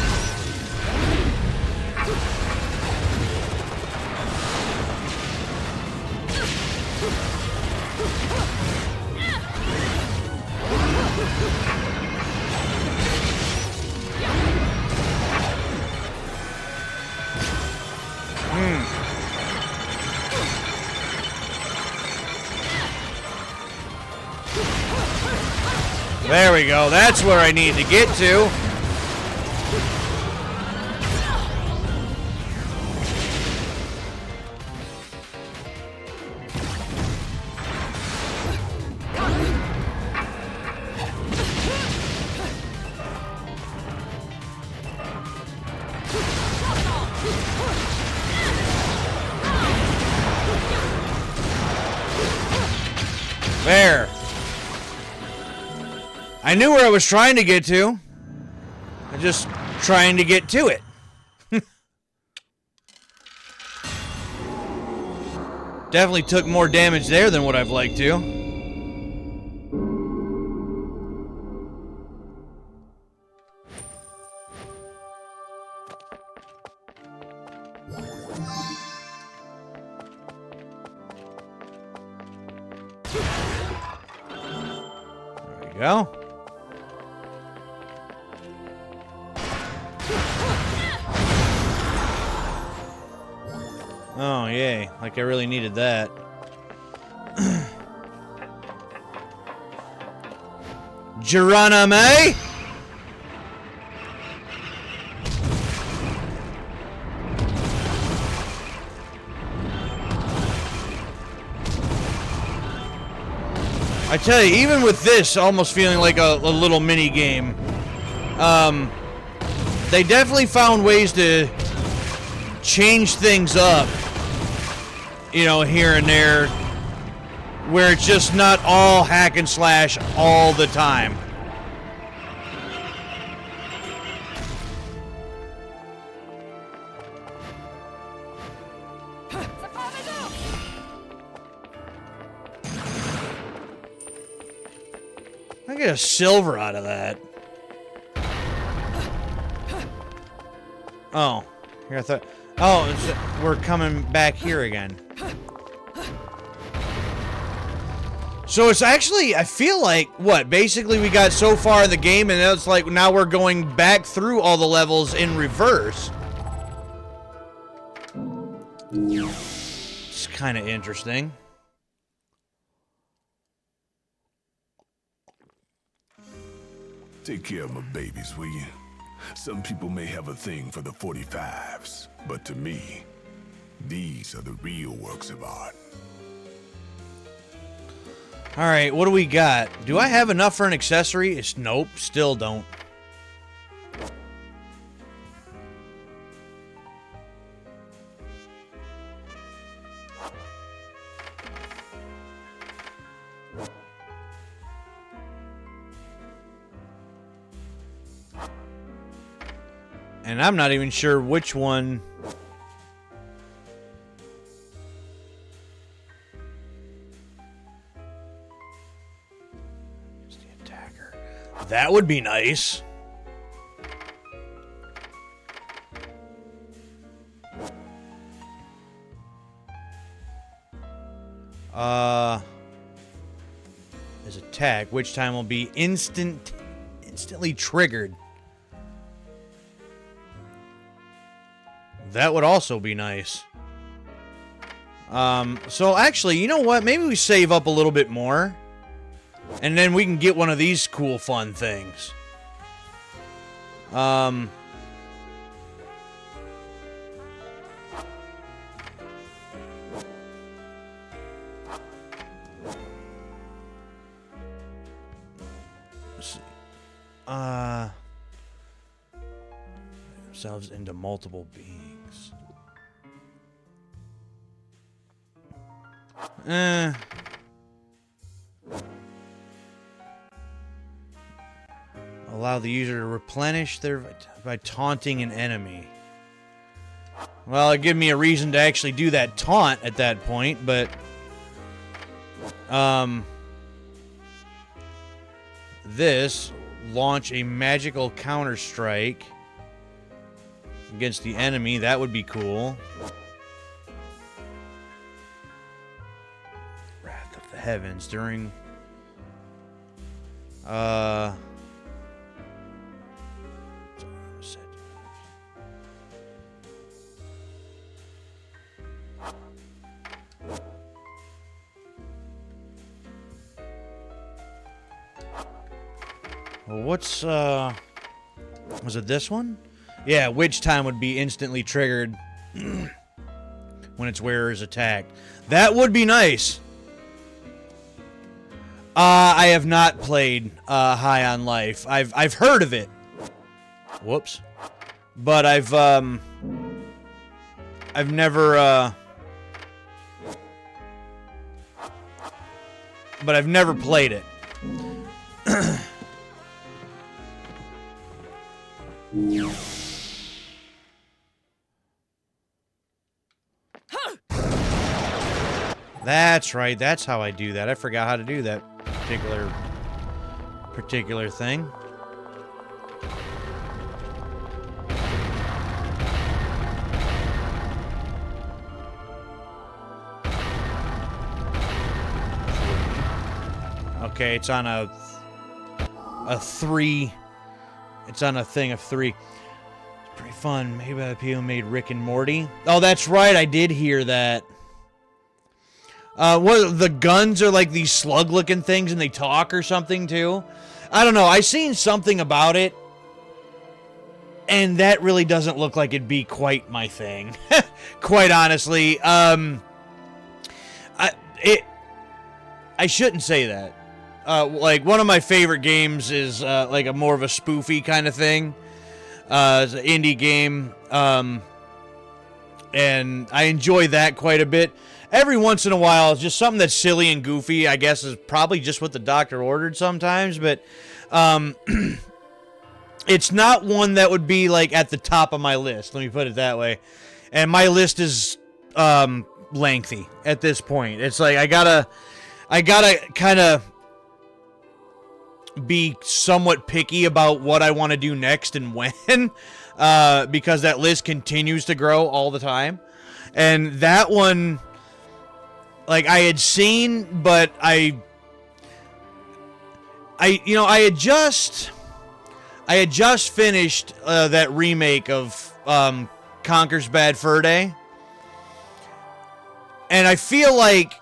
There we go. That's where I need to get to. There. I knew where I was trying to get to. I'm just trying to get to it. Definitely took more damage there than what I've liked to. There we go. Oh, yay. Like I really needed that. Geronimo! I tell you, even with this almost feeling like a little mini game, they definitely found ways to change things up, you know, here and there, where it's just not all hack and slash all the time. I get a silver out of that. Oh, here I thought. Oh, we're coming back here again. So it's actually, I feel like, what, basically we got so far in the game and it's like now we're going back through all the levels in reverse. It's kind of interesting. Take care of my babies, will you? Some people may have a thing for the 45s, but to me, these are the real works of art. All right, what do we got? Do I have enough for an accessory? Nope, still don't. And I'm not even sure which one. It's the attacker. That would be nice. His attack, which time will be instantly triggered. That would also be nice. So actually, you know what? Maybe we save up a little bit more. And then we can get one of these cool, fun things. Let's see. Themselves into multiple beings. Allow the user to replenish their by taunting an enemy. Well, it give me a reason to actually do that taunt at that point, but this launch a magical counter strike against the enemy. That would be cool. Wrath of the Heavens during what's was it this one? Yeah, which time would be instantly triggered when its wearer is attacked. That would be nice. I have not played High on Life. I've heard of it. Whoops. But I've never but I've never played it. That's right. That's how I do that. I forgot how to do that particular thing. Okay, it's on a 3. It's on a thing of 3. It's pretty fun. Maybe the people who made Rick and Morty. Oh, that's right. I did hear that. What, the guns are like these slug-looking things and they talk or something too? I don't know. I seen something about it, and that really doesn't look like it'd be quite my thing. Quite honestly. I shouldn't say that. Like, one of my favorite games is like a more of a spoofy kind of thing. It's an indie game. And I enjoy that quite a bit. Every once in a while, it's just something that's silly and goofy, I guess, is probably just what the doctor ordered sometimes, but it's not one that would be, like, at the top of my list, let me put it that way. And my list is lengthy at this point. It's like, I gotta kind of be somewhat picky about what I want to do next and when, because that list continues to grow all the time. And that one, like, I had seen, but I had just finished that remake of Conker's Bad Fur Day, and I feel like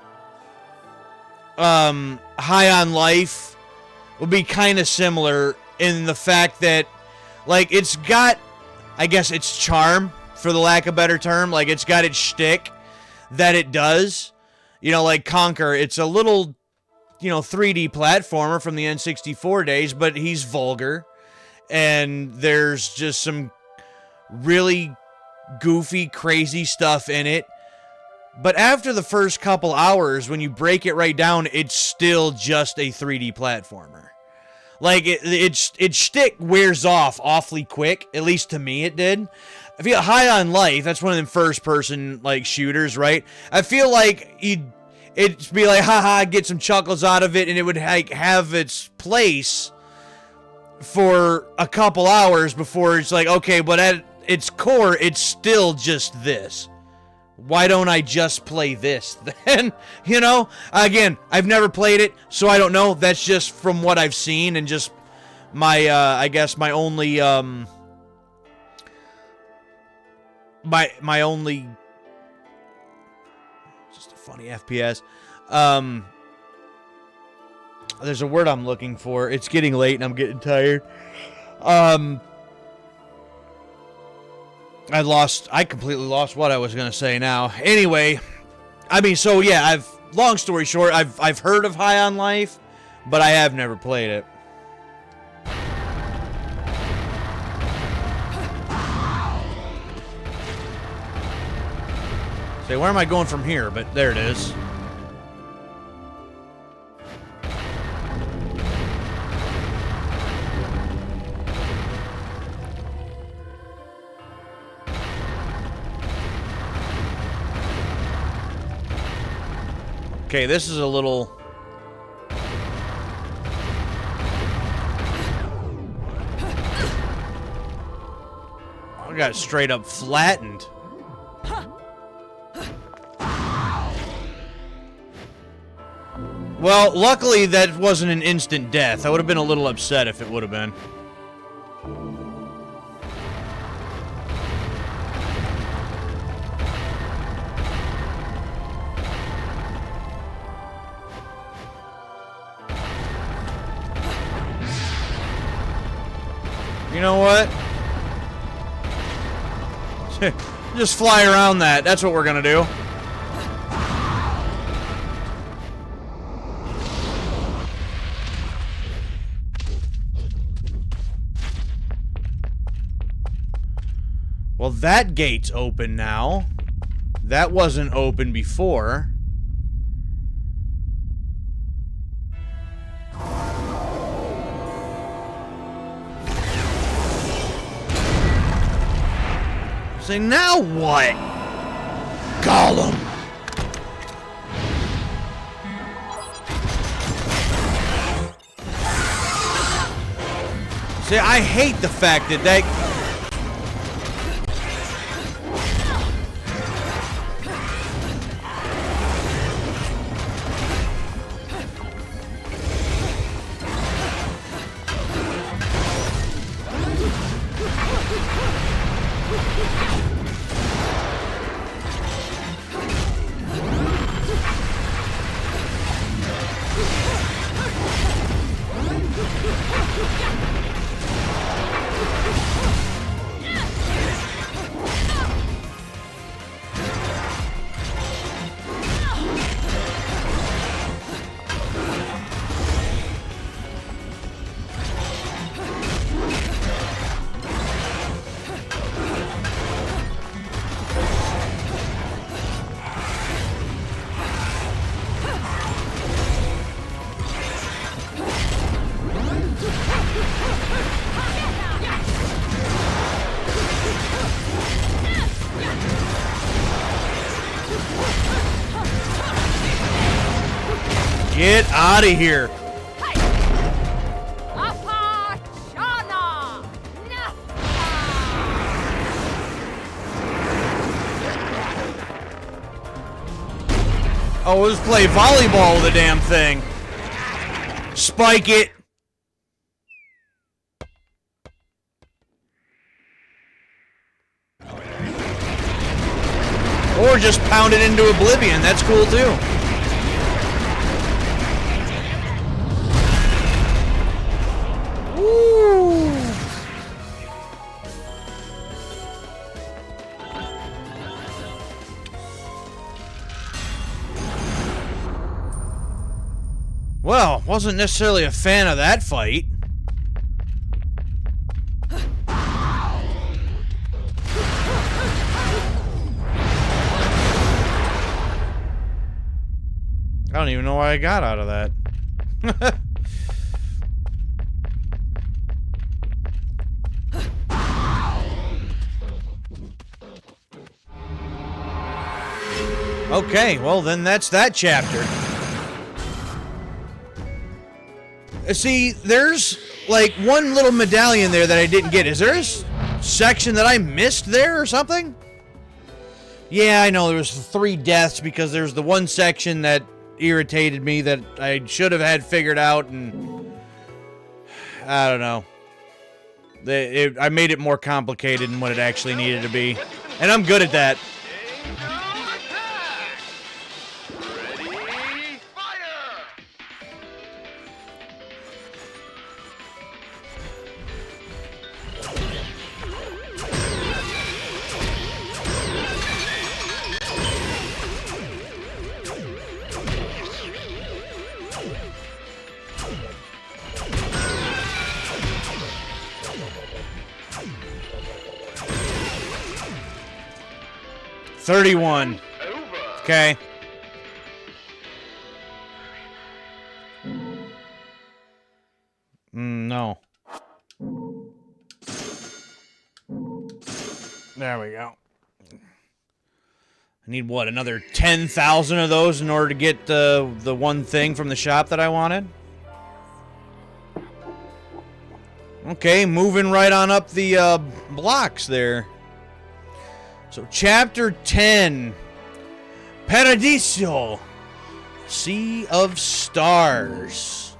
High on Life would be kind of similar in the fact that, like, it's got, I guess, its charm, for the lack of a better term. Like, it's got its shtick that it does. You know, like Conker, it's a little, you know, 3D platformer from the N64 days, but he's vulgar. And there's just some really goofy, crazy stuff in it. But after the first couple hours, when you break it right down, it's still just a 3D platformer. Like, its shtick wears off awfully quick. At least to me, it did. I feel High on Life, that's one of them first-person, like, shooters, right? I feel like it'd be like, haha, get some chuckles out of it, and it would, like, have its place for a couple hours before it's like, okay, but at its core, it's still just this. Why don't I just play this then? You know? Again, I've never played it, so I don't know. That's just from what I've seen and just my, I guess, my only, my only, just a funny FPS. There's a word I'm looking for. It's getting late and I'm getting tired. I completely lost what I was going to say now. Anyway, I mean, so yeah, long story short, I've heard of High on Life, but I have never played it. Say, where am I going from here? But there it is. Okay, this is a little... I got straight up flattened. Well, luckily that wasn't an instant death. I would have been a little upset if it would have been. You know what? Just fly around that. That's what we're gonna do. Well, that gate's open now. That wasn't open before. Say, now what? Gollum! See, I hate the fact that get out of here. Oh, let's play volleyball with the damn thing. Spike it. Or just pound it into oblivion. That's cool too. Woo! Wasn't necessarily a fan of that fight. I don't even know what I got out of that. Okay, well then that's that chapter. See, there's like one little medallion there that I didn't get. Is there a section that I missed there or something? Yeah, I know there was 3 deaths because there's the one section that irritated me that I should have had figured out, and I don't know. I made it more complicated than what it actually needed to be, and I'm good at that. Ready, fire! 31. Okay. No. There we go. I need, what, another 10,000 of those in order to get the one thing from the shop that I wanted? Okay, moving right on up the blocks there. So, Chapter 10. Paradiso. Sea of Stars.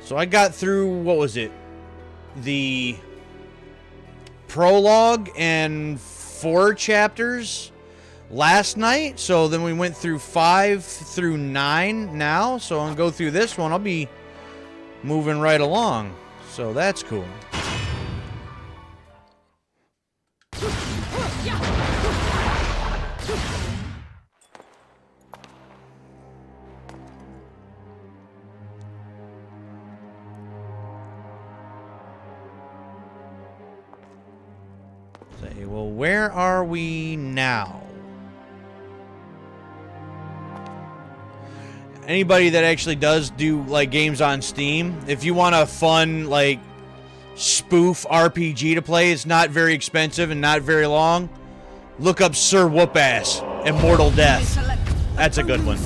So I got through, what was it? The prologue and 4 chapters last night. So then we went through 5 through 9 now. So I'm going to go through this one. I'll be moving right along. So that's cool. Say, well, where are we now? Anybody that actually does do, like, games on Steam, if you want a fun, like, spoof RPG to play, it's not very expensive and not very long, look up Sir Whoop-Ass, Immortal Death. That's a good one.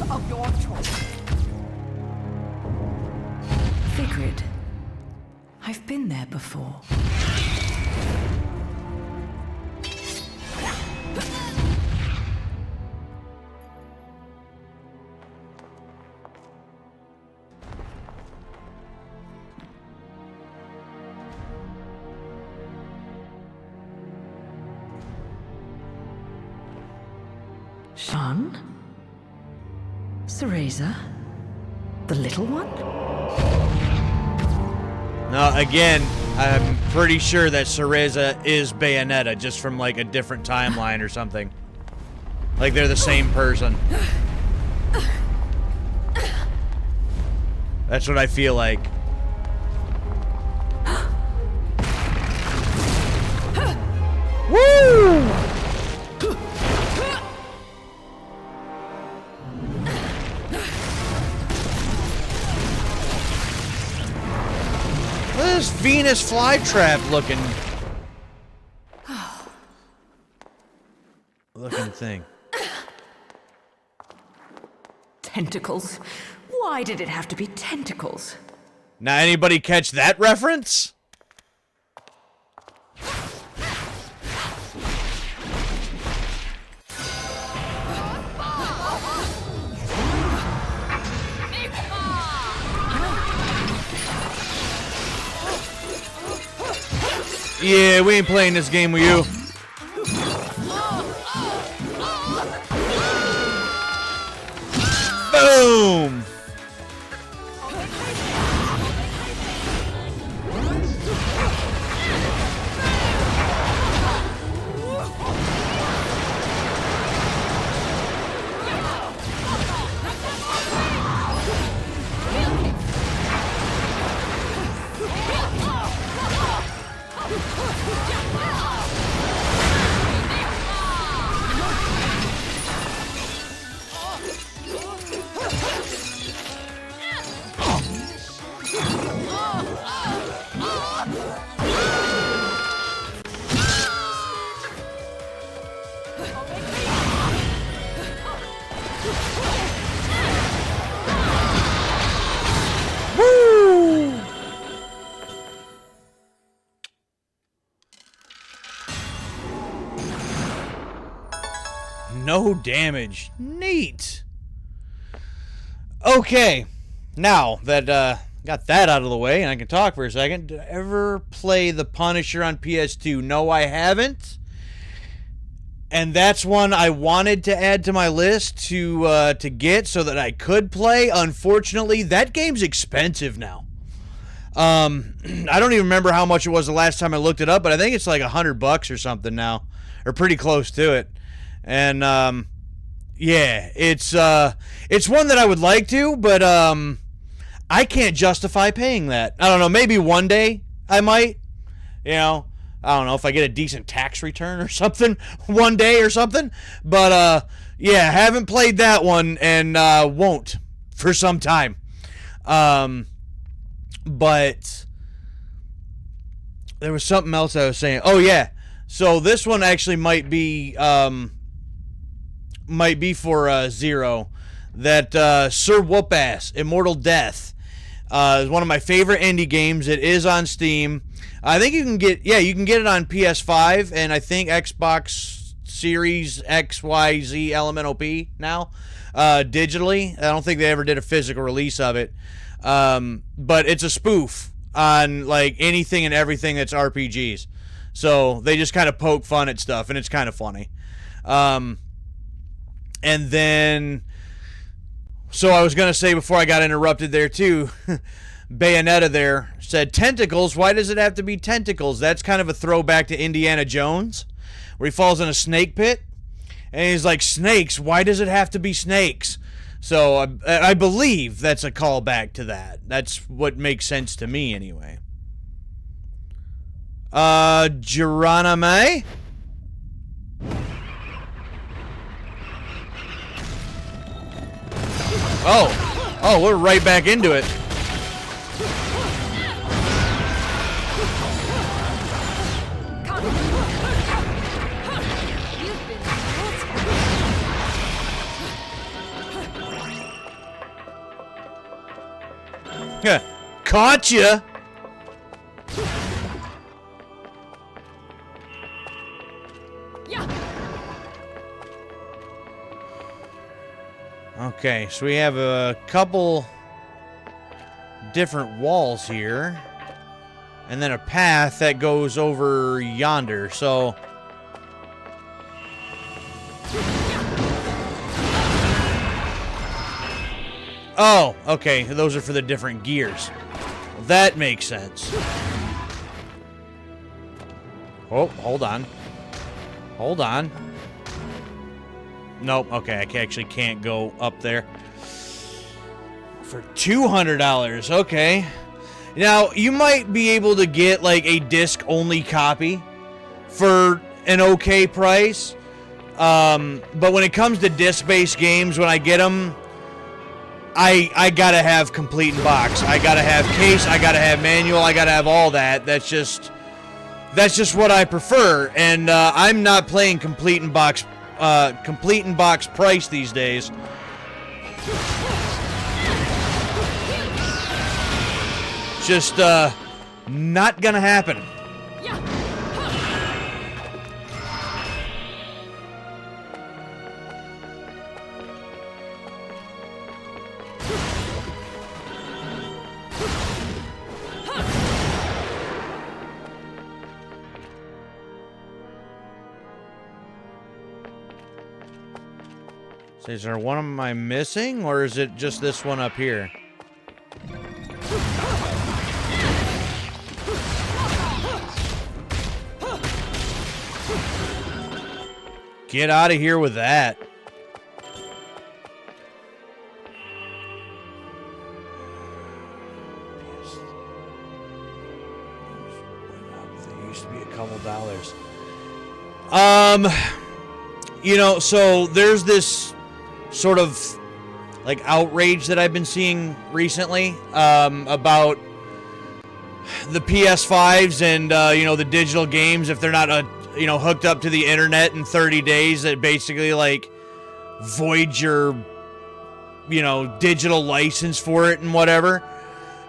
Sigrid, I've been there before. Sean? Cereza? The little one? Now, again, I'm pretty sure that Cereza is Bayonetta, just from, like, a different timeline or something. Like, they're the same person. That's what I feel like. Woo! Look at this Venus flytrap looking thing. Tentacles? Why did it have to be tentacles? Now, anybody catch that reference? Yeah, we ain't playing this game with you. Boom! Woo! No damage. Neat. Okay. Now that got that out of the way and I can talk for a second, did I ever play The Punisher on PS2? No, I haven't. And that's one I wanted to add to my list to get so that I could play. Unfortunately, that game's expensive now. I don't even remember how much it was the last time I looked it up, but I think it's like $100 or something now, or pretty close to it. And yeah, it's one that I would like to, but I can't justify paying that. I don't know, maybe one day I might, you know. I don't know if I get a decent tax return or something one day or something. But, yeah, haven't played that one and won't for some time. But there was something else I was saying. Oh, yeah. So this one actually might be for Zero. That Sir Whoop-Ass, Immortal Death, is one of my favorite indie games. It is on Steam. I think you can get it on PS5 and I think Xbox Series XYZ Elemental P now, digitally. I don't think they ever did a physical release of it. But it's a spoof on like anything and everything that's RPGs. So they just kind of poke fun at stuff and it's kind of funny. And then, so I was going to say before I got interrupted there too, Bayonetta there said, tentacles, why does it have to be tentacles? That's kind of a throwback to Indiana Jones, where he falls in a snake pit, and he's like, snakes, why does it have to be snakes? So I believe that's a callback to that. That's what makes sense to me anyway. Geronimo? Oh, we're right back into it. Caught ya! Okay, so we have a couple different walls here, and then a path that goes over yonder, so... Oh, okay, those are for the different gears. Well, that makes sense. Oh, hold on. Hold on. Nope, okay, I actually can't go up there. For $200, okay. Now, you might be able to get, like, a disc-only copy for an okay price. But when it comes to disc-based games, when I get them, I gotta have complete in box. I gotta have case, I gotta have manual, I gotta have all that. That's just what I prefer. And I'm not playing complete in box price these days. Just not gonna happen. So is there one am I missing, or is it just this one up here? Get out of here with that. There used to be a couple dollars. You know, so there's this sort of like outrage that I've been seeing recently about the PS5s and you know, the digital games, if they're not you know, hooked up to the internet in 30 days that basically, like, void your, you know, digital license for it and whatever,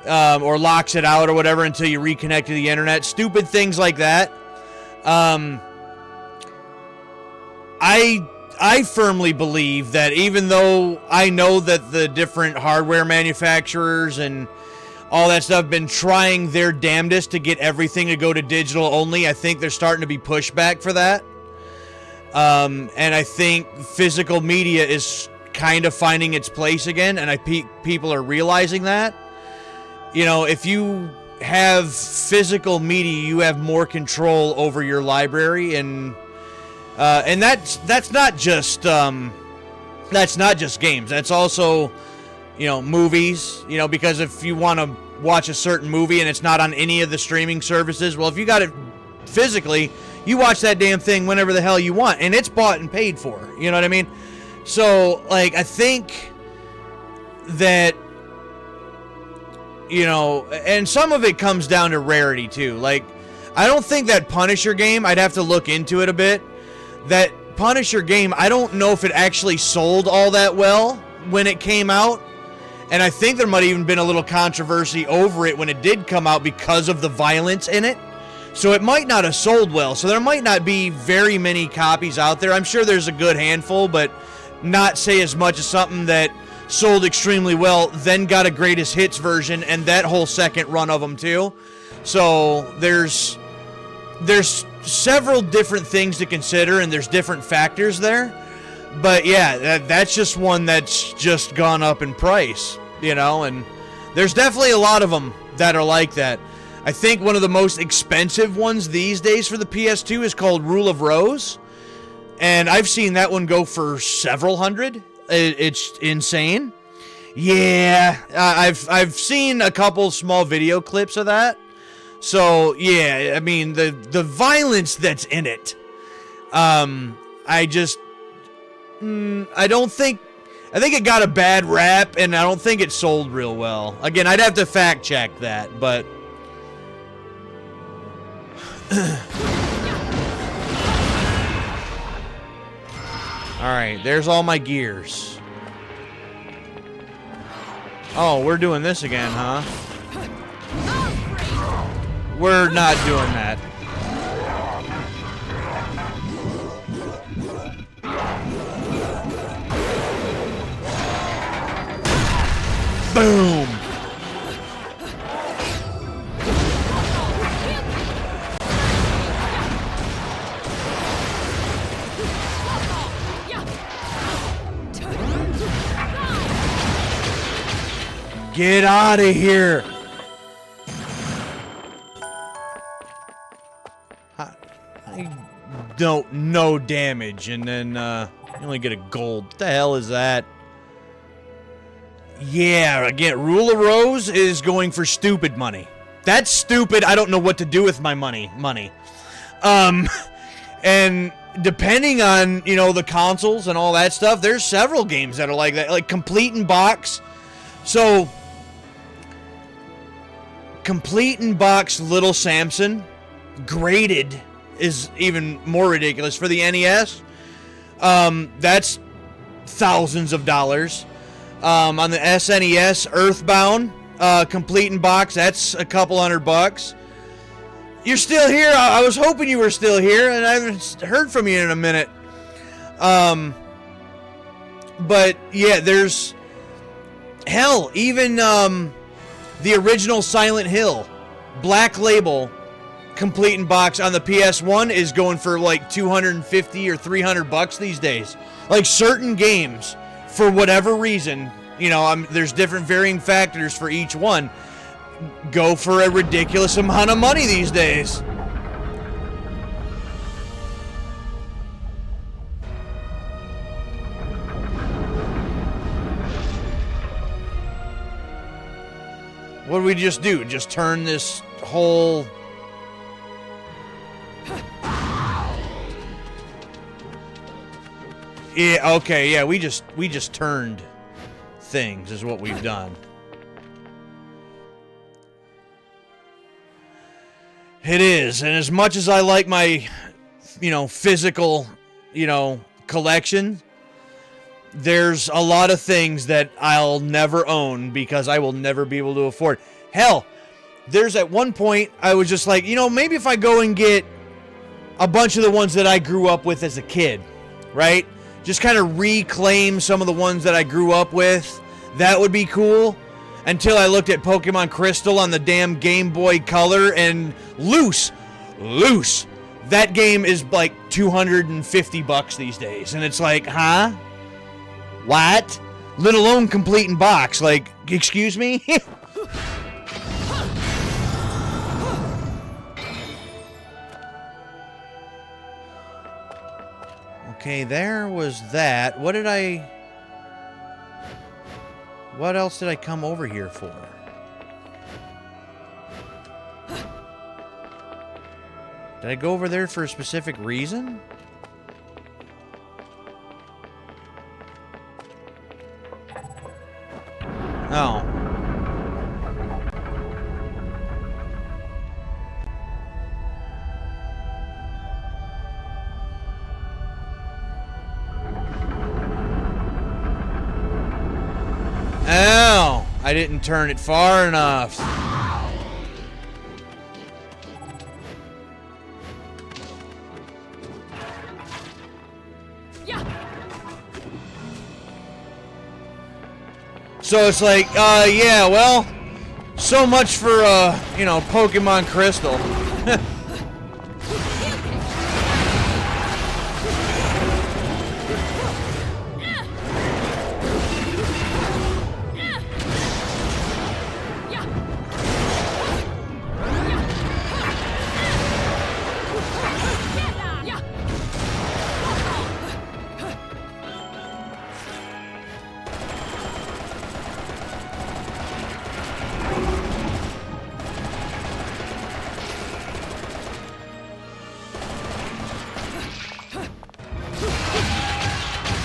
or locks it out or whatever until you reconnect to the internet. Stupid things like that. I firmly believe that even though I know that the different hardware manufacturers and all that stuff have been trying their damnedest to get everything to go to digital only, I think there's starting to be pushback for that. And I think physical media is kind of finding its place again, and people are realizing that. You know, if you have physical media, you have more control over your library, and that's not just games. That's also, you know, movies. You know, because if you want to watch a certain movie and it's not on any of the streaming services, well, if you got it physically, you watch that damn thing whenever the hell you want, and it's bought and paid for. You know what I mean? So, like, I think that, you know, and some of it comes down to rarity too. Like, I don't think that Punisher game, I'd have to look into it a bit. That Punisher game, I don't know if it actually sold all that well when it came out. And I think there might have even been a little controversy over it when it did come out because of the violence in it. So it might not have sold well. So there might not be very many copies out there. I'm sure there's a good handful, but not say as much as something that sold extremely well, then got a greatest hits version and that whole second run of them too. So there's several different things to consider, and there's different factors there. But yeah, that's just one that's just gone up in price, you know, and there's definitely a lot of them that are like that. I think one of the most expensive ones these days for the PS2 is called Rule of Rose, and I've seen that one go for several hundred. It's insane. Yeah, I've seen a couple small video clips of that. So yeah, I mean the violence that's in it. I think it got a bad rap, and I don't think it sold real well. Again, I'd have to fact check that, but alright, there's all my gears. Oh, we're doing this again, huh? We're not doing that. Boom! Get out of here! I don't no damage, and then you only get a gold. What the hell is that? Yeah, again, Rule of Rose is going for stupid money. That's stupid. I don't know what to do with my money. And depending on, you know, the consoles and all that stuff, there's several games that are like that, like Complete in Box. So, Complete in Box Little Samson, graded, is even more ridiculous. For the NES, that's thousands of dollars. On the SNES, Earthbound, Complete in Box, that's a couple $100. You're still here? I was hoping you were still here, and I haven't heard from you in a minute. But yeah, there's, hell, even the original Silent Hill, Black Label, Complete in Box on the PS1 is going for like $250 or $300 these days. Like, certain games, for whatever reason, you know, there's different varying factors for each one, go for a ridiculous amount of money these days. What did we just do? Just turn this whole... Yeah, okay, yeah, we just turned things is what we've done. It is, and as much as I like my physical, collection, there's a lot of things that I'll never own because I will never be able to afford. Hell, there's at one point I was just like, maybe if I go and get a bunch of the ones that I grew up with as a kid, right? Just kind of reclaim some of the ones that I grew up with. That would be cool. Until I looked at Pokemon Crystal on the damn Game Boy Color and loose. That game is like $250 these days. And it's like, huh? What? Let alone complete in box. Like, excuse me? Okay, there was that. What else did I come over here for? Did I go over there for a specific reason? Oh. Oh, I didn't turn it far enough. So it's like, yeah, well, so much for, Pokemon Crystal.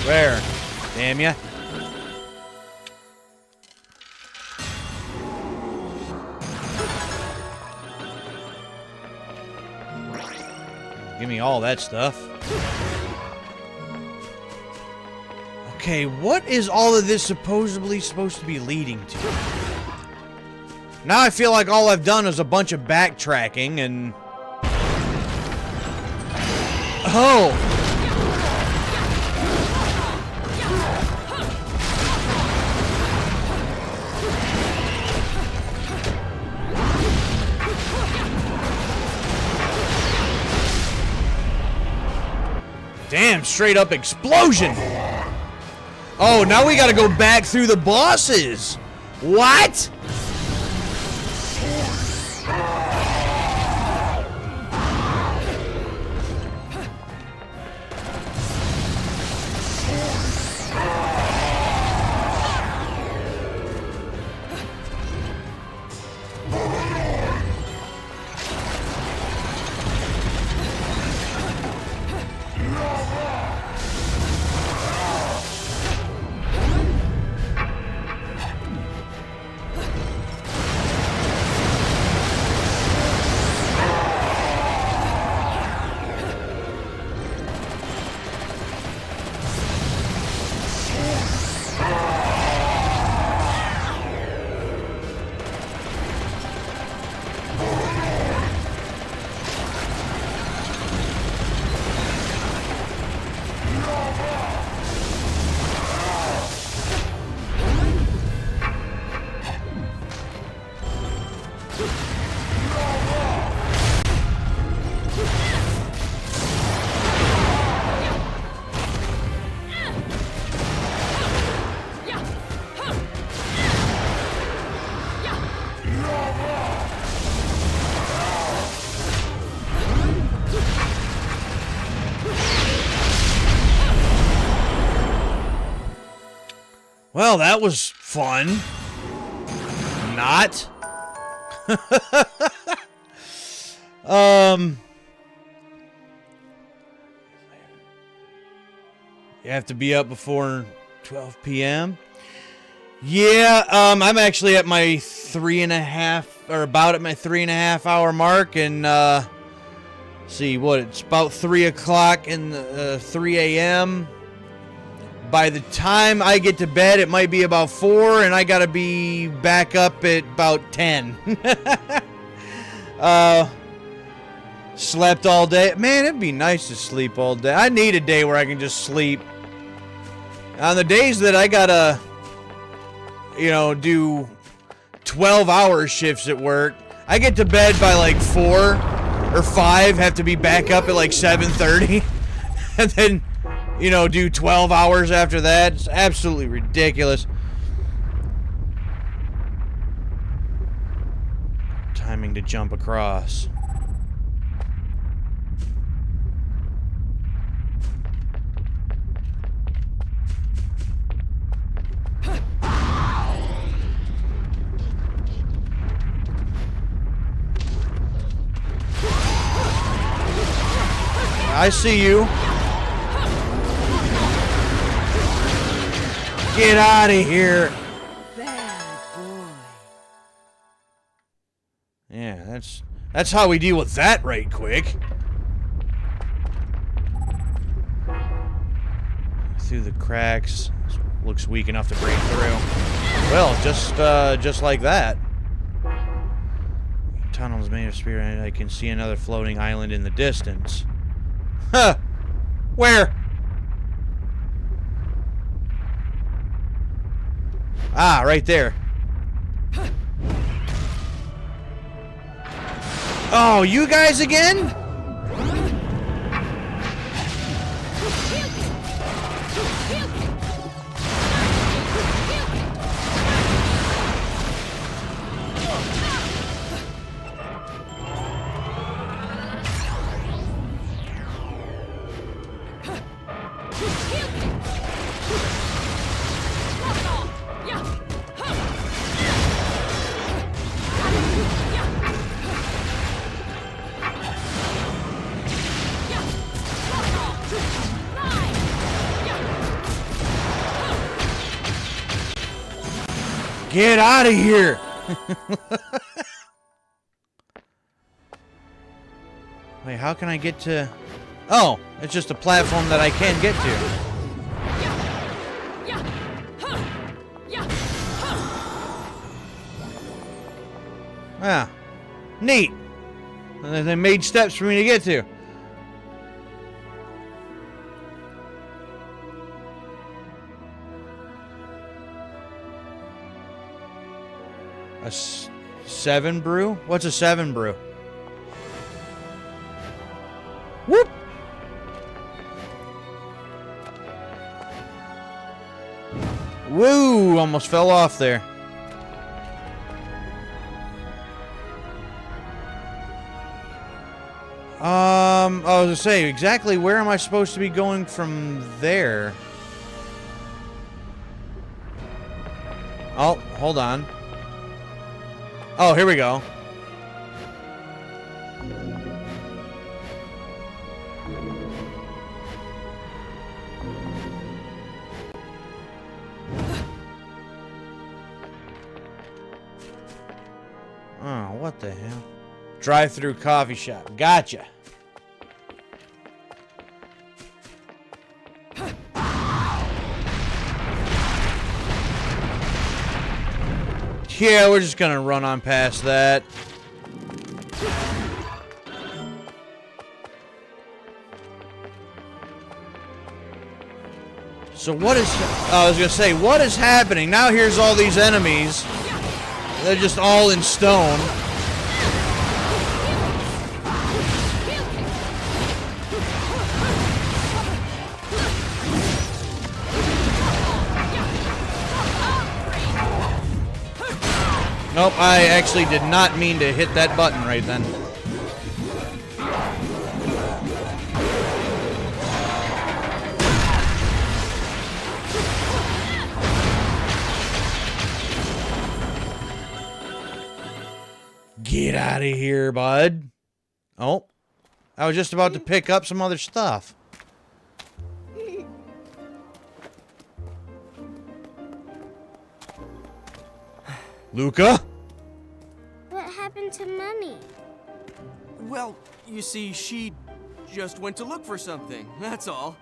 Where? Damn ya. Give me all that stuff. Okay, what is all of this supposedly supposed to be leading to? Now I feel like all I've done is a bunch of backtracking and... Oh! Damn, straight up explosion! Oh, now we gotta go back through the bosses! What? Well, that was fun. Not. You have to be up before 12 p.m. Yeah, I'm actually at my 3.5, or about at my 3.5 hour mark, and See what? It's about 3 o'clock in the 3 a.m. By the time I get to bed, it might be about 4, and I gotta be back up at about 10. Slept all day. Man, it'd be nice to sleep all day. I need a day where I can just sleep. On the days that I gotta, you know, do 12-hour shifts at work, I get to bed by like 4 or 5, have to be back up at like 7:30, and then, you know, do 12 hours after that. It's absolutely ridiculous. Timing to jump across. I see you. Get out of here. Bad boy. Yeah, that's how we deal with that right quick. Through the cracks. Looks weak enough to break through. Well, just like that. Tunnels made of spirit. I can see another floating island in the distance. Huh. Where? Ah, right there. Oh, you guys again? Get out of here! Wait, how can I get to... Oh, it's just a platform that I can get to. Ah, neat. And they made steps for me to get to. A 7 brew? What's a 7 brew? Whoop! Woo! Almost fell off there. I was gonna say, exactly where am I supposed to be going from there? Oh, hold on. Oh, here we go. Oh, what the hell? Drive-through coffee shop. Gotcha. Yeah, we're just gonna run on past that. So what is... I was gonna say, what is happening? Now here's all these enemies. They're just all in stone. Nope, I actually did not mean to hit that button right then. Get out of here, bud. Oh, I was just about to pick up some other stuff. Luca? What happened to Mummy? Well, you see, she just went to look for something, that's all.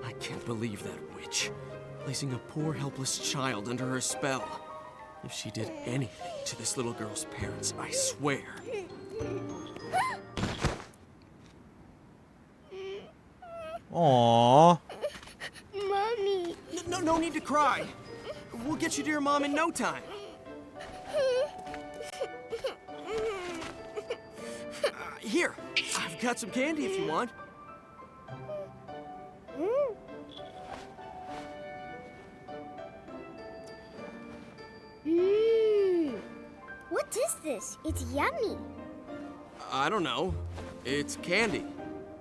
I can't believe that witch, placing a poor helpless child under her spell. If she did anything to this little girl's parents, I swear. Aww. Mommy. No need to cry. We'll get you to your mom in no time. Here, I've got some candy if you want. What is this? It's yummy. I don't know. It's candy.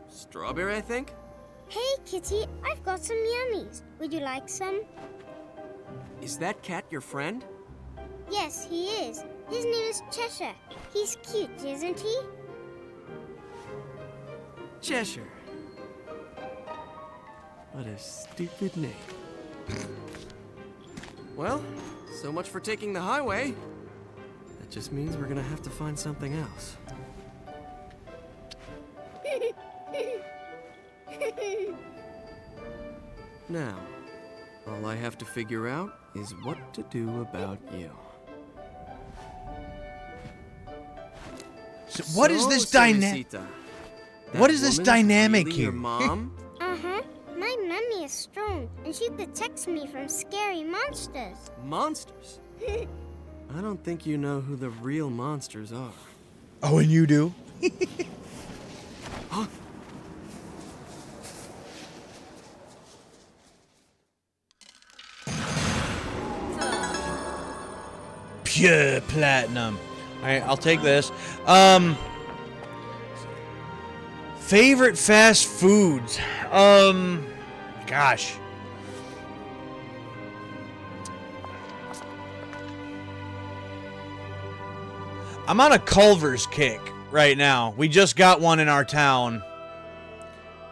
Strawberry, I think? Hey, Kitty, I've got some yummies. Would you like some? Is that cat your friend? Yes, he is. His name is Cheshire. He's cute, isn't he? Cheshire. What a stupid name. Well, so much for taking the highway. That just means we're gonna have to find something else. Now, all I have to figure out is what to do about you. So what is this dynamic? Cerecita, What that is this woman's dynamic really here? Your mom? Uh-huh. My mummy is strong, and she protects me from scary monsters. Monsters? I don't think you know who the real monsters are. Oh, and you do? Huh? Pure platinum. All right, I'll take this. Favorite fast foods. Gosh. I'm on a Culver's kick right now. We just got one in our town.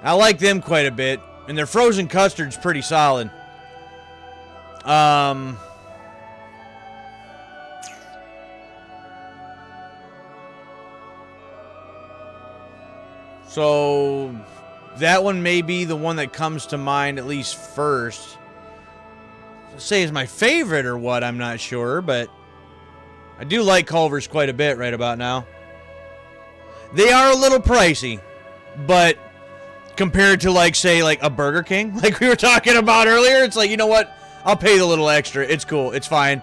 I like them quite a bit, and their frozen custard's pretty solid. So that one may be the one that comes to mind at least first. Say is my favorite or what, I'm not sure, but I do like Culver's quite a bit right about now. They are a little pricey, but compared to like say like a Burger King, like we were talking about earlier, it's like, you know what? I'll pay the little extra. It's cool. It's fine.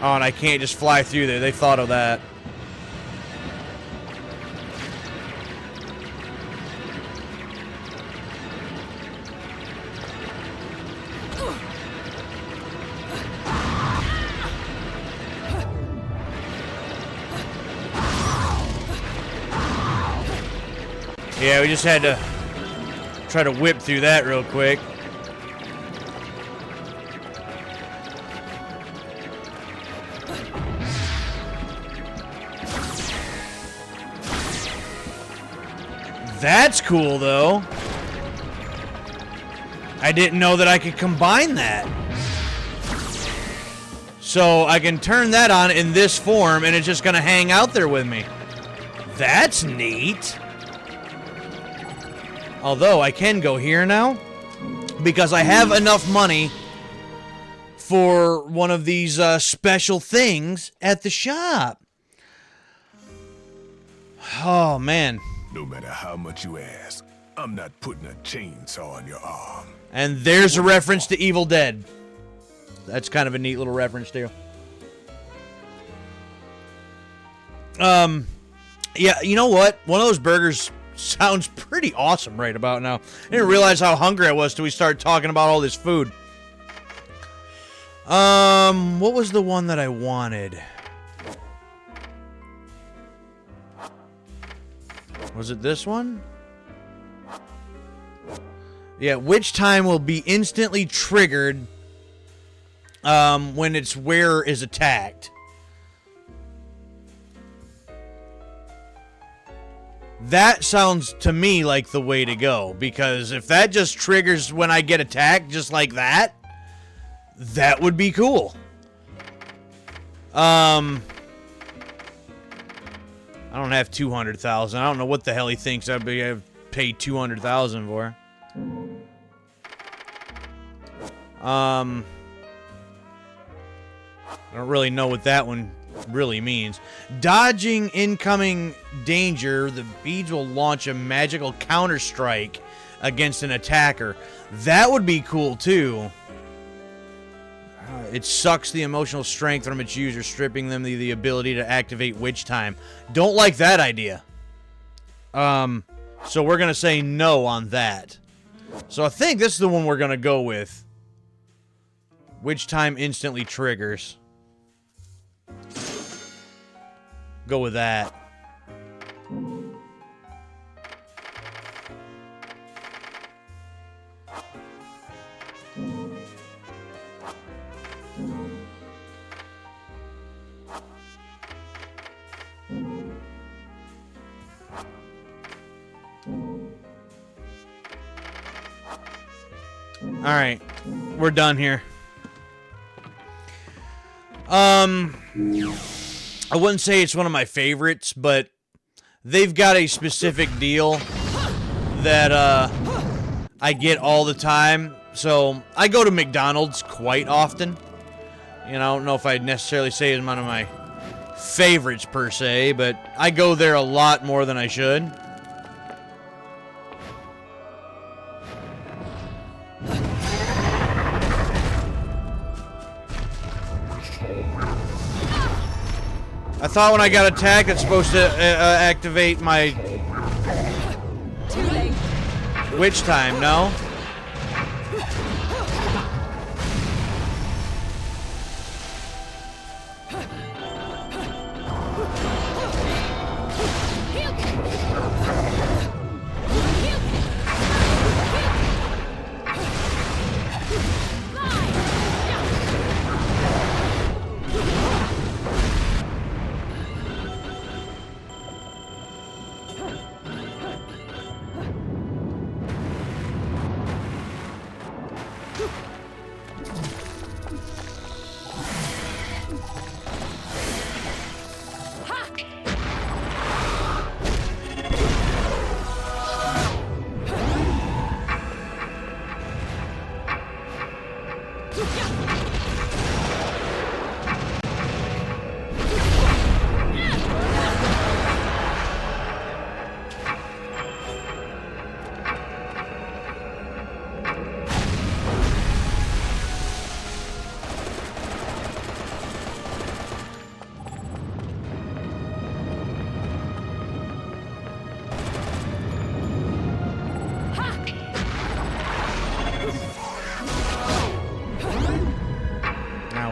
Oh, and I can't just fly through there. They thought of that. Yeah, we just had to try to whip through that real quick. That's cool, though. I didn't know that I could combine that. So I can turn that on in this form, and it's just going to hang out there with me. That's neat. Although, I can go here now, because I have enough money for one of these special things at the shop. Oh, man. No matter how much you ask, I'm not putting a chainsaw on your arm. And there's a reference to Evil Dead. That's kind of a neat little reference, too. Yeah, you know what? One of those burgers sounds pretty awesome right about now. I didn't realize how hungry I was till we started talking about all this food. What was the one that I wanted? Was it this one? Yeah, which time will be instantly triggered when its wearer is attacked. That sounds to me like the way to go, because if that just triggers when I get attacked just like that, that would be cool. I don't have 200,000. I don't know what the hell he thinks I'd pay 200,000 for. I don't really know what that one really means. Dodging incoming danger, the beads will launch a magical counter-strike against an attacker. That would be cool, too. It sucks the emotional strength from its user, stripping them the ability to activate Witch Time. Don't like that idea. So we're going to say no on that. So I think this is the one we're going to go with. Witch Time instantly triggers. Go with that. All right, we're done here. I wouldn't say it's one of my favorites, but they've got a specific deal that I get all the time. So I go to McDonald's quite often. You know, I don't know if I'd necessarily say it's one of my favorites per se, but I go there a lot more than I should. I thought when I got attacked, it's supposed to activate my Witch Time, no?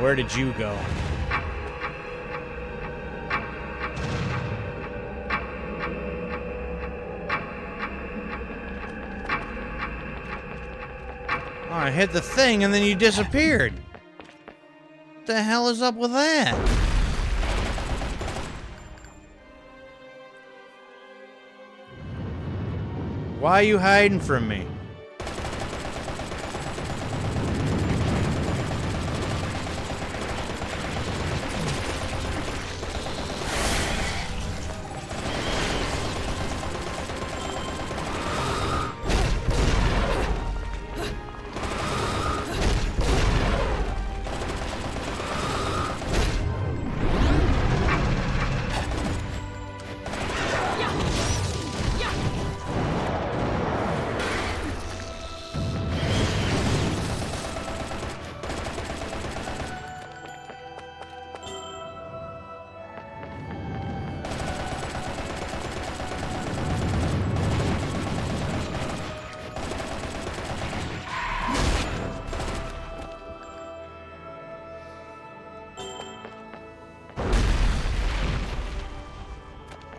Where did you go? Oh, I hit the thing and then you disappeared. What the hell is up with that? Why are you hiding from me?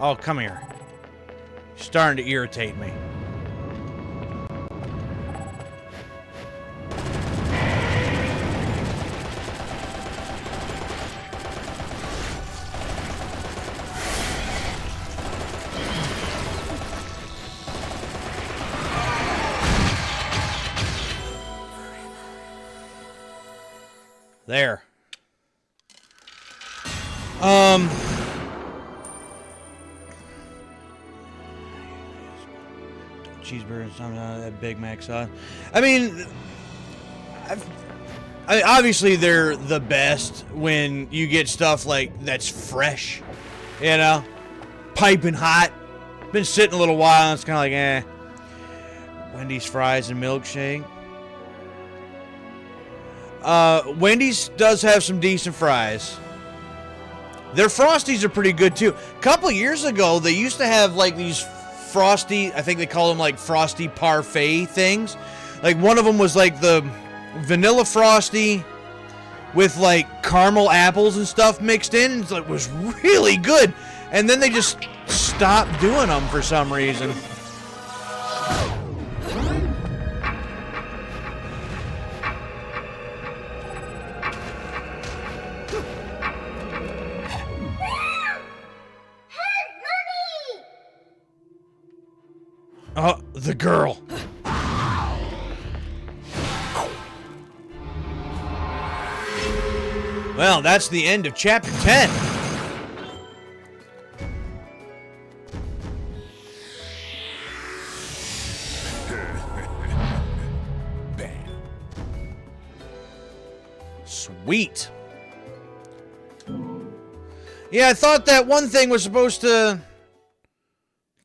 Oh, come here. You're starting to irritate me. There. Cheeseburger and something, that Big Mac sauce. I mean, obviously they're the best when you get stuff like that's fresh, you know, piping hot. Been sitting a little while, and it's kind of like, eh. Wendy's fries and milkshake. Wendy's does have some decent fries. Their Frosties are pretty good too. A couple years ago, they used to have like these Frosty, I think they call them like Frosty Parfait things. Like one of them was like the vanilla Frosty with like caramel apples and stuff mixed in. It's like, it was really good. And then they just stopped doing them for some reason. The girl. Well, that's the end of chapter 10. Bam. Sweet. Yeah, I thought that one thing was supposed to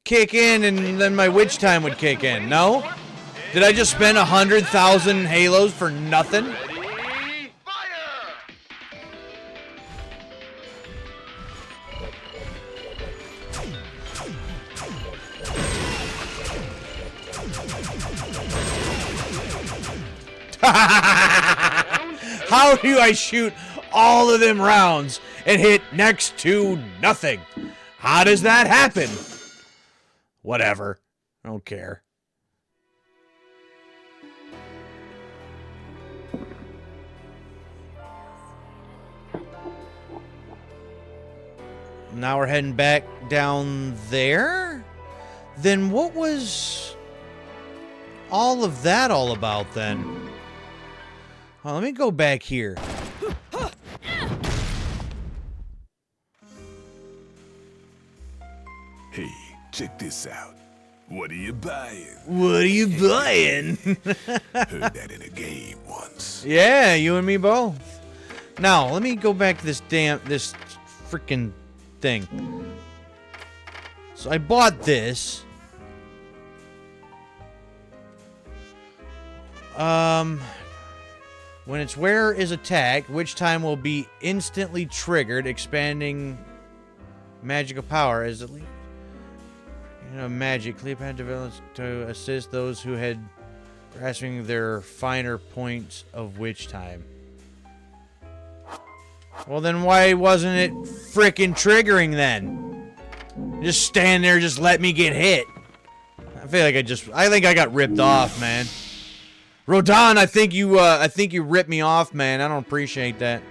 kick in and then my witch time would kick in. No? Did I just spend 100,000 halos for nothing? Ready, How do I shoot all of them rounds and hit next to nothing? How does that happen? Whatever. I don't care. Now we're heading back down there? Then what was all of that all about then? Well, let me go back here. Hey, check this out. What are you buying? What are you buying? Heard that in a game once. Yeah, you and me both. Now, let me go back to this freaking thing. So I bought this. When its wearer is attacked, which time will be instantly triggered, expanding magical power as it leaves. Magic. Cleopatra develops to assist those who had grasping their finer points of witch time. Well, then why wasn't it frickin' triggering then? Just stand there, just let me get hit. I feel like I think I got ripped off, man. Rodan, I think you ripped me off, man. I don't appreciate that.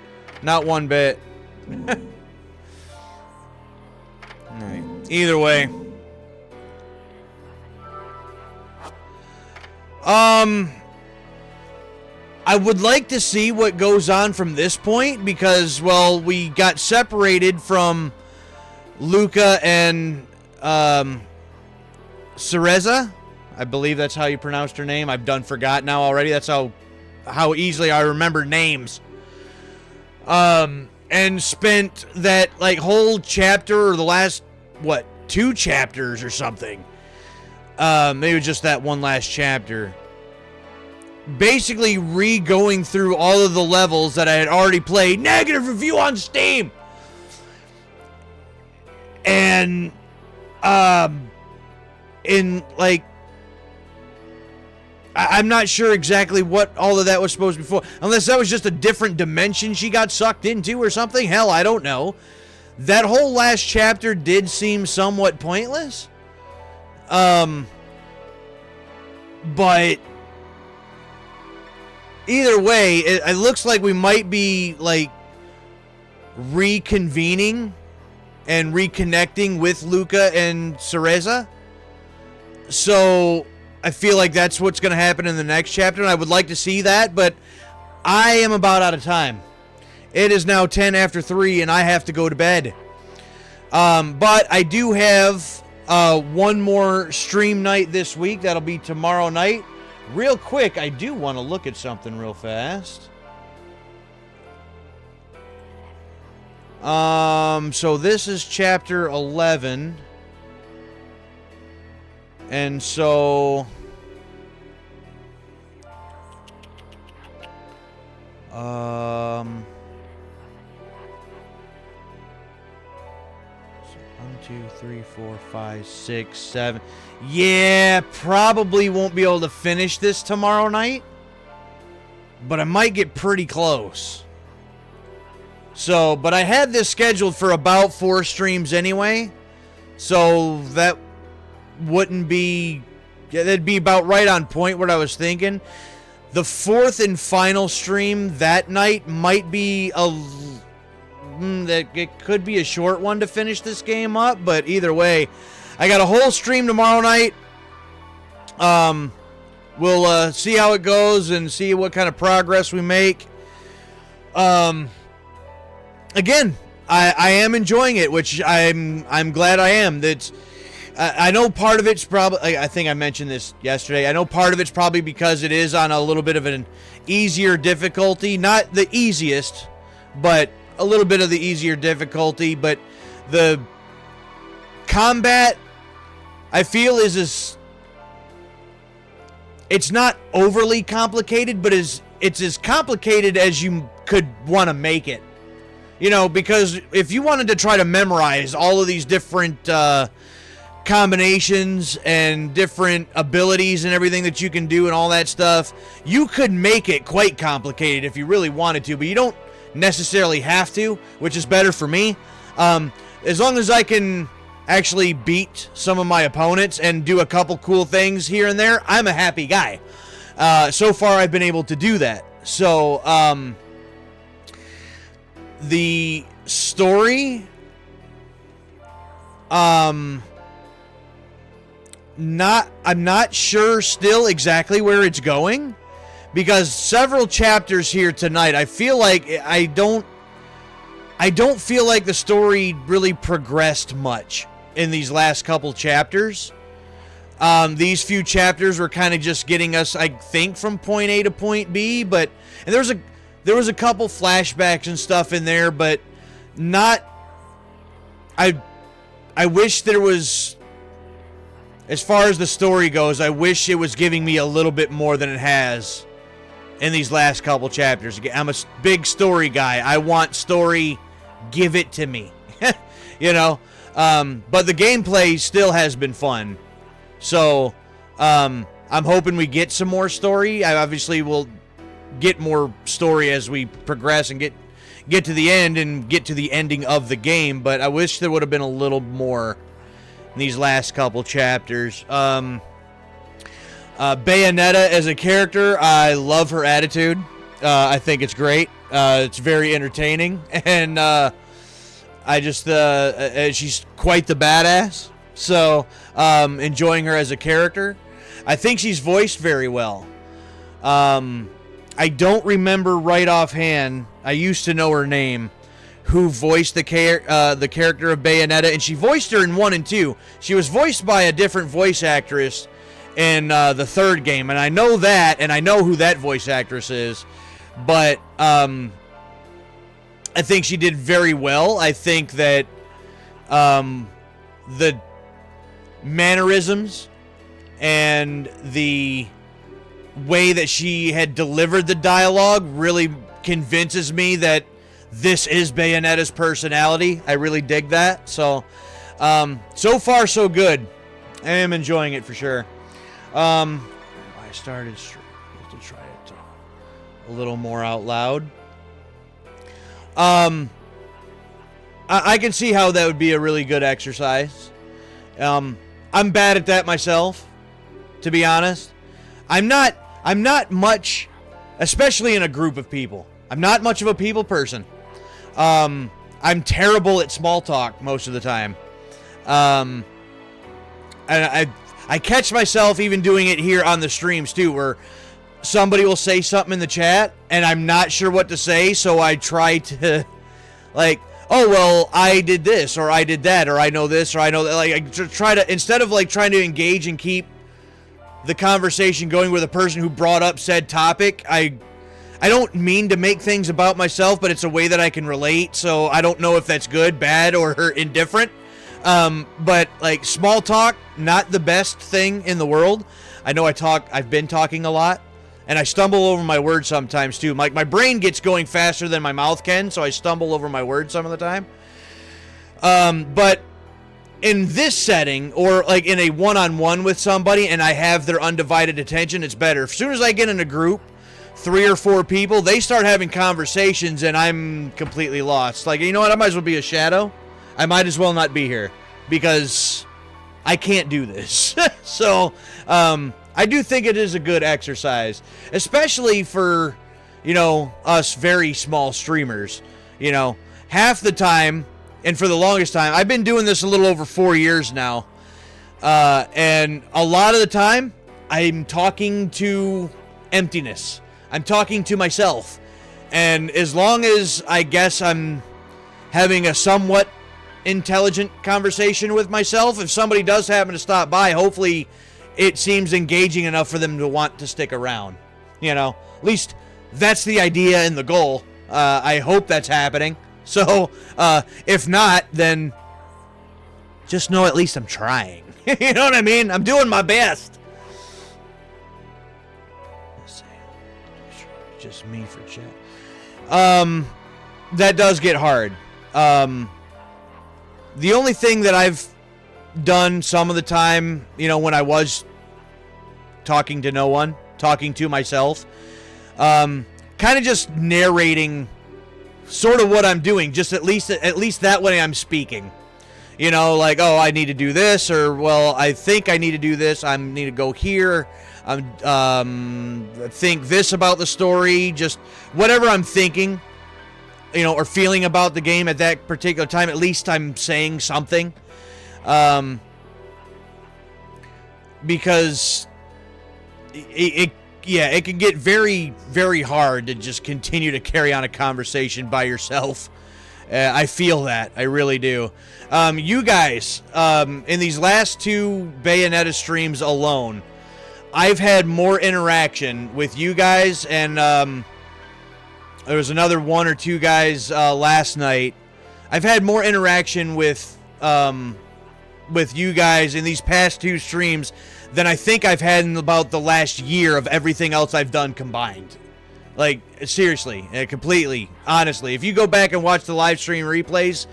Not one bit. Alright. Either way. I would like to see what goes on from this point because, well, we got separated from Luca and Cereza. I believe that's how you pronounced her name. I've done forgot now already. That's how easily I remember names. And spent that like whole chapter or the last 2 chapters or something. Maybe just that one last chapter. Basically re-going through all of the levels that I had already played. Negative review on Steam. And in like I'm not sure exactly what all of that was supposed to be for. Unless that was just a different dimension she got sucked into or something. Hell, I don't know. That whole last chapter did seem somewhat pointless. But either way, it looks like we might be like reconvening and reconnecting with Luca and Cereza. So I feel like that's what's going to happen in the next chapter, and I would like to see that, but I am about out of time. It is now 10 after 3, and I have to go to bed. But I do have one more stream night this week. That'll be tomorrow night. Real quick, I do want to look at something real fast. So this is chapter 11. And so... So 1, 2, 3, 4, 5, 6, 7. Yeah, probably won't be able to finish this tomorrow night. But I might get pretty close. So, but I had this scheduled for about 4 streams anyway. So that wouldn't be... Yeah, that'd be about right on point what I was thinking. The 4th and final stream that night might be that it could be a short one to finish this game up, but either way, I got a whole stream tomorrow night. We'll see how it goes and see what kind of progress we make. Again, I am enjoying it, which I'm glad I am. That's I know part of it's probably, I think I mentioned this yesterday, I know part of it's probably because it is on a little bit of an easier difficulty. Not the easiest, but a little bit of the easier difficulty. But the combat, I feel, it's not overly complicated, but it's as complicated as you could want to make it. You know, because if you wanted to try to memorize all of these different combinations and different abilities and everything that you can do and all that stuff, you could make it quite complicated if you really wanted to, but you don't necessarily have to, which is better for me. As long as I can actually beat some of my opponents and do a couple cool things here and there, I'm a happy guy. So far I've been able to do that. So the story, I'm not sure still exactly where it's going, because several chapters here tonight, I feel like I don't feel like the story really progressed much in these last couple chapters. These few chapters were kind of just getting us, I think, from point A to point B, and there was a couple flashbacks and stuff in there, but not. I wish there was. As far as the story goes, I wish it was giving me a little bit more than it has in these last couple chapters. I'm a big story guy. I want story. Give it to me. You know? But the gameplay still has been fun. So, I'm hoping we get some more story. I obviously will get more story as we progress and get to the end and get to the ending of the game. But I wish there would have been a little more these last couple chapters. Bayonetta as a character, I love her attitude. I think it's great. It's very entertaining, and I just she's quite the badass. So enjoying her as a character. I think she's voiced very well. I don't remember right offhand. I used to know her name. Who voiced the character of Bayonetta, and she voiced her in 1 and 2. She was voiced by a different voice actress in the 3rd game, and I know that, and I know who that voice actress is, but I think she did very well. I think that the mannerisms and the way that she had delivered the dialogue really convinces me that this is Bayonetta's personality. I really dig that. So, so far so good. I am enjoying it for sure. I started to try it a little more out loud. I can see how that would be a really good exercise. I'm bad at that myself, to be honest. I'm not much, especially in a group of people. I'm not much of a people person. I'm terrible at small talk most of the time. And I catch myself even doing it here on the streams too, where somebody will say something in the chat and I'm not sure what to say, so I try to like, oh well, I did this or I did that or I know this or I know that. Like, I try to, instead of like trying to engage and keep the conversation going with the person who brought up said topic, I don't mean to make things about myself, but it's a way that I can relate, so I don't know if that's good, bad, or indifferent. But like small talk, not the best thing in the world. I know I've been talking a lot, and I stumble over my words sometimes too. My brain gets going faster than my mouth can, so I stumble over my words some of the time. But in this setting, or like in a one-on-one with somebody and I have their undivided attention, it's better. As soon as I get in a group, 3 or 4 people, they start having conversations and I'm completely lost. Like, you know what? I might as well be a shadow. I might as well not be here because I can't do this. So, I do think it is a good exercise, especially for, you know, us very small streamers. You know, half the time, and for the longest time, I've been doing this a little over 4 years now, and a lot of the time, I'm talking to emptiness. I'm talking to myself. And as long as I guess I'm having a somewhat intelligent conversation with myself, if somebody does happen to stop by, hopefully it seems engaging enough for them to want to stick around. You know, at least that's the idea and the goal. I hope that's happening. So, if not, then just know at least I'm trying. You know what I mean? I'm doing my best. Just me for chat. That does get hard. The only thing that I've done some of the time, you know, when I was talking to no one, talking to myself, kind of just narrating sort of what I'm doing, just at least that way I'm speaking. You know, like, oh, I need to do this, or, well, I think I need to do this, I need to go here, think this about the story, just whatever I'm thinking, you know, or feeling about the game at that particular time, at least I'm saying something. Because it can get very, very hard to just continue to carry on a conversation by yourself. I feel that. I really do. You guys, in these last 2 Bayonetta streams alone, I've had more interaction with you guys, and there was another 1 or 2 guys last night. I've had more interaction with you guys in these past 2 streams than I think I've had in about the last year of everything else I've done combined. Like, seriously, completely, honestly. If you go back and watch the live stream replays,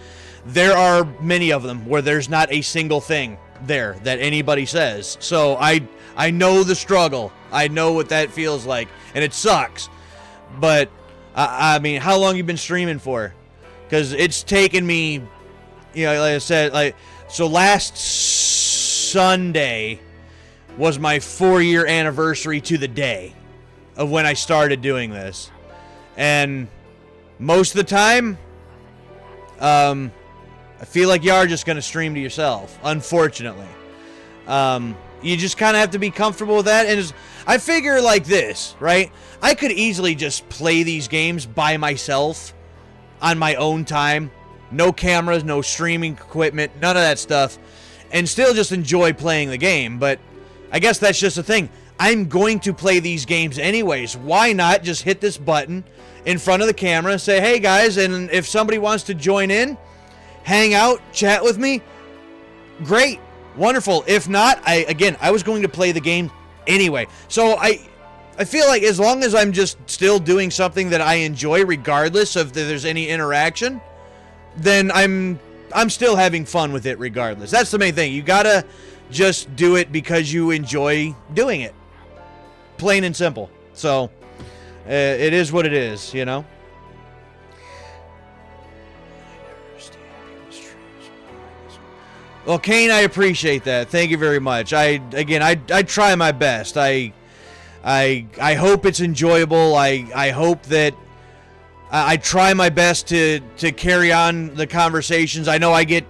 there are many of them where there's not a single thing there that anybody says. So I know the struggle. I know what that feels like, and it sucks. But I mean, how long you been streaming for? Because it's taken me, you know, like I said, like, so last Sunday was my 4-year anniversary to the day of when I started doing this. And most of the time, I feel like you are just going to stream to yourself, unfortunately. You just kind of have to be comfortable with that. And I figure like this, right? I could easily just play these games by myself on my own time. No cameras, no streaming equipment, none of that stuff. And still just enjoy playing the game. But I guess that's just the thing. I'm going to play these games anyways. Why not just hit this button in front of the camera and say, hey guys, and if somebody wants to join in, hang out, chat with me, great, wonderful. If not, I was going to play the game anyway. So I feel like as long as I'm just still doing something that I enjoy, regardless of if there's any interaction, then I'm still having fun with it regardless. That's the main thing. You gotta just do it because you enjoy doing it. Plain and simple. So, it is what it is, you know? Well, Kane, I appreciate that. Thank you very much. I try my best. I hope it's enjoyable. I hope that I try my best to carry on the conversations. I know I get,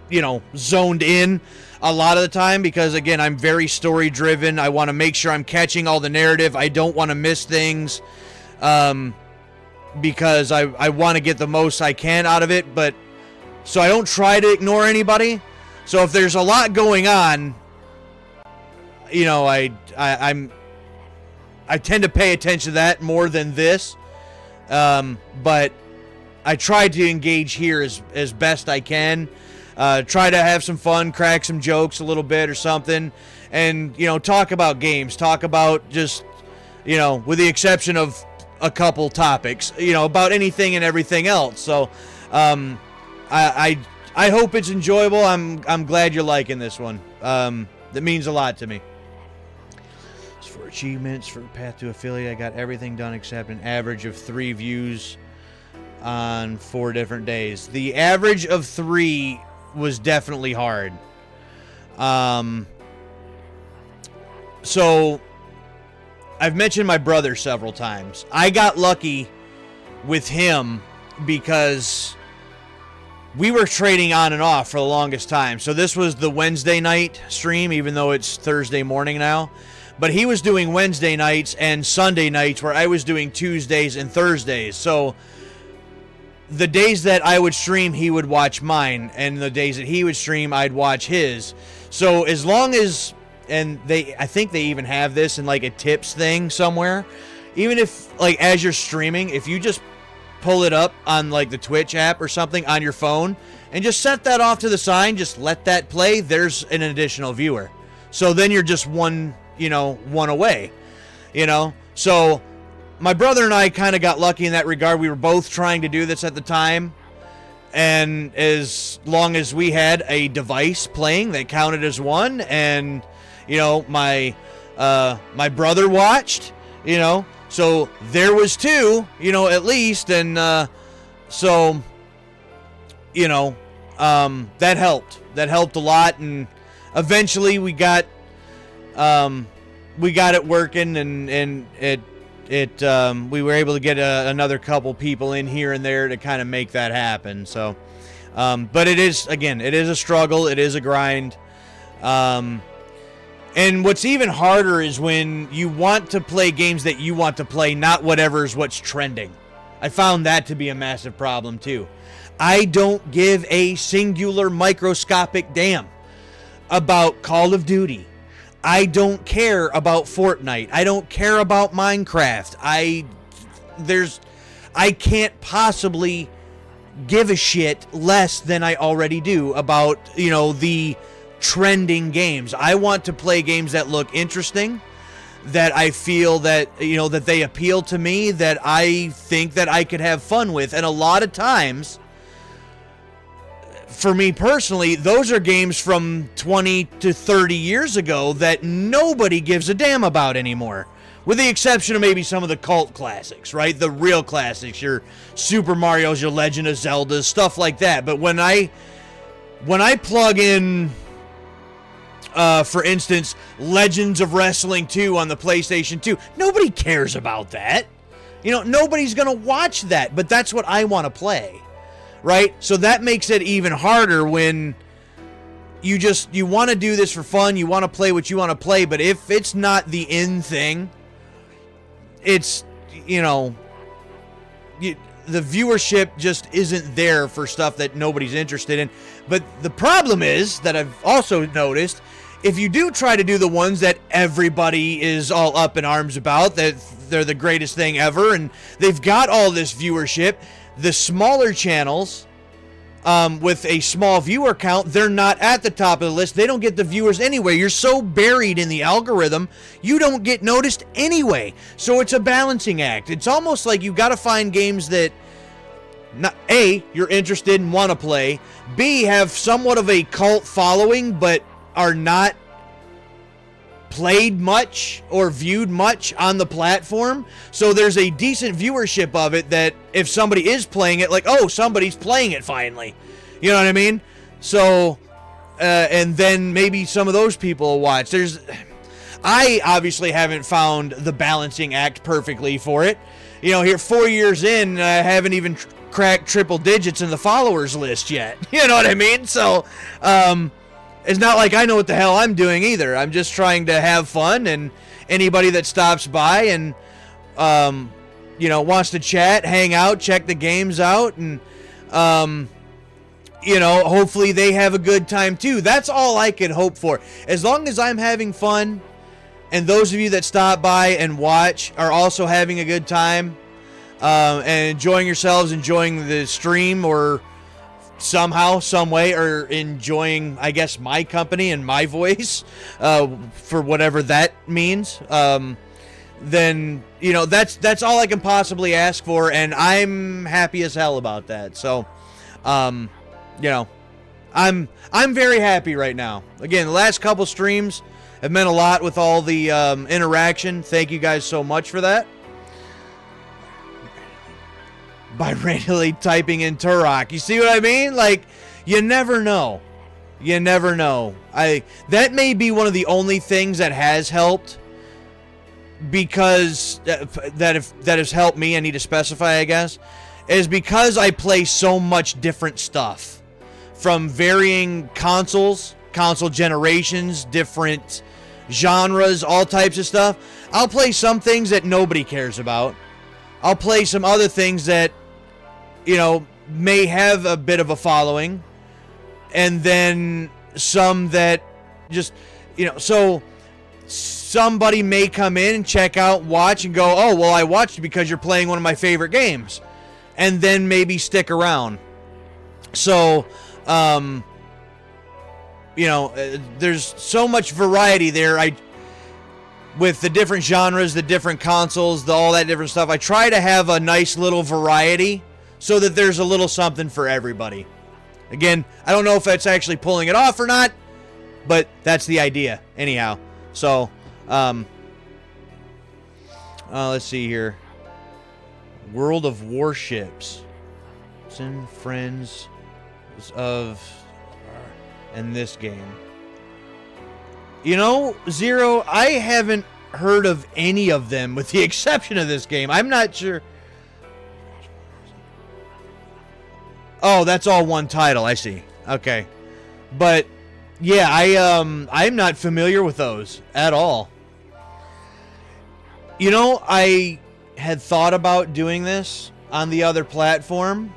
zoned in a lot of the time because, again, I'm very story driven. I want to make sure I'm catching all the narrative. I don't want to miss things because I want to get the most I can out of it. But so I don't try to ignore anybody. So if there's a lot going on, I tend to pay attention to that more than this. But I try to engage here as best I can. Try to have some fun, crack some jokes a little bit or something, and talk about games, talk about just with the exception of a couple topics, about anything and everything else. So I hope it's enjoyable. I'm glad you're liking this one. That means a lot to me. As for achievements for Path to Affiliate, I got everything done except an average of 3 views on 4 different days. The average of 3 was definitely hard. So I've mentioned my brother several times. I got lucky with him because we were trading on and off for the longest time. So this was the Wednesday night stream, even though it's Thursday morning now. But he was doing Wednesday nights and Sunday nights, where I was doing Tuesdays and Thursdays. So the days that I would stream, he would watch mine. And the days that he would stream, I'd watch his. So as long as, and I think they even have this in like a tips thing somewhere. Even if, like, as you're streaming, if you just pull it up on like the Twitch app or something on your phone and just set that off to the side, just let that play, there's an additional viewer. So then you're just one away, So my brother and I kind of got lucky in that regard. We were both trying to do this at the time. And as long as we had a device playing, that counted as one. And, my brother watched, so there was 2, at least. And that helped. That helped a lot. And eventually we got it working, and we were able to get another couple people in here and there to kind of make that happen. So, but it is a struggle. It is a grind. And what's even harder is when you want to play games that you want to play, not what's trending. I found that to be a massive problem too. I don't give a singular microscopic damn about Call of Duty. I don't care about Fortnite. I don't care about Minecraft. I can't possibly give a shit less than I already do about, the trending games. I want to play games that look interesting, that I feel that, that they appeal to me, that I think that I could have fun with. And a lot of times, for me personally, those are games from 20 to 30 years ago that nobody gives a damn about anymore. With the exception of maybe some of the cult classics, right? The real classics, your Super Mario's, your Legend of Zelda's, stuff like that. But when I plug in, for instance, Legends of Wrestling 2 on the PlayStation 2, nobody cares about that. Nobody's going to watch that, but that's what I want to play. Right? So that makes it even harder when you want to do this for fun, you want to play what you want to play, but if it's not the in thing, it's, the viewership just isn't there for stuff that nobody's interested in. But the problem is, that I've also noticed, if you do try to do the ones that everybody is all up in arms about, that they're the greatest thing ever, and they've got all this viewership, the smaller channels with a small viewer count, they're not at the top of the list. They don't get the viewers anyway. You're so buried in the algorithm, you don't get noticed anyway. So it's a balancing act. It's almost like you got to find games that, A, you're interested and want to play, B, have somewhat of a cult following but are not played much or viewed much on the platform, so there's a decent viewership of it, that if somebody is playing it, like, oh, somebody's playing it finally, you know what I mean? So and then maybe some of those people will watch. I obviously haven't found the balancing act perfectly for it. here 4 years in, I haven't even cracked triple digits in the followers list yet. You know what I mean? So, it's not like I know what the hell I'm doing either. I'm just trying to have fun, and anybody that stops by and, wants to chat, hang out, check the games out, and, hopefully they have a good time too. That's all I can hope for. As long as I'm having fun, and those of you that stop by and watch are also having a good time, and enjoying yourselves, enjoying the stream, or somehow, some way, or enjoying, I guess, my company and my voice, for whatever that means, then, that's all I can possibly ask for, and I'm happy as hell about that. So, I'm very happy right now. Again, the last couple streams have meant a lot with all the interaction. Thank you guys so much for that. By randomly typing in Turok. You see what I mean? Like, you never know. You never know. That may be one of the only things that has helped, because that has helped me, I need to specify, I guess, is because I play so much different stuff from varying console generations, different genres, all types of stuff. I'll play some things that nobody cares about. I'll play some other things that, may have a bit of a following, and then some that just, so somebody may come in and check out, watch, and go, oh, well, I watched because you're playing one of my favorite games, and then maybe stick around. So, there's so much variety there. With the different genres, the different consoles, all that different stuff, I try to have a nice little variety so that there's a little something for everybody. Again, I don't know if that's actually pulling it off or not, but that's the idea anyhow. So, let's see here. World of Warships. Some friends of in this game. Zero, I haven't heard of any of them with the exception of this game. I'm not sure. Oh, that's all one title. I see. Okay. But yeah, I'm not familiar with those at all. I had thought about doing this on the other platform,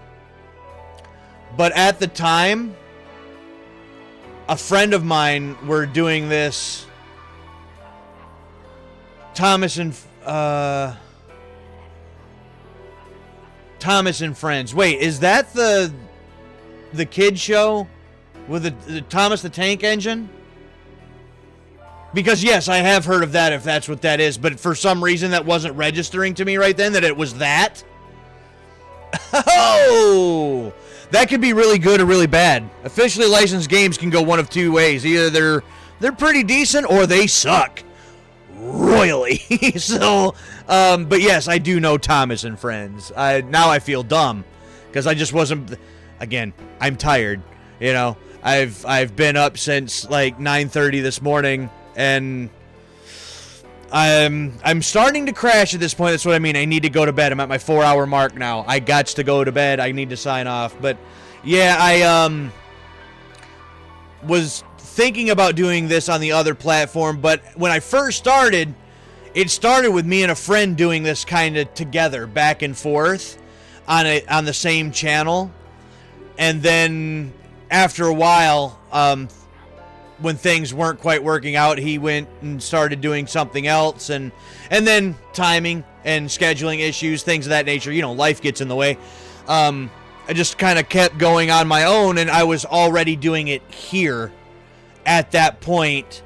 but at the time, a friend of mine were doing this. Thomas and Friends. Wait, is that the kid show with the Thomas the Tank Engine? Because yes, I have heard of that, if that's what that is, but for some reason that wasn't registering to me right then that it was that. Oh, that could be really good or really bad. Officially licensed games can go one of two ways. Either they're pretty decent or they suck royally. So, but yes, I do know Thomas and Friends. Now I feel dumb because I just wasn't. Again, I'm tired. I've been up since like 9:30 this morning, and I'm starting to crash at this point. That's what I mean. I need to go to bed. I'm at my 4-hour mark now. I got to go to bed. I need to sign off. But yeah, I was thinking about doing this on the other platform, but when I first started, it started with me and a friend doing this kind of together, back and forth on the same channel. And then after a while, when things weren't quite working out, he went and started doing something else, and then timing and scheduling issues, things of that nature, life gets in the way. I just kind of kept going on my own, and I was already doing it here at that point,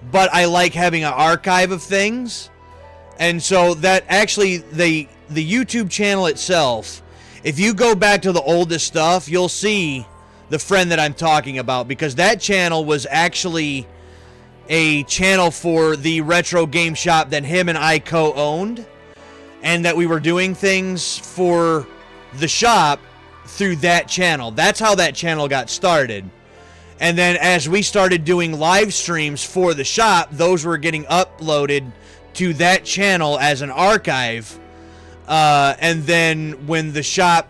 but I like having an archive of things. And so that actually, the YouTube channel itself, if you go back to the oldest stuff, you'll see the friend that I'm talking about, because that channel was actually a channel for the retro game shop that him and I co-owned, and that we were doing things for the shop through that channel. That's how that channel got started. And then as we started doing live streams for the shop, those were getting uploaded to that channel as an archive And then when the shop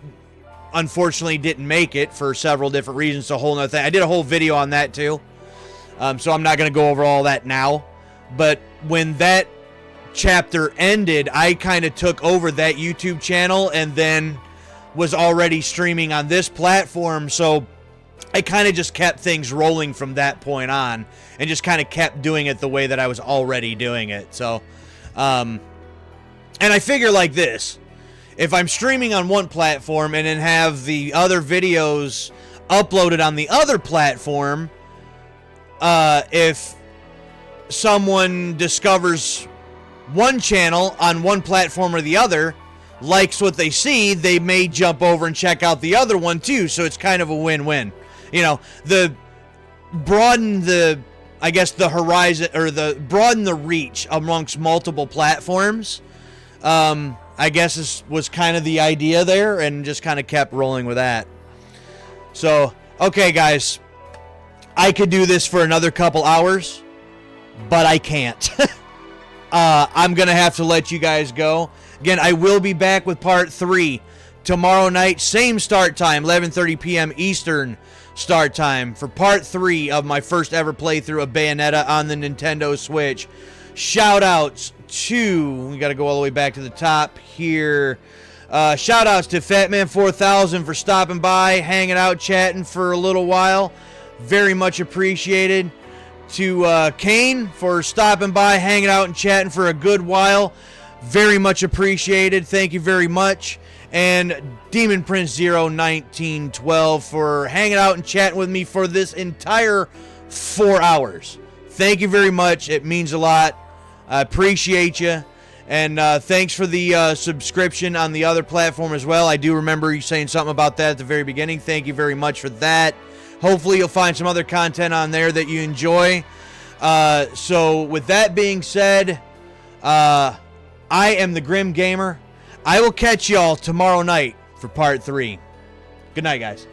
unfortunately didn't make it for several different reasons, it's a whole nother thing. I did a whole video on that too. So I'm not going to go over all that now. But when that chapter ended, I kind of took over that YouTube channel and then was already streaming on this platform. So I kind of just kept things rolling from that point on and just kind of kept doing it the way that I was already doing it. So, and I figure like this. If I'm streaming on one platform and then have the other videos uploaded on the other platform, if someone discovers one channel on one platform or the other, likes what they see, they may jump over and check out the other one too. So it's kind of a win-win. You know, broaden the horizon, or broaden the reach amongst multiple platforms. I guess was kind of the idea there, and just kind of kept rolling with that. So, okay, guys, I could do this for another couple hours, but I can't. I'm going to have to let you guys go. Again, I will be back with part 3 tomorrow night, same start time, 11:30 p.m. Eastern start time, for part 3 of my first ever playthrough of Bayonetta on the Nintendo Switch. Shout outs to, we got to go all the way back to the top here. Shout outs to Fatman4000 for stopping by, hanging out, chatting for a little while. Very much appreciated. To Kane for stopping by, hanging out, and chatting for a good while. Very much appreciated. Thank you very much. And Demon Prince 01912 for hanging out and chatting with me for this entire 4 hours. Thank you very much. It means a lot. I appreciate you. And thanks for the subscription on the other platform as well. I do remember you saying something about that at the very beginning. Thank you very much for that. Hopefully you'll find some other content on there that you enjoy. So with that being said, I am the Grim Gamer. I will catch y'all tomorrow night for part 3. Good night, guys.